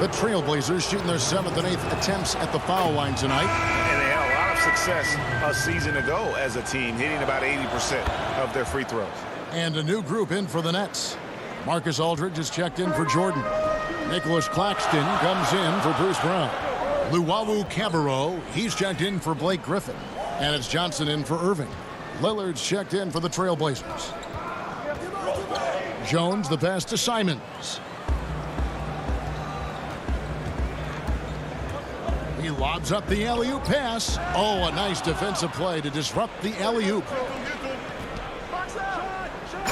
The Trailblazers shooting their 7th and 8th attempts at the foul line tonight. And they had a lot of success a season ago as a team, hitting about 80% of their free throws. And a new group in for the Nets. Marcus Aldridge is checked in for Jordan. Nicholas Claxton comes in for Bruce Brown. Luwawu Cabarrot, he's checked in for Blake Griffin. And it's Johnson in for Irving. Lillard's checked in for the Trailblazers. Jones, the pass to Simons. He lobs up the alley-oop pass. Oh, a nice defensive play to disrupt the alley-oop.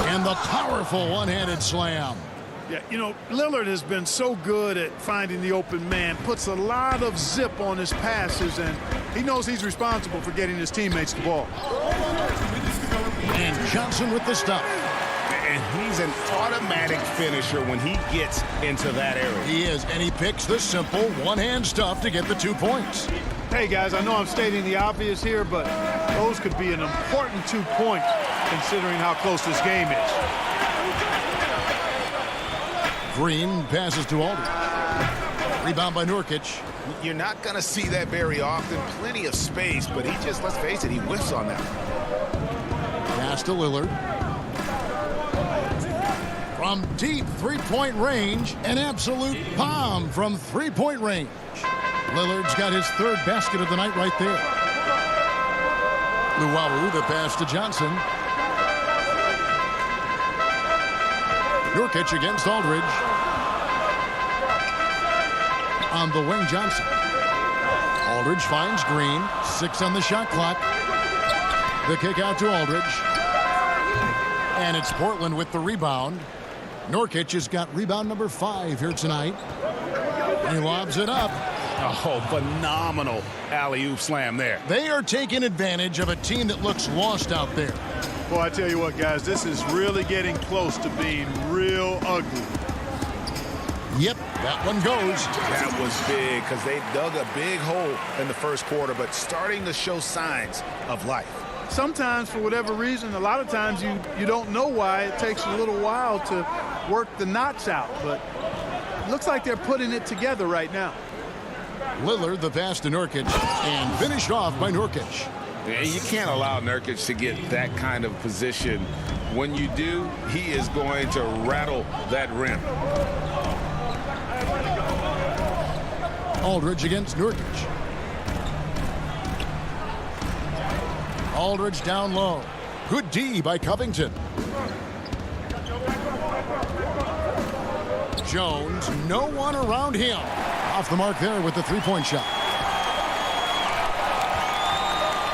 And the powerful one-handed slam. Yeah, you know, Lillard has been so good at finding the open man, puts a lot of zip on his passes, and he knows he's responsible for getting his teammates the ball. And Johnson with the stop. And he's an automatic finisher when he gets into that area. He is, and he picks the simple one-hand stuff to get the 2 points. Hey, guys, I know I'm stating the obvious here, but those could be an important 2 points considering how close this game is. Green passes to Aldridge. Rebound by Nurkic. You're not going to see that very often. Plenty of space, but he just, let's face it, he whiffs on that. Pass to Lillard. From deep three-point range, an absolute bomb from three-point range. Lillard's got his 3rd basket of the night right there. Luwawu, the pass to Johnson. Nurkic against Aldridge. On the wing, Johnson. Aldridge finds Green. 6 on the shot clock. The kick out to Aldridge. And it's Portland with the rebound. Nurkic has got rebound number 5 here tonight. He lobs it up. Oh, phenomenal alley-oop slam there. They are taking advantage of a team that looks lost out there. Well, I tell you what, guys, this is really getting close to being real ugly. Yep, that one goes. That was big because they dug a big hole in the first quarter, but starting to show signs of life. Sometimes, for whatever reason, a lot of times you don't know why. It takes a little while to work the knots out, but it looks like they're putting it together right now. Lillard, the pass to Nurkic, and finished off by Nurkic. Yeah, you can't allow Nurkic to get that kind of position. When you do, he is going to rattle that rim. Aldridge against Nurkic. Aldridge down low. Good D by Covington. Jones, no one around him. Off the mark there with the three-point shot.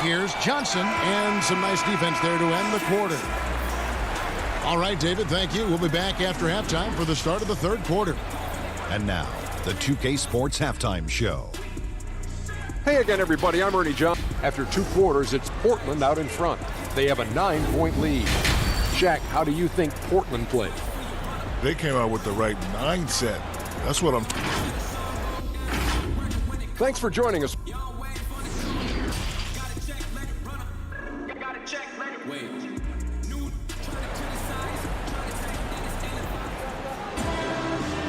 Here's Johnson, and some nice defense there to end the quarter. All right, David, thank you. We'll be back after halftime for the start of the 3rd quarter. And now, the 2K Sports Halftime Show. Hey again, everybody. I'm Ernie John. After 2 quarters, it's Portland out in front. They have a 9-point lead. Shaq, how do you think Portland played? They came out with the right mindset. That's what I'm... Thanks for joining us.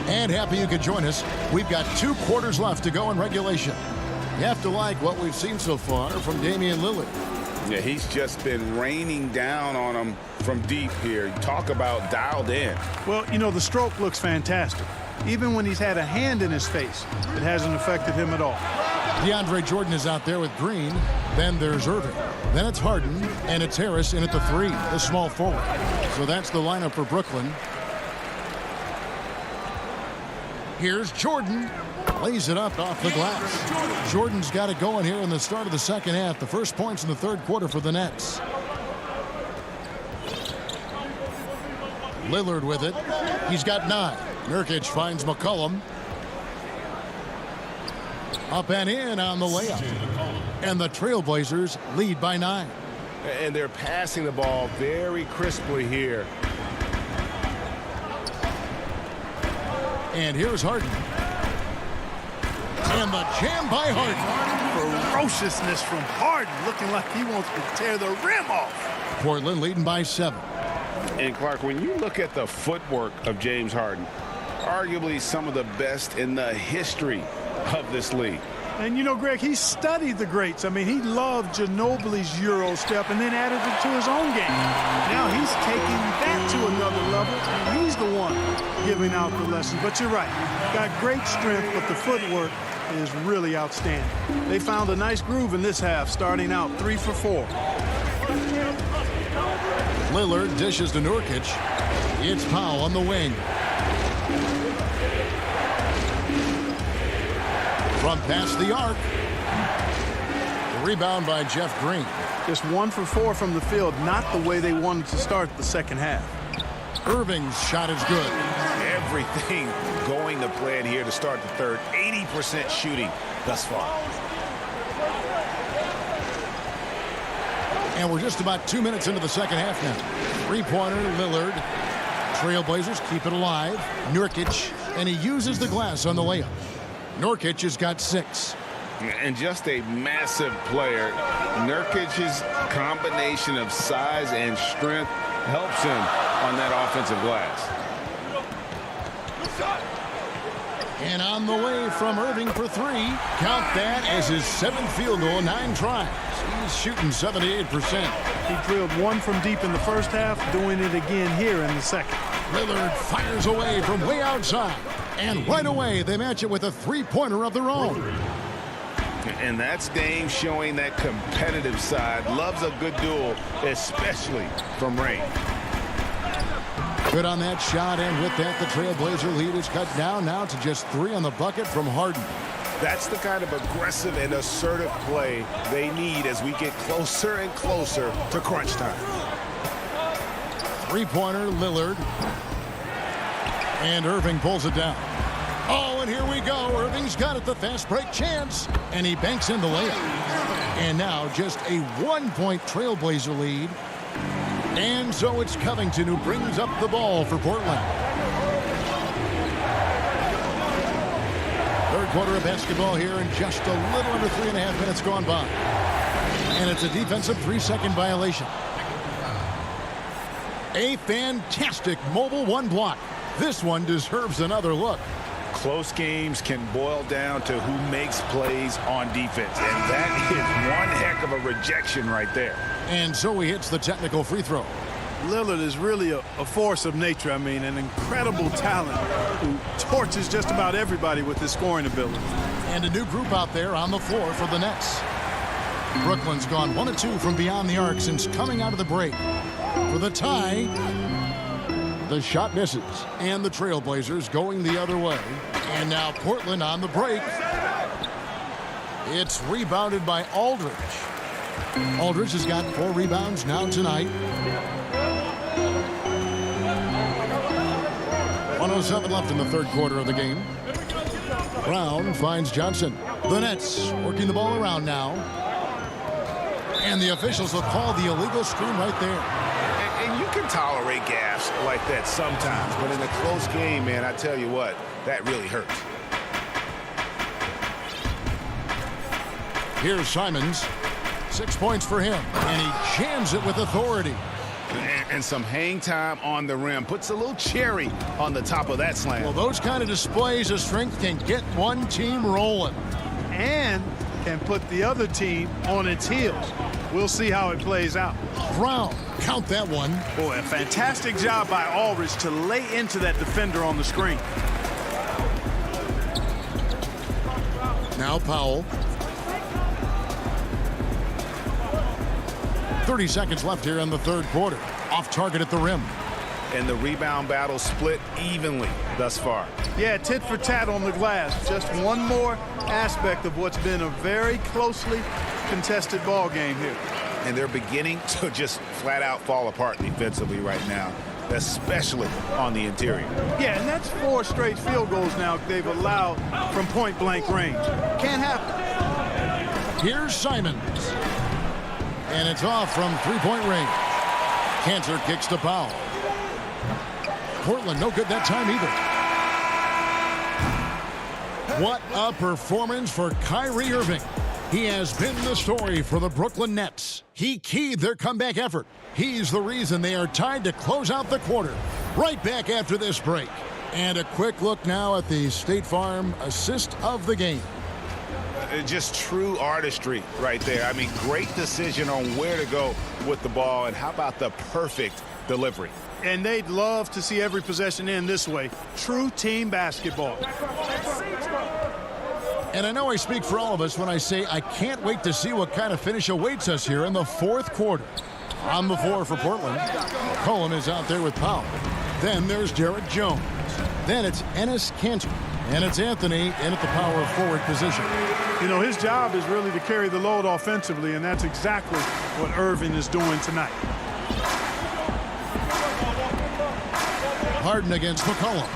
And happy you could join us. We've got 2 quarters left to go in regulation. You have to like what we've seen so far from Damian Lillard. Yeah, he's just been raining down on him from deep here. Talk about dialed in. Well, you know, the stroke looks fantastic. Even when he's had a hand in his face, it hasn't affected him at all. DeAndre Jordan is out there with Green. Then there's Irving. Then it's Harden, and it's Harris in at the 3, the small forward. So that's the lineup for Brooklyn. Here's Jordan. Lays it up off the glass. Jordan's got it going here in the start of the second half. The first points in the 3rd quarter for the Nets. Lillard with it. He's got 9. Nurkic finds McCollum. Up and in on the layup. And the Trailblazers lead by 9. And they're passing the ball very crisply here. And here's Harden. And the jam by Harden. Ferociousness from Harden, looking like he wants to tear the rim off. Portland leading by 7. And Clark, when you look at the footwork of James Harden, arguably some of the best in the history of this league. And, you know, Greg, he studied the greats. I mean, he loved Ginobili's Euro step and then added it to his own game. Now he's taking that to another level, and he's the one giving out the lessons. But you're right. Got great strength, but the footwork is really outstanding. They found a nice groove in this half, starting out 3 for 4. Lillard dishes to Nurkic. It's Powell on the wing. From past the arc. Rebound by Jeff Green. Just 1 for 4 from the field, not the way they wanted to start the second half. Irving's shot is good. Everything going to plan here to start the third. 80% shooting thus far. And we're just about 2 minutes into the second half now. Three-pointer, Lillard. Trailblazers keep it alive. Nurkic, and he uses the glass on the layup. Nurkic has got 6. And just a massive player. Nurkic's combination of size and strength helps him on that offensive glass. And on the way from Irving for 3. Count that as his 7th field goal, 9 tries. He's shooting 78%. He drilled 1 from deep in the first half, doing it again here in the second. Lillard fires away from way outside. And right away, they match it with a three-pointer of their own. And that's Dame showing that competitive side. Loves a good duel, especially from range. Good on that shot, and with that, the Trailblazer lead is cut down now to just 3 on the bucket from Harden. That's the kind of aggressive and assertive play they need as we get closer and closer to crunch time. Three-pointer, Lillard. And Irving pulls it down. Oh, and here we go. Irving's got it, the fast break chance. And he banks in the layup. And now just a 1-point Trailblazer lead. And so it's Covington who brings up the ball for Portland. Third quarter of basketball here, and just a little under 3.5 minutes gone by. And it's a defensive 3-second violation. A fantastic mobile 1 block. This one deserves another look. Close games can boil down to who makes plays on defense, and that is one heck of a rejection right there. And so he hits the technical free throw. Lillard is really a force of nature. I mean, an incredible talent who torches just about everybody with his scoring ability. And a new group out there on the floor for the Nets. Brooklyn's gone 1 of 2 from beyond the arc since coming out of the break. For the tie, the shot misses. And the Trailblazers going the other way. And now Portland on the break. It's rebounded by Aldridge. Aldridge has got 4 rebounds now tonight. 1:07 left in the third quarter of the game. Brown finds Johnson. The Nets working the ball around now. And the officials will call the illegal screen right there. And you can tolerate gaffes like that sometimes, but in a close game, man, I tell you what, that really hurts. Here's Simons. 6 points for him, and he jams it with authority. And some hang time on the rim. Puts a little cherry on the top of that slam. Well, those kind of displays of strength can get one team rolling. And can put the other team on its heels. We'll see how it plays out. Brown, count that one. Boy, a fantastic job by Aldridge to lay into that defender on the screen. Now Powell. 30 seconds left here in the third quarter. Off target at the rim. And the rebound battle split evenly thus far. Yeah, tit for tat on the glass. Just one more aspect of what's been a very closely contested ball game here. And they're beginning to just flat out fall apart defensively right now, especially on the interior. Yeah, and that's 4 straight field goals now they've allowed from point blank range. Can't happen. Here's Simons. And it's off from 3-point range. Cantor kicks to Powell. Portland no good that time either. What a performance for Kyrie Irving. He has been the story for the Brooklyn Nets. He keyed their comeback effort. He's the reason they are tied to close out the quarter. Right back after this break. And a quick look now at the State Farm assist of the game. Just true artistry right there. I mean, great decision on where to go with the ball, and how about the perfect delivery? And they'd love to see every possession end this way. True team basketball. And I know I speak for all of us when I say I can't wait to see what kind of finish awaits us here in the fourth quarter. On the floor for Portland, McCollum is out there with Powell. Then there's Derek Jones. Then it's Enes Kanter. And it's Anthony in at the power forward position. You know, his job is really to carry the load offensively, and that's exactly what Irving is doing tonight. Harden against McCollum.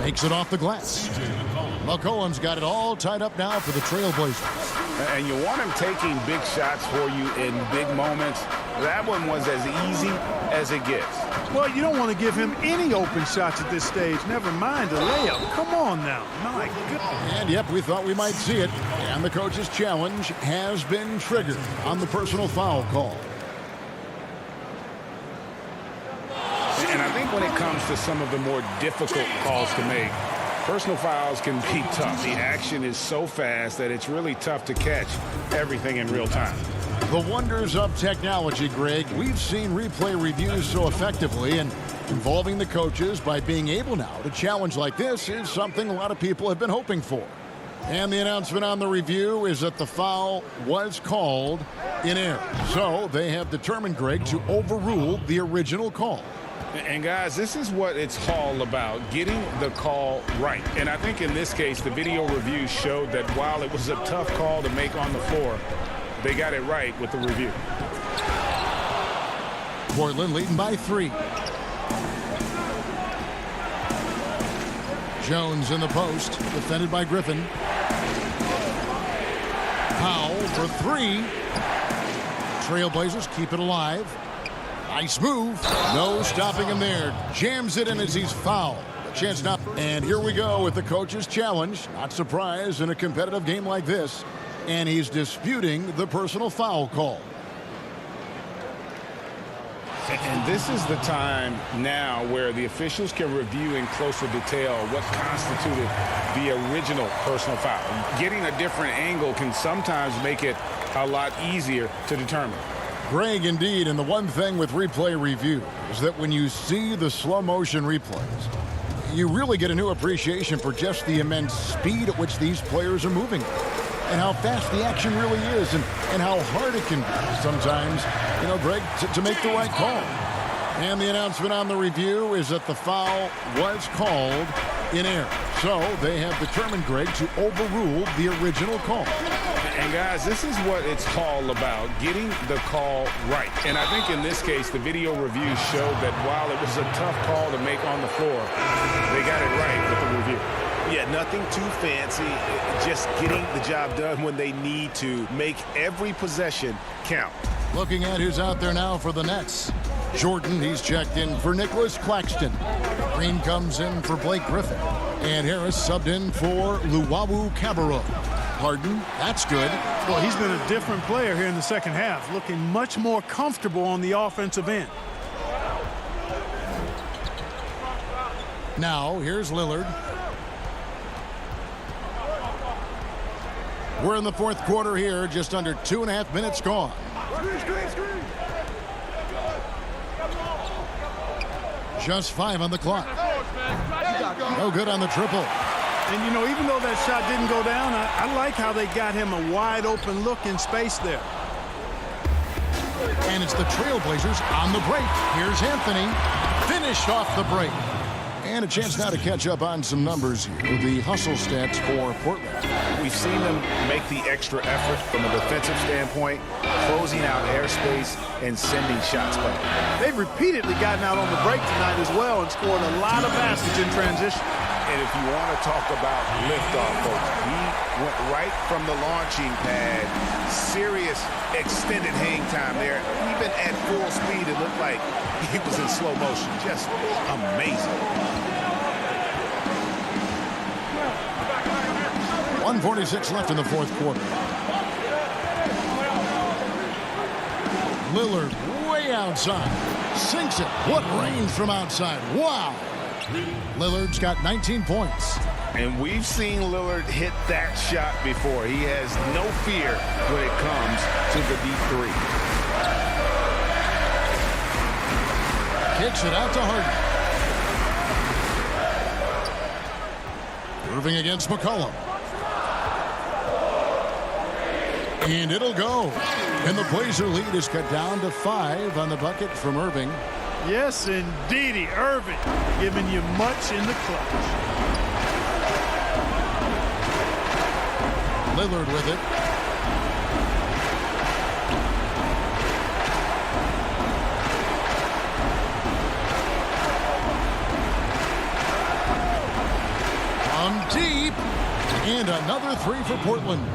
Makes it off the glass. McCollum's got it all tied up now for the Trailblazers. And you want him taking big shots for you in big moments. That one was as easy as it gets. Well, you don't want to give him any open shots at this stage. Never mind a layup. Come on now. My goodness. And, yep, we thought we might see it. And the coach's challenge has been triggered on the personal foul call. And I think when it comes to some of the more difficult calls to make, personal fouls can be tough. The action is so fast that it's really tough to catch everything in real time. The wonders of technology, Greg. We've seen replay reviews so effectively, and involving the coaches by being able now to challenge like this is something a lot of people have been hoping for. And the announcement on the review is that the foul was called in error. So they have determined, Greg, to overrule the original call. And guys, this is what it's all about, getting the call right. And I think in this case, the video review showed that while it was a tough call to make on the floor, they got it right with the review. Portland leading by 3. Jones in the post, defended by Griffin. Powell for 3. Trailblazers keep it alive. Nice move. No stopping him there. Jams it in as he's fouled. A chance not. And here we go with the coach's challenge. Not surprised in a competitive game like this. And he's disputing the personal foul call. And this is the time now where the officials can review in closer detail what constituted the original personal foul. Getting a different angle can sometimes make it a lot easier to determine. Greg, indeed, and the one thing with replay review is that when you see the slow motion replays, you really get a new appreciation for just the immense speed at which these players are moving and how fast the action really is and how hard it can be sometimes, you know, Greg, to make the right call. And the announcement on the review is that the foul was called in error. So they have determined, Greg, to overrule the original call. And guys, this is what it's all about, getting the call right. And I think in this case, the video review showed that while it was a tough call to make on the floor, they got it right with the review. Yeah, nothing too fancy, just getting the job done when they need to. Make every possession count. Looking at who's out there now for the Nets. Jordan, he's checked in for Nicholas Claxton. Green comes in for Blake Griffin. And Harris subbed in for Luwawu Cabarrot. Harden, that's good. Well, he's been a different player here in the second half, looking much more comfortable on the offensive end. Now, here's Lillard. We're in the fourth quarter here, just under 2.5 minutes gone. Just 5 on the clock. No good on the triple. And, you know, even though that shot didn't go down, I like how they got him a wide open look in space there. And it's the Trailblazers on the break. Here's Anthony. Finished off the break. And a chance now to catch up on some numbers here. The hustle stats for Portland. We've seen them make the extra effort from a defensive standpoint, closing out airspace and sending shots back. They've repeatedly gotten out on the break tonight as well and scored a lot of baskets in transition. And if you want to talk about liftoff, folks, he went right from the launching pad. Serious extended hang time there. Even at full speed, it looked like he was in slow motion. Just amazing. 1:46 left in the fourth quarter. Lillard way outside. Sinks it. What range from outside. Wow. Lillard's got 19 points. And we've seen Lillard hit that shot before. He has no fear when it comes to the deep three. Kicks it out to Harden. Irving against McCollum. And it'll go. And the Blazer lead is cut down to 5 on the bucket from Irving. Yes, indeedy. Irving giving you much in the clutch. Lillard with it. From deep. And another 3 for Portland.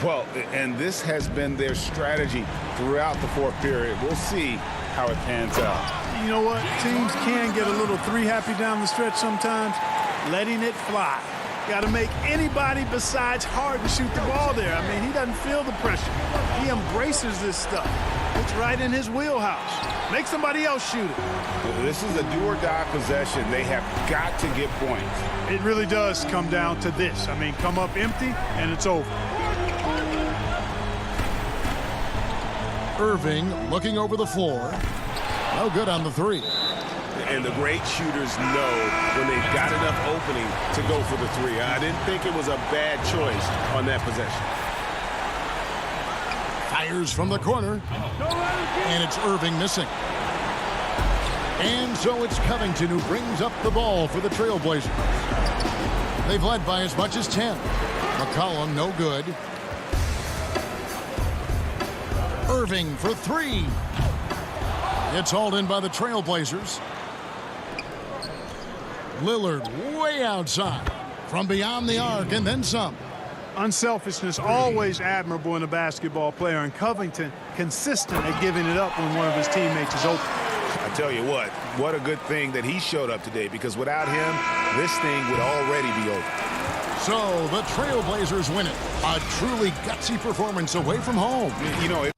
Well, and this has been their strategy throughout the fourth period. We'll see how it pans out. You know what? Teams can get a little three-happy down the stretch sometimes. Letting it fly. Got to make anybody besides Harden shoot the ball there. I mean, he doesn't feel the pressure. He embraces this stuff. It's right in his wheelhouse. Make somebody else shoot it. This is a do-or-die possession. They have got to get points. It really does come down to this. I mean, come up empty, and it's over. Irving looking over the floor. No good on the 3. And the great shooters know when they've got enough opening to go for the 3. I didn't think it was a bad choice on that possession. Fires from the corner. And it's Irving missing. And so it's Covington who brings up the ball for the Trailblazers. They've led by as much as 10. McCollum no good. Irving for 3. It's hauled in by the Trailblazers. Lillard way outside from beyond the arc and then some. Unselfishness always admirable in a basketball player, and Covington consistent at giving it up when one of his teammates is open. I tell you what a good thing that he showed up today, because without him, this thing would already be over. So the Trailblazers win it. A truly gutsy performance away from home. You know,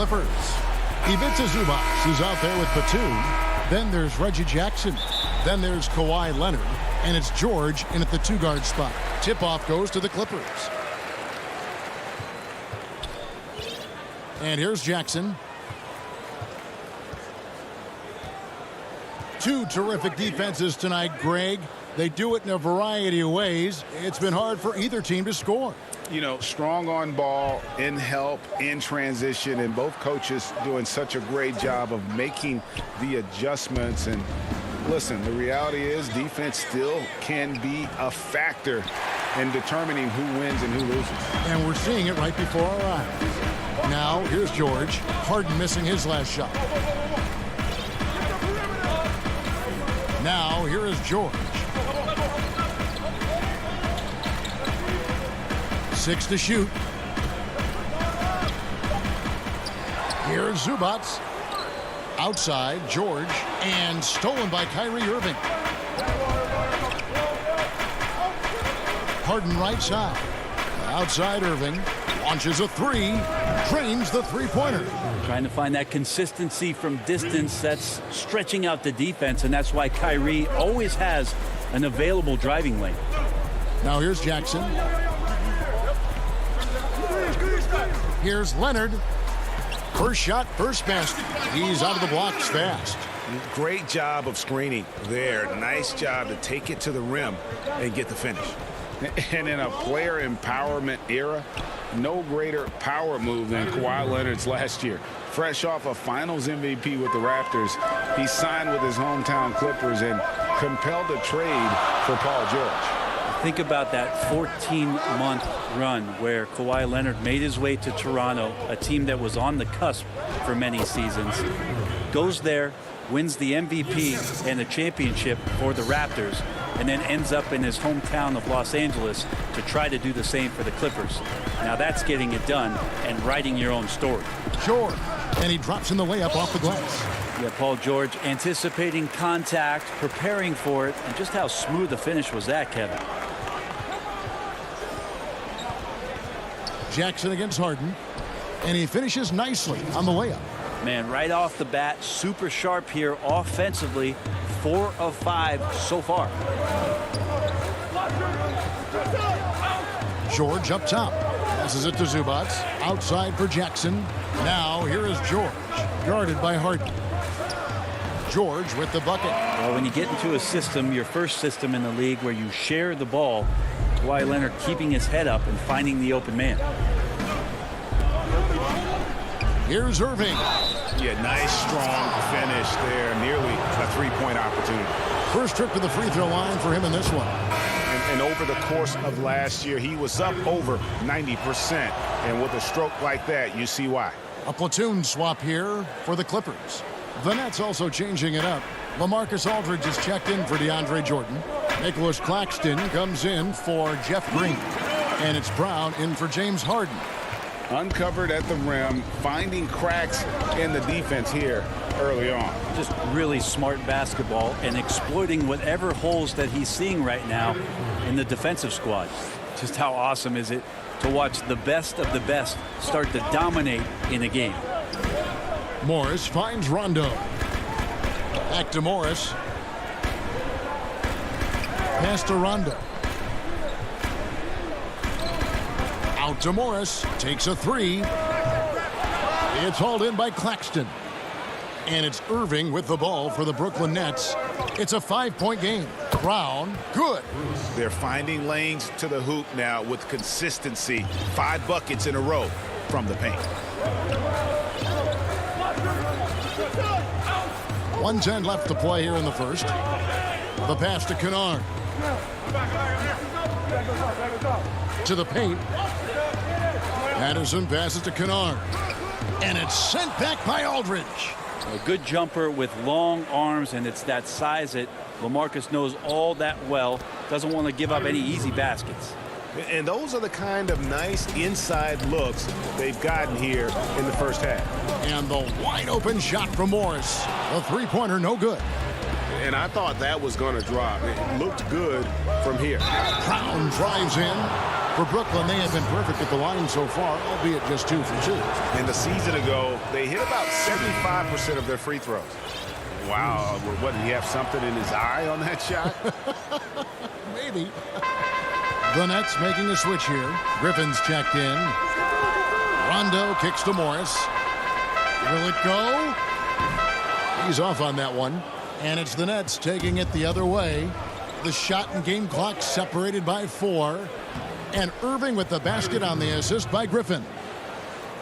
Clippers. Ivica Zubac is out there with Batum. Then there's Reggie Jackson. Then there's Kawhi Leonard. And it's George in at the 2-guard spot. Tip-off goes to the Clippers. And here's Jackson. Two terrific defenses tonight, Greg. They do it in a variety of ways. It's been hard for either team to score. You know, strong on ball, in help, in transition, and both coaches doing such a great job of making the adjustments. And listen, the reality is defense still can be a factor in determining who wins and who loses. And we're seeing it right before our eyes. Now, here's George. Harden missing his last shot. Now, here is George. 6 to shoot. Here's Zubac. Outside, George. And stolen by Kyrie Irving. Harden right side. Outside Irving. Launches a 3. Drains the three-pointer. Trying to find that consistency from distance that's stretching out the defense, and that's why Kyrie always has an available driving lane. Now here's Jackson. Here's Leonard. First shot, first basket. He's out of the blocks fast. Great job of screening there. Nice job to take it to the rim and get the finish. And in a player empowerment era, no greater power move than Kawhi Leonard's last year. Fresh off a Finals MVP with the Raptors, he signed with his hometown Clippers and compelled a trade for Paul George. Think about that 14-month run where Kawhi Leonard made his way to Toronto, a team that was on the cusp for many seasons. Goes there, wins the MVP and the championship for the Raptors, and then ends up in his hometown of Los Angeles to try to do the same for the Clippers. Now that's getting it done and writing your own story. George, and he drops in the layup off the glass. Yeah, Paul George anticipating contact, preparing for it, and just how smooth the finish was that, Kevin. Jackson against Harden, and he finishes nicely on the layup. Man, right off the bat, super sharp here offensively. 4 of 5 so far. George up top. Passes it to Zubac. Outside for Jackson. Now here is George. Guarded by Harden. George with the bucket. Well, when you get into a system, your first system in the league where you share the ball, Kawhi Leonard keeping his head up and finding the open man. Here's Irving. Yeah, nice strong finish there. Nearly a three-point opportunity. First trip to the free throw line for him in this one. And over the course of last year, he was up over 90%. And with a stroke like that, you see why. A platoon swap here for the Clippers. The Nets also changing it up. LaMarcus Aldridge is checked in for DeAndre Jordan. Nicholas Claxton comes in for Jeff Green. And it's Brown in for James Harden. Uncovered at the rim, finding cracks in the defense here early on. Just really smart basketball and exploiting whatever holes that he's seeing right now in the defensive squad. Just how awesome is it to watch the best of the best start to dominate in a game. Morris finds Rondo. Back to Morris. Pass to Rondo. Out to Morris. Takes a 3. It's hauled in by Claxton. And it's Irving with the ball for the Brooklyn Nets. It's a 5-point game. Brown, good. They're finding lanes to the hoop now with consistency. 5 buckets in a row from the paint. 1:10 left to play here in the first. The pass to Kennard. To the paint. Patterson passes to Kennard. And it's sent back by Aldridge. A good jumper with long arms, and it's that size that LaMarcus knows all that well. Doesn't want to give up any easy baskets. And those are the kind of nice inside looks they've gotten here in the first half. And the wide open shot from Morris. A three-pointer, no good. And I thought that was going to drop. It looked good from here. Brown drives in. For Brooklyn, they have been perfect at the line so far, albeit just 2 for 2. And a season ago, they hit about 75% of their free throws. Wow, what, did he have something in his eye on that shot? Maybe. The Nets making a switch here. Griffin's checked in. Rondo kicks to Morris. Will it go? He's off on that one. And it's the Nets taking it the other way. The shot and game clock separated by 4. And Irving with the basket on the assist by Griffin.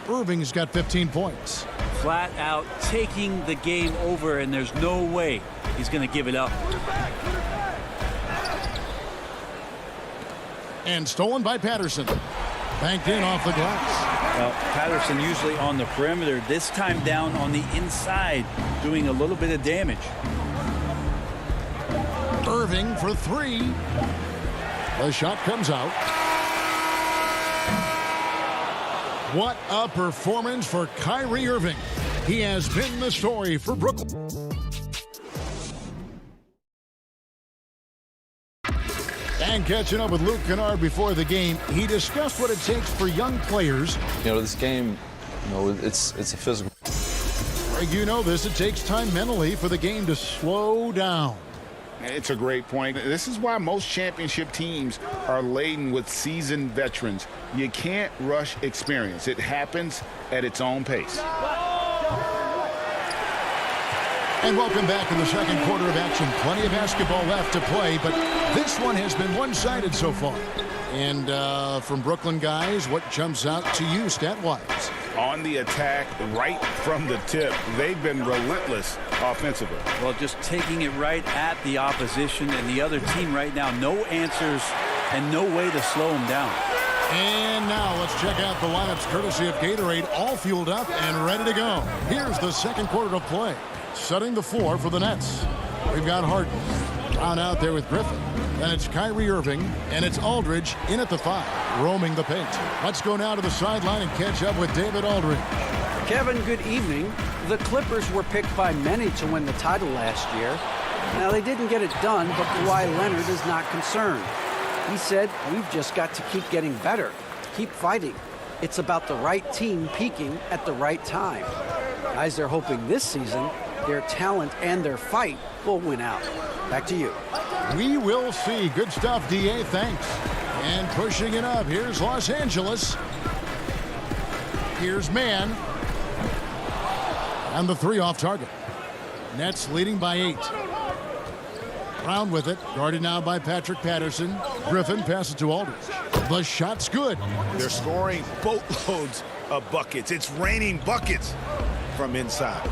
Irving's got 15 points. Flat out taking the game over, and there's no way he's going to give it up. And stolen by Patterson. Banked in off the glass. Well, Patterson usually on the perimeter. This time down on the inside, doing a little bit of damage. Irving for 3. The shot comes out. What a performance for Kyrie Irving. He has been the story for Brooklyn. And catching up with Luke Kennard before the game, he discussed what it takes for young players. You know, this game, it's a physical. Greg, you know this. It takes time mentally for the game to slow down. It's a great point. This is why most championship teams are laden with seasoned veterans. You can't rush experience. It happens at its own pace. And welcome back in the second quarter of action. Plenty of basketball left to play, but this one has been one-sided so far. And from Brooklyn guys, what jumps out to you stat-wise? On the attack, right from the tip, they've been relentless offensively. Well, just taking it right at the opposition and the other team right now. No answers and no way to slow them down. And now let's check out the lineups courtesy of Gatorade, all fueled up and ready to go. Here's the second quarter of play. Setting the floor for the Nets. We've got Harden on out there with Griffin. Then it's Kyrie Irving, and it's Aldridge in at the 5, roaming the paint. Let's go now to the sideline and catch up with David Aldridge. Kevin, good evening. The Clippers were picked by many to win the title last year. Now, they didn't get it done, but Kawhi Leonard is not concerned. He said, we've just got to keep getting better, keep fighting. It's about the right team peaking at the right time. Guys are hoping this season their talent and their fight will win out. Back to you. We will see. Good stuff, D.A. Thanks. And pushing it up. Here's Los Angeles. Here's Mann. And the 3 off target. Nets leading by 8. Brown with it. Guarded now by Patrick Patterson. Griffin passes to Aldridge. The shot's good. They're scoring boatloads of buckets. It's raining buckets from inside.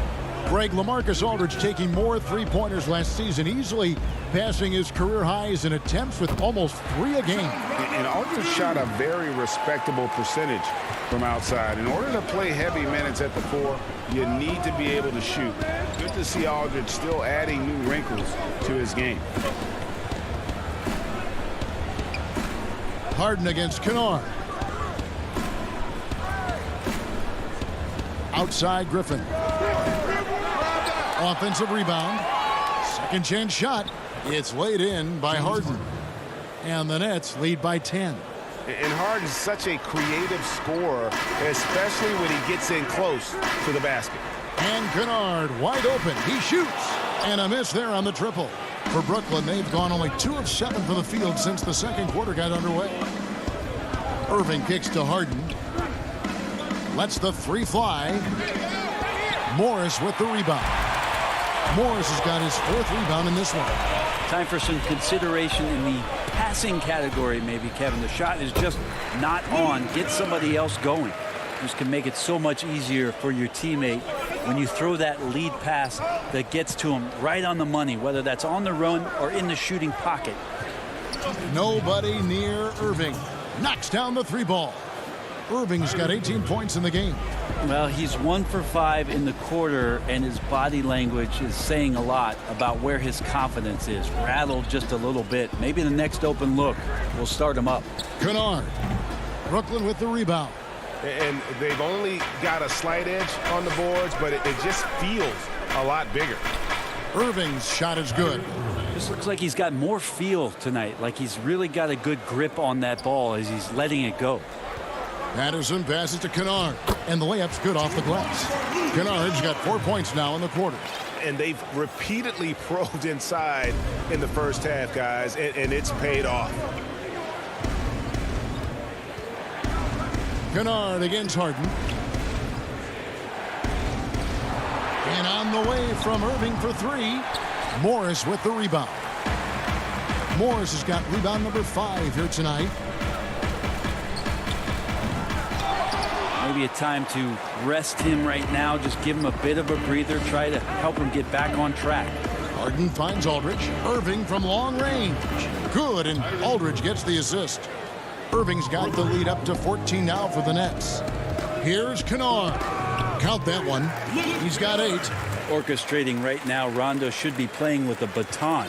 Greg, LaMarcus Aldridge taking more three-pointers last season, easily passing his career highs in attempts with almost 3 a game. And Aldridge shot a very respectable percentage from outside. In order to play heavy minutes at the 4, you need to be able to shoot. Good to see Aldridge still adding new wrinkles to his game. Harden against Kennard. Outside Griffin. Offensive rebound. Second chance shot. It's laid in by Harden. And the Nets lead by 10. And Harden's such a creative scorer, especially when he gets in close to the basket. And Kennard wide open. He shoots. And a miss there on the triple. For Brooklyn, they've gone only 2 of 7 from the field since the second quarter got underway. Irving kicks to Harden. Lets the 3 fly. Morris with the rebound. Morris has got his 4th rebound in this one. Time for some consideration in the passing category, maybe, Kevin. The shot is just not on. Get somebody else going. This can make it so much easier for your teammate when you throw that lead pass that gets to him right on the money, whether that's on the run or in the shooting pocket. Nobody near Irving. Knocks down the 3 ball. Irving's got 18 points in the game. Well, he's 1 for 5 in the quarter, and his body language is saying a lot about where his confidence is. Rattled just a little bit. Maybe the next open look will start him up. Kennard. Brooklyn with the rebound. And they've only got a slight edge on the boards, but it just feels a lot bigger. Irving's shot is good. Just looks like he's got more feel tonight, like he's really got a good grip on that ball as he's letting it go. Patterson passes to Kennard, and the layup's good off the glass. Kennard's got 4 points now in the quarter. And they've repeatedly probed inside in the first half, guys, and it's paid off. Kennard against Harden. And on the way from Irving for three. Morris with the rebound. Morris has got rebound number 5 here tonight. Maybe a time to rest him right now. Just give him a bit of a breather. Try to help him get back on track. Harden finds Aldridge. Irving from long range. Good, and Aldridge gets the assist. Irving's got the lead up to 14 now for the Nets. Here's Kennard. Count that one. He's got 8. Orchestrating right now. Rondo should be playing with a baton.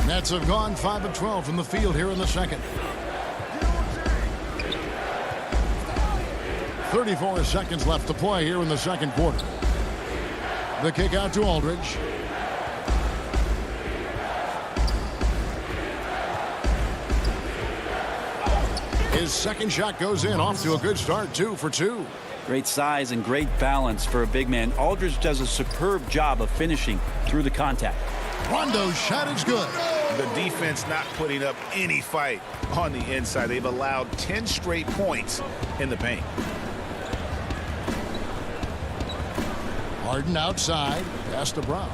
Nets have gone 5 of 12 from the field here in the second. 34 seconds left to play here in the second quarter. The kick out to Aldridge. His second shot goes in, off to a good start, 2 for 2. Great size and great balance for a big man. Aldridge does a superb job of finishing through the contact. Rondo's shot is good. The defense not putting up any fight on the inside. They've allowed 10 straight points in the paint. Harden outside, pass to Brown.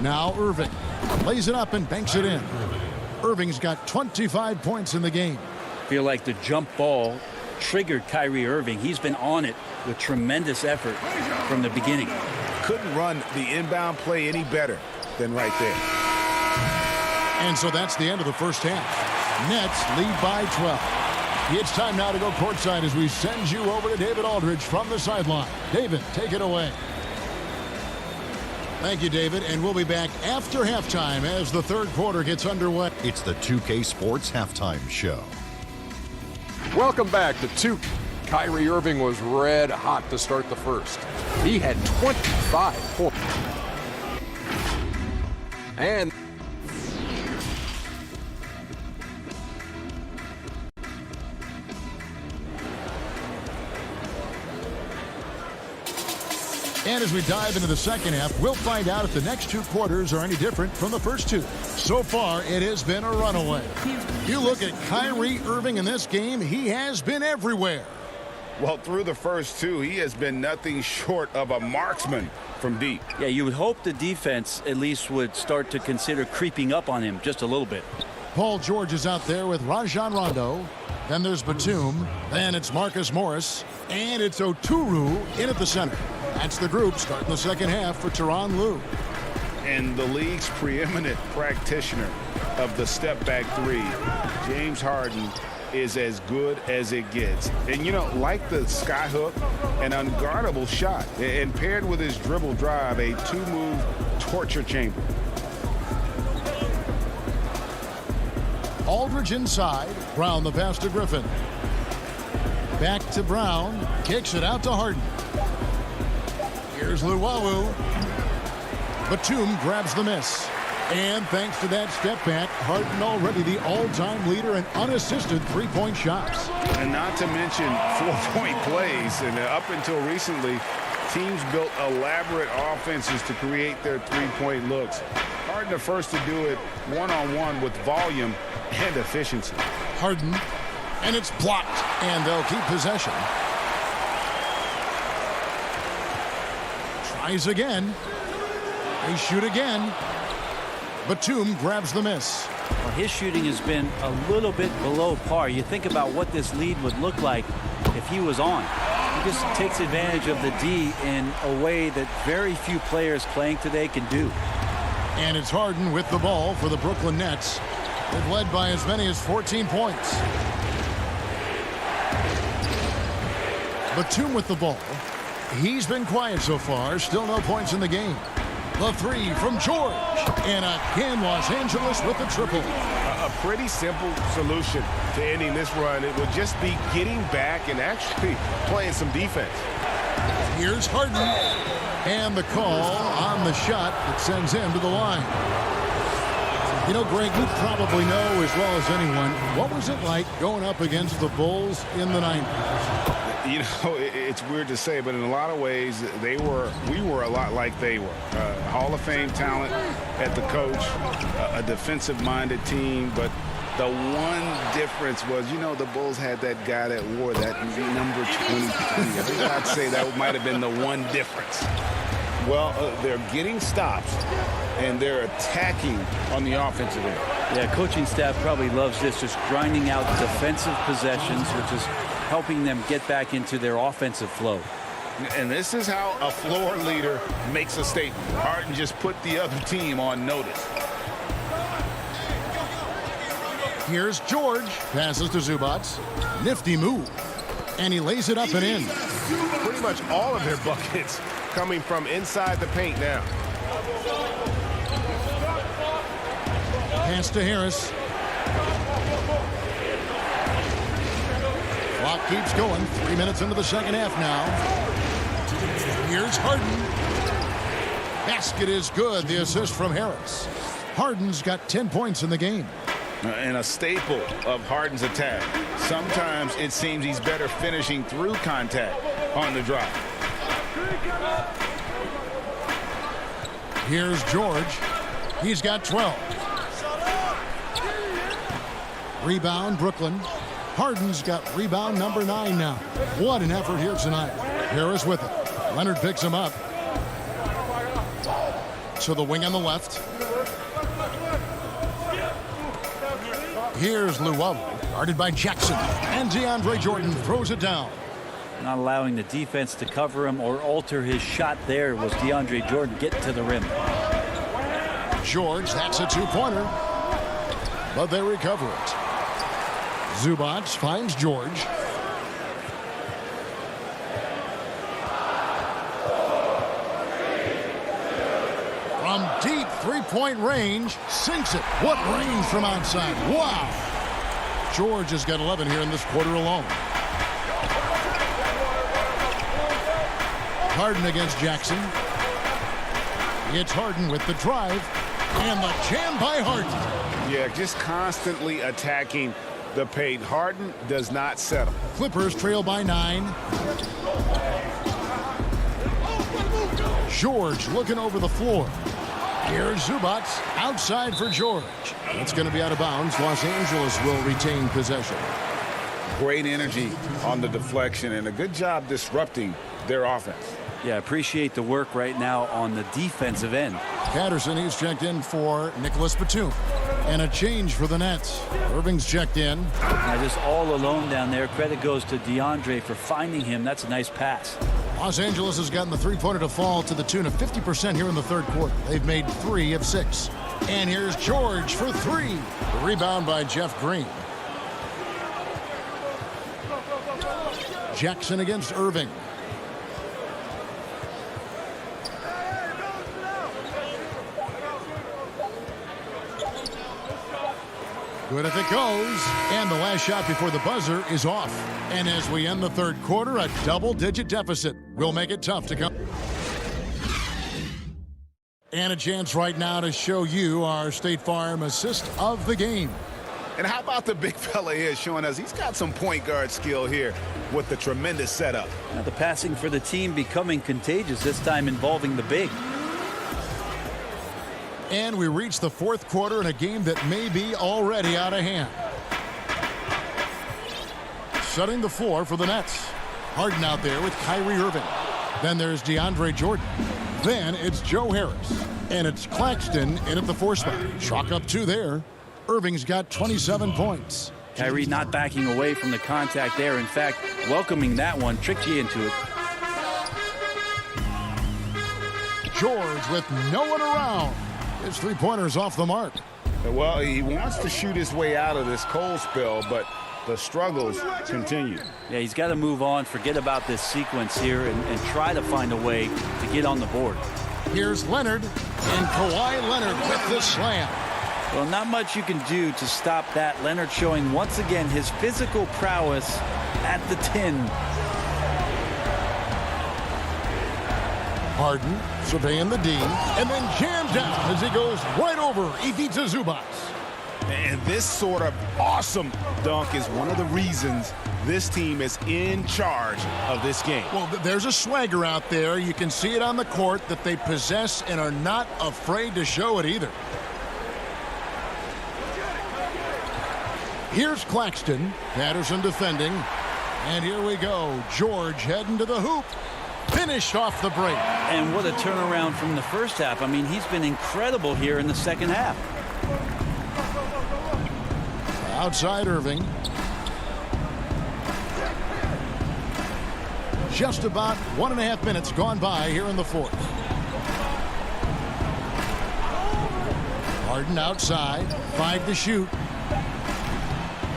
Now Irving lays it up and banks it in. Irving's got 25 points in the game. Feel like the jump ball triggered Kyrie Irving. He's been on it with tremendous effort from the beginning. Couldn't run the inbound play any better than right there. And so that's the end of the first half. Nets lead by 12. It's time now to go courtside as we send you over to David Aldridge from the sideline. David, take it away. Thank you, David, and we'll be back after halftime as the third quarter gets underway. It's the 2K Sports Halftime Show. Welcome back to 2. Kyrie Irving was red hot to start the first. He had 25 points. And as we dive into the second half, we'll find out if the next 2 quarters are any different from the first 2. So far, it has been a runaway. You look at Kyrie Irving in this game, he has been everywhere. Well, through the first 2, he has been nothing short of a marksman from deep. Yeah, you would hope the defense at least would start to consider creeping up on him just a little bit. Paul George is out there with Rajon Rondo. Then there's Batum. Then it's Marcus Morris. And it's Oturu in at the center. That's the group starting the second half for Tyronn Lue. And the league's preeminent practitioner of the step-back 3, James Harden, is as good as it gets. And, you know, like the skyhook, an unguardable shot. And paired with his dribble drive, a 2-move torture chamber. Aldridge inside. Brown the pass to Griffin. Back to Brown. Kicks it out to Harden. Here's Luwawu. Batum grabs the miss. And thanks to that step back, Harden already the all-time leader in unassisted three-point shots. And not to mention 4-point plays. And up until recently, teams built elaborate offenses to create their three-point looks. Harden the first to do it one-on-one with volume and efficiency. Harden, and it's blocked, and they'll keep possession. Tries again. They shoot again. Batum grabs the miss. Well, his shooting has been a little bit below par. You think about what this lead would look like if he was on. He just takes advantage of the D in a way that very few players playing today can do. And it's Harden with the ball for the Brooklyn Nets. They've led by as many as 14 points. Batum with the ball. He's been quiet so far. Still no points in the game. The three from George. And again, Los Angeles with the triple. A pretty simple solution to ending this run. It would just be getting back and actually playing some defense. Here's Harden. And the call on the shot that sends him to the line. You know, Greg, you probably know as well as anyone, what was it like going up against the Bulls in the 90s? You know, it's weird to say, but in a lot of ways, we were a lot like they were. Hall of Fame talent at the coach, a defensive-minded team, but the one difference was, you know, the Bulls had that guy that wore that number 23. I think I'd say that might have been the one difference. Well, they're getting stops, and they're attacking on the offensive end. Yeah, coaching staff probably loves this, just grinding out defensive possessions, which is helping them get back into their offensive flow. And this is how a floor leader makes a statement. Harden just put the other team on notice. Here's George. Passes to Zubac. Nifty move. And he lays it up and in. Pretty much all of their buckets coming from inside the paint now. Pass to Harris. Clock keeps going. 3 minutes into the second half now. Here's Harden. Basket is good. The assist from Harris. Harden's got 10 points in the game. And a staple of Harden's attack. Sometimes it seems he's better finishing through contact on the drive. Here's George. He's got 12. Rebound, Brooklyn. Harden's got rebound number 9 now. What an effort here tonight. Harris with it. Leonard picks him up. So the wing on the left. Here's Lillard, guarded by Jackson. And DeAndre Jordan throws it down. Not allowing the defense to cover him or alter his shot there was DeAndre Jordan getting to the rim. George, that's a two-pointer. But they recover it. Zubac finds George. From deep three-point range, sinks it. What range from outside. Wow. George has got 11 here in this quarter alone. Harden against Jackson. It's Harden with the drive. And the jam by Harden. Yeah, just constantly attacking the paint. Harden does not settle. Clippers trail by 9. George looking over the floor. Here's Zubac outside for George. It's going to be out of bounds. Los Angeles will retain possession. Great energy on the deflection and a good job disrupting their offense. Yeah, appreciate the work right now on the defensive end. Patterson, he's checked in for Nicholas Batum. And a change for the Nets. Irving's checked in. Now just all alone down there. Credit goes to DeAndre for finding him. That's a nice pass. Los Angeles has gotten the three-pointer to fall to the tune of 50% here in the third quarter. They've made 3 of 6. And here's George for 3. The rebound by Jeff Green. Jackson against Irving. Good if it goes. And the last shot before the buzzer is off. And as we end the third quarter, a double-digit deficit will make it tough to come. And a chance right now to show you our State Farm assist of the game. And how about the big fella here showing us he's got some point guard skill here with the tremendous setup. Now the passing for the team becoming contagious, this time involving the big. And we reach the fourth quarter in a game that may be already out of hand. Shutting the floor for the Nets. Harden out there with Kyrie Irving. Then there's DeAndre Jordan. Then it's Joe Harris. And it's Claxton in at the 4 spot. Chalk up 2 there. Irving's got 27 points. Kyrie not backing away from the contact there. In fact, welcoming that one, tricked you into it. George with no one around. His three-pointer's off the mark. Well, he wants to shoot his way out of this cold spell, but the struggles continue. Yeah, he's got to move on, forget about this sequence here, and try to find a way to get on the board. Here's Leonard, and Kawhi Leonard with the slam. Well, not much you can do to stop that. Leonard showing once again his physical prowess at the 10. Harden surveying the D, and then jammed down as he goes right over Ivica Zubac. And this sort of awesome dunk is one of the reasons this team is in charge of this game. Well, there's a swagger out there. You can see it on the court that they possess and are not afraid to show it either. Here's Claxton. Patterson defending. And here we go. George heading to the hoop. Finished off the break. And what a turnaround from the first half. I mean, he's been incredible here in the second half. Outside Irving. Just about 1.5 minutes gone by here in the fourth. Harden outside. 5 to shoot.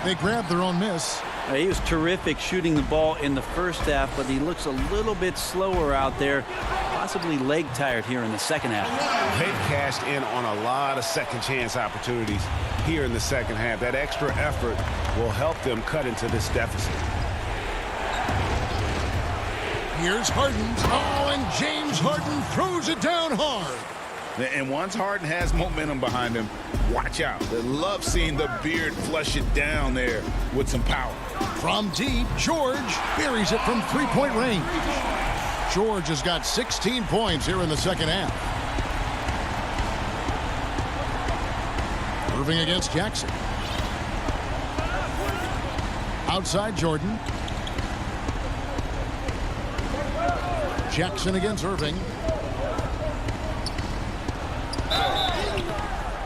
They grabbed their own miss. He was terrific shooting the ball in the first half, but he looks a little bit slower out there, possibly leg tired here in the second half. They cashed in on a lot of second chance opportunities here in the second half. That extra effort will help them cut into this deficit. Here's Harden. Oh, and James Harden throws it down hard. And once Harden has momentum behind him, watch out. They love seeing the beard flush it down there with some power. From deep, George buries it from three-point range. George has got 16 points here in the second half. Irving against Jackson. Outside Jordan. Jackson against Irving.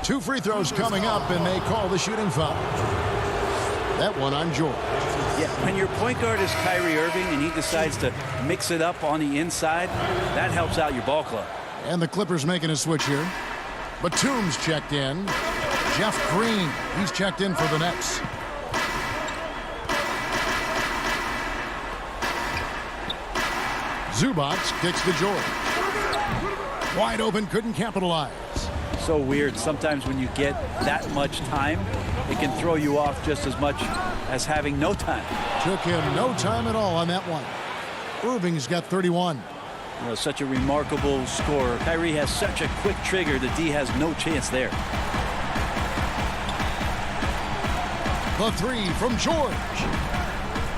2 free throws coming up, and they call the shooting foul. That one on George. Yeah, when your point guard is Kyrie Irving and he decides to mix it up on the inside, that helps out your ball club. And the Clippers making a switch here. Batum's checked in. Jeff Green, he's checked in for the Nets. Zubac kicks to George. Wide open, couldn't capitalize. So weird. Sometimes when you get that much time, it can throw you off just as much as having no time. Took him no time at all on that one. Irving's got 31. You know, such a remarkable scorer. Kyrie has such a quick trigger. The D has no chance there. The 3 from George.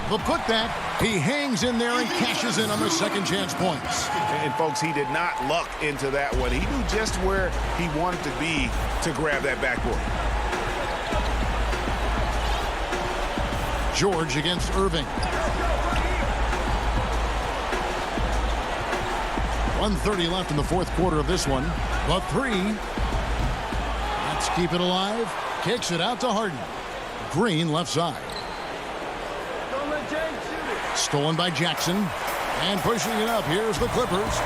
The putback. He hangs in there and cashes in on the second chance points. And folks, he did not luck into that one. He knew just where he wanted to be to grab that backboard. George against Irving. 1:30 left in the fourth quarter of this one. The 3. Let's keep it alive. Kicks it out to Harden. Green left side. Stolen by Jackson. And pushing it up. Here's the Clippers.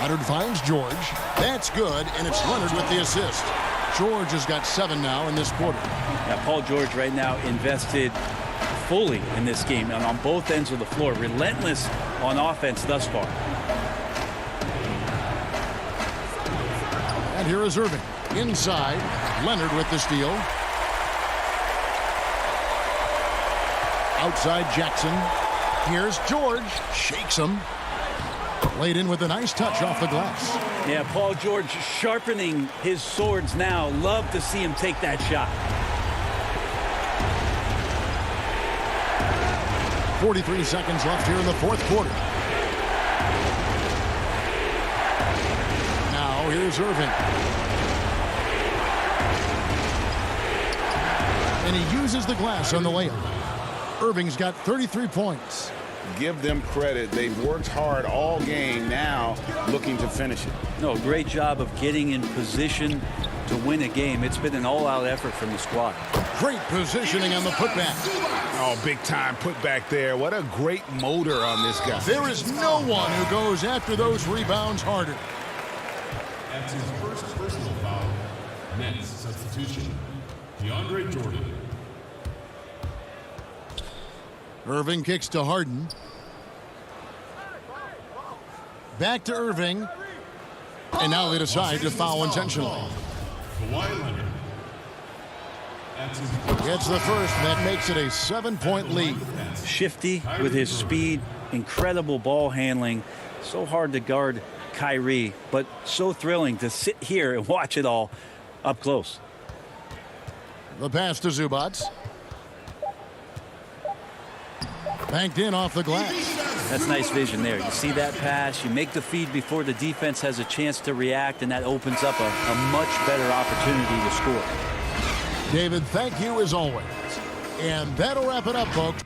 Leonard finds George. That's good, and it's Leonard with the assist. George has got 7 now in this quarter. Now, Paul George right now invested fully in this game and on both ends of the floor. Relentless on offense thus far. And here is Irving. Inside. Leonard with the steal. Outside Jackson. Here's George. Shakes him. Laid in with a nice touch off the glass. Yeah, Paul George sharpening his swords now. Love to see him take that shot. 43 seconds left here in the fourth quarter. Now here's Irving. And he uses the glass on the layup. Irving's got 33 points. Give them credit. They've worked hard all game, now looking to finish it. No, great job of getting in position to win a game. It's been an all-out effort from the squad. Great positioning on the putback. Oh, big time putback there. What a great motor on this guy. There is no one who goes after those rebounds harder. That's his first personal foul. Nets substitution. DeAndre Jordan. Irving kicks to Harden. Back to Irving. And now they decide to foul intentionally. Kawhi Leonard. Gets the first, and that makes it a 7-point lead. Shifty with his speed, incredible ball handling. So hard to guard Kyrie, but so thrilling to sit here and watch it all up close. The pass to Zubac. Banked in off the glass. That's nice vision there. You see that pass, you make the feed before the defense has a chance to react, and that opens up a much better opportunity to score. David, thank you as always. And that'll wrap it up, folks.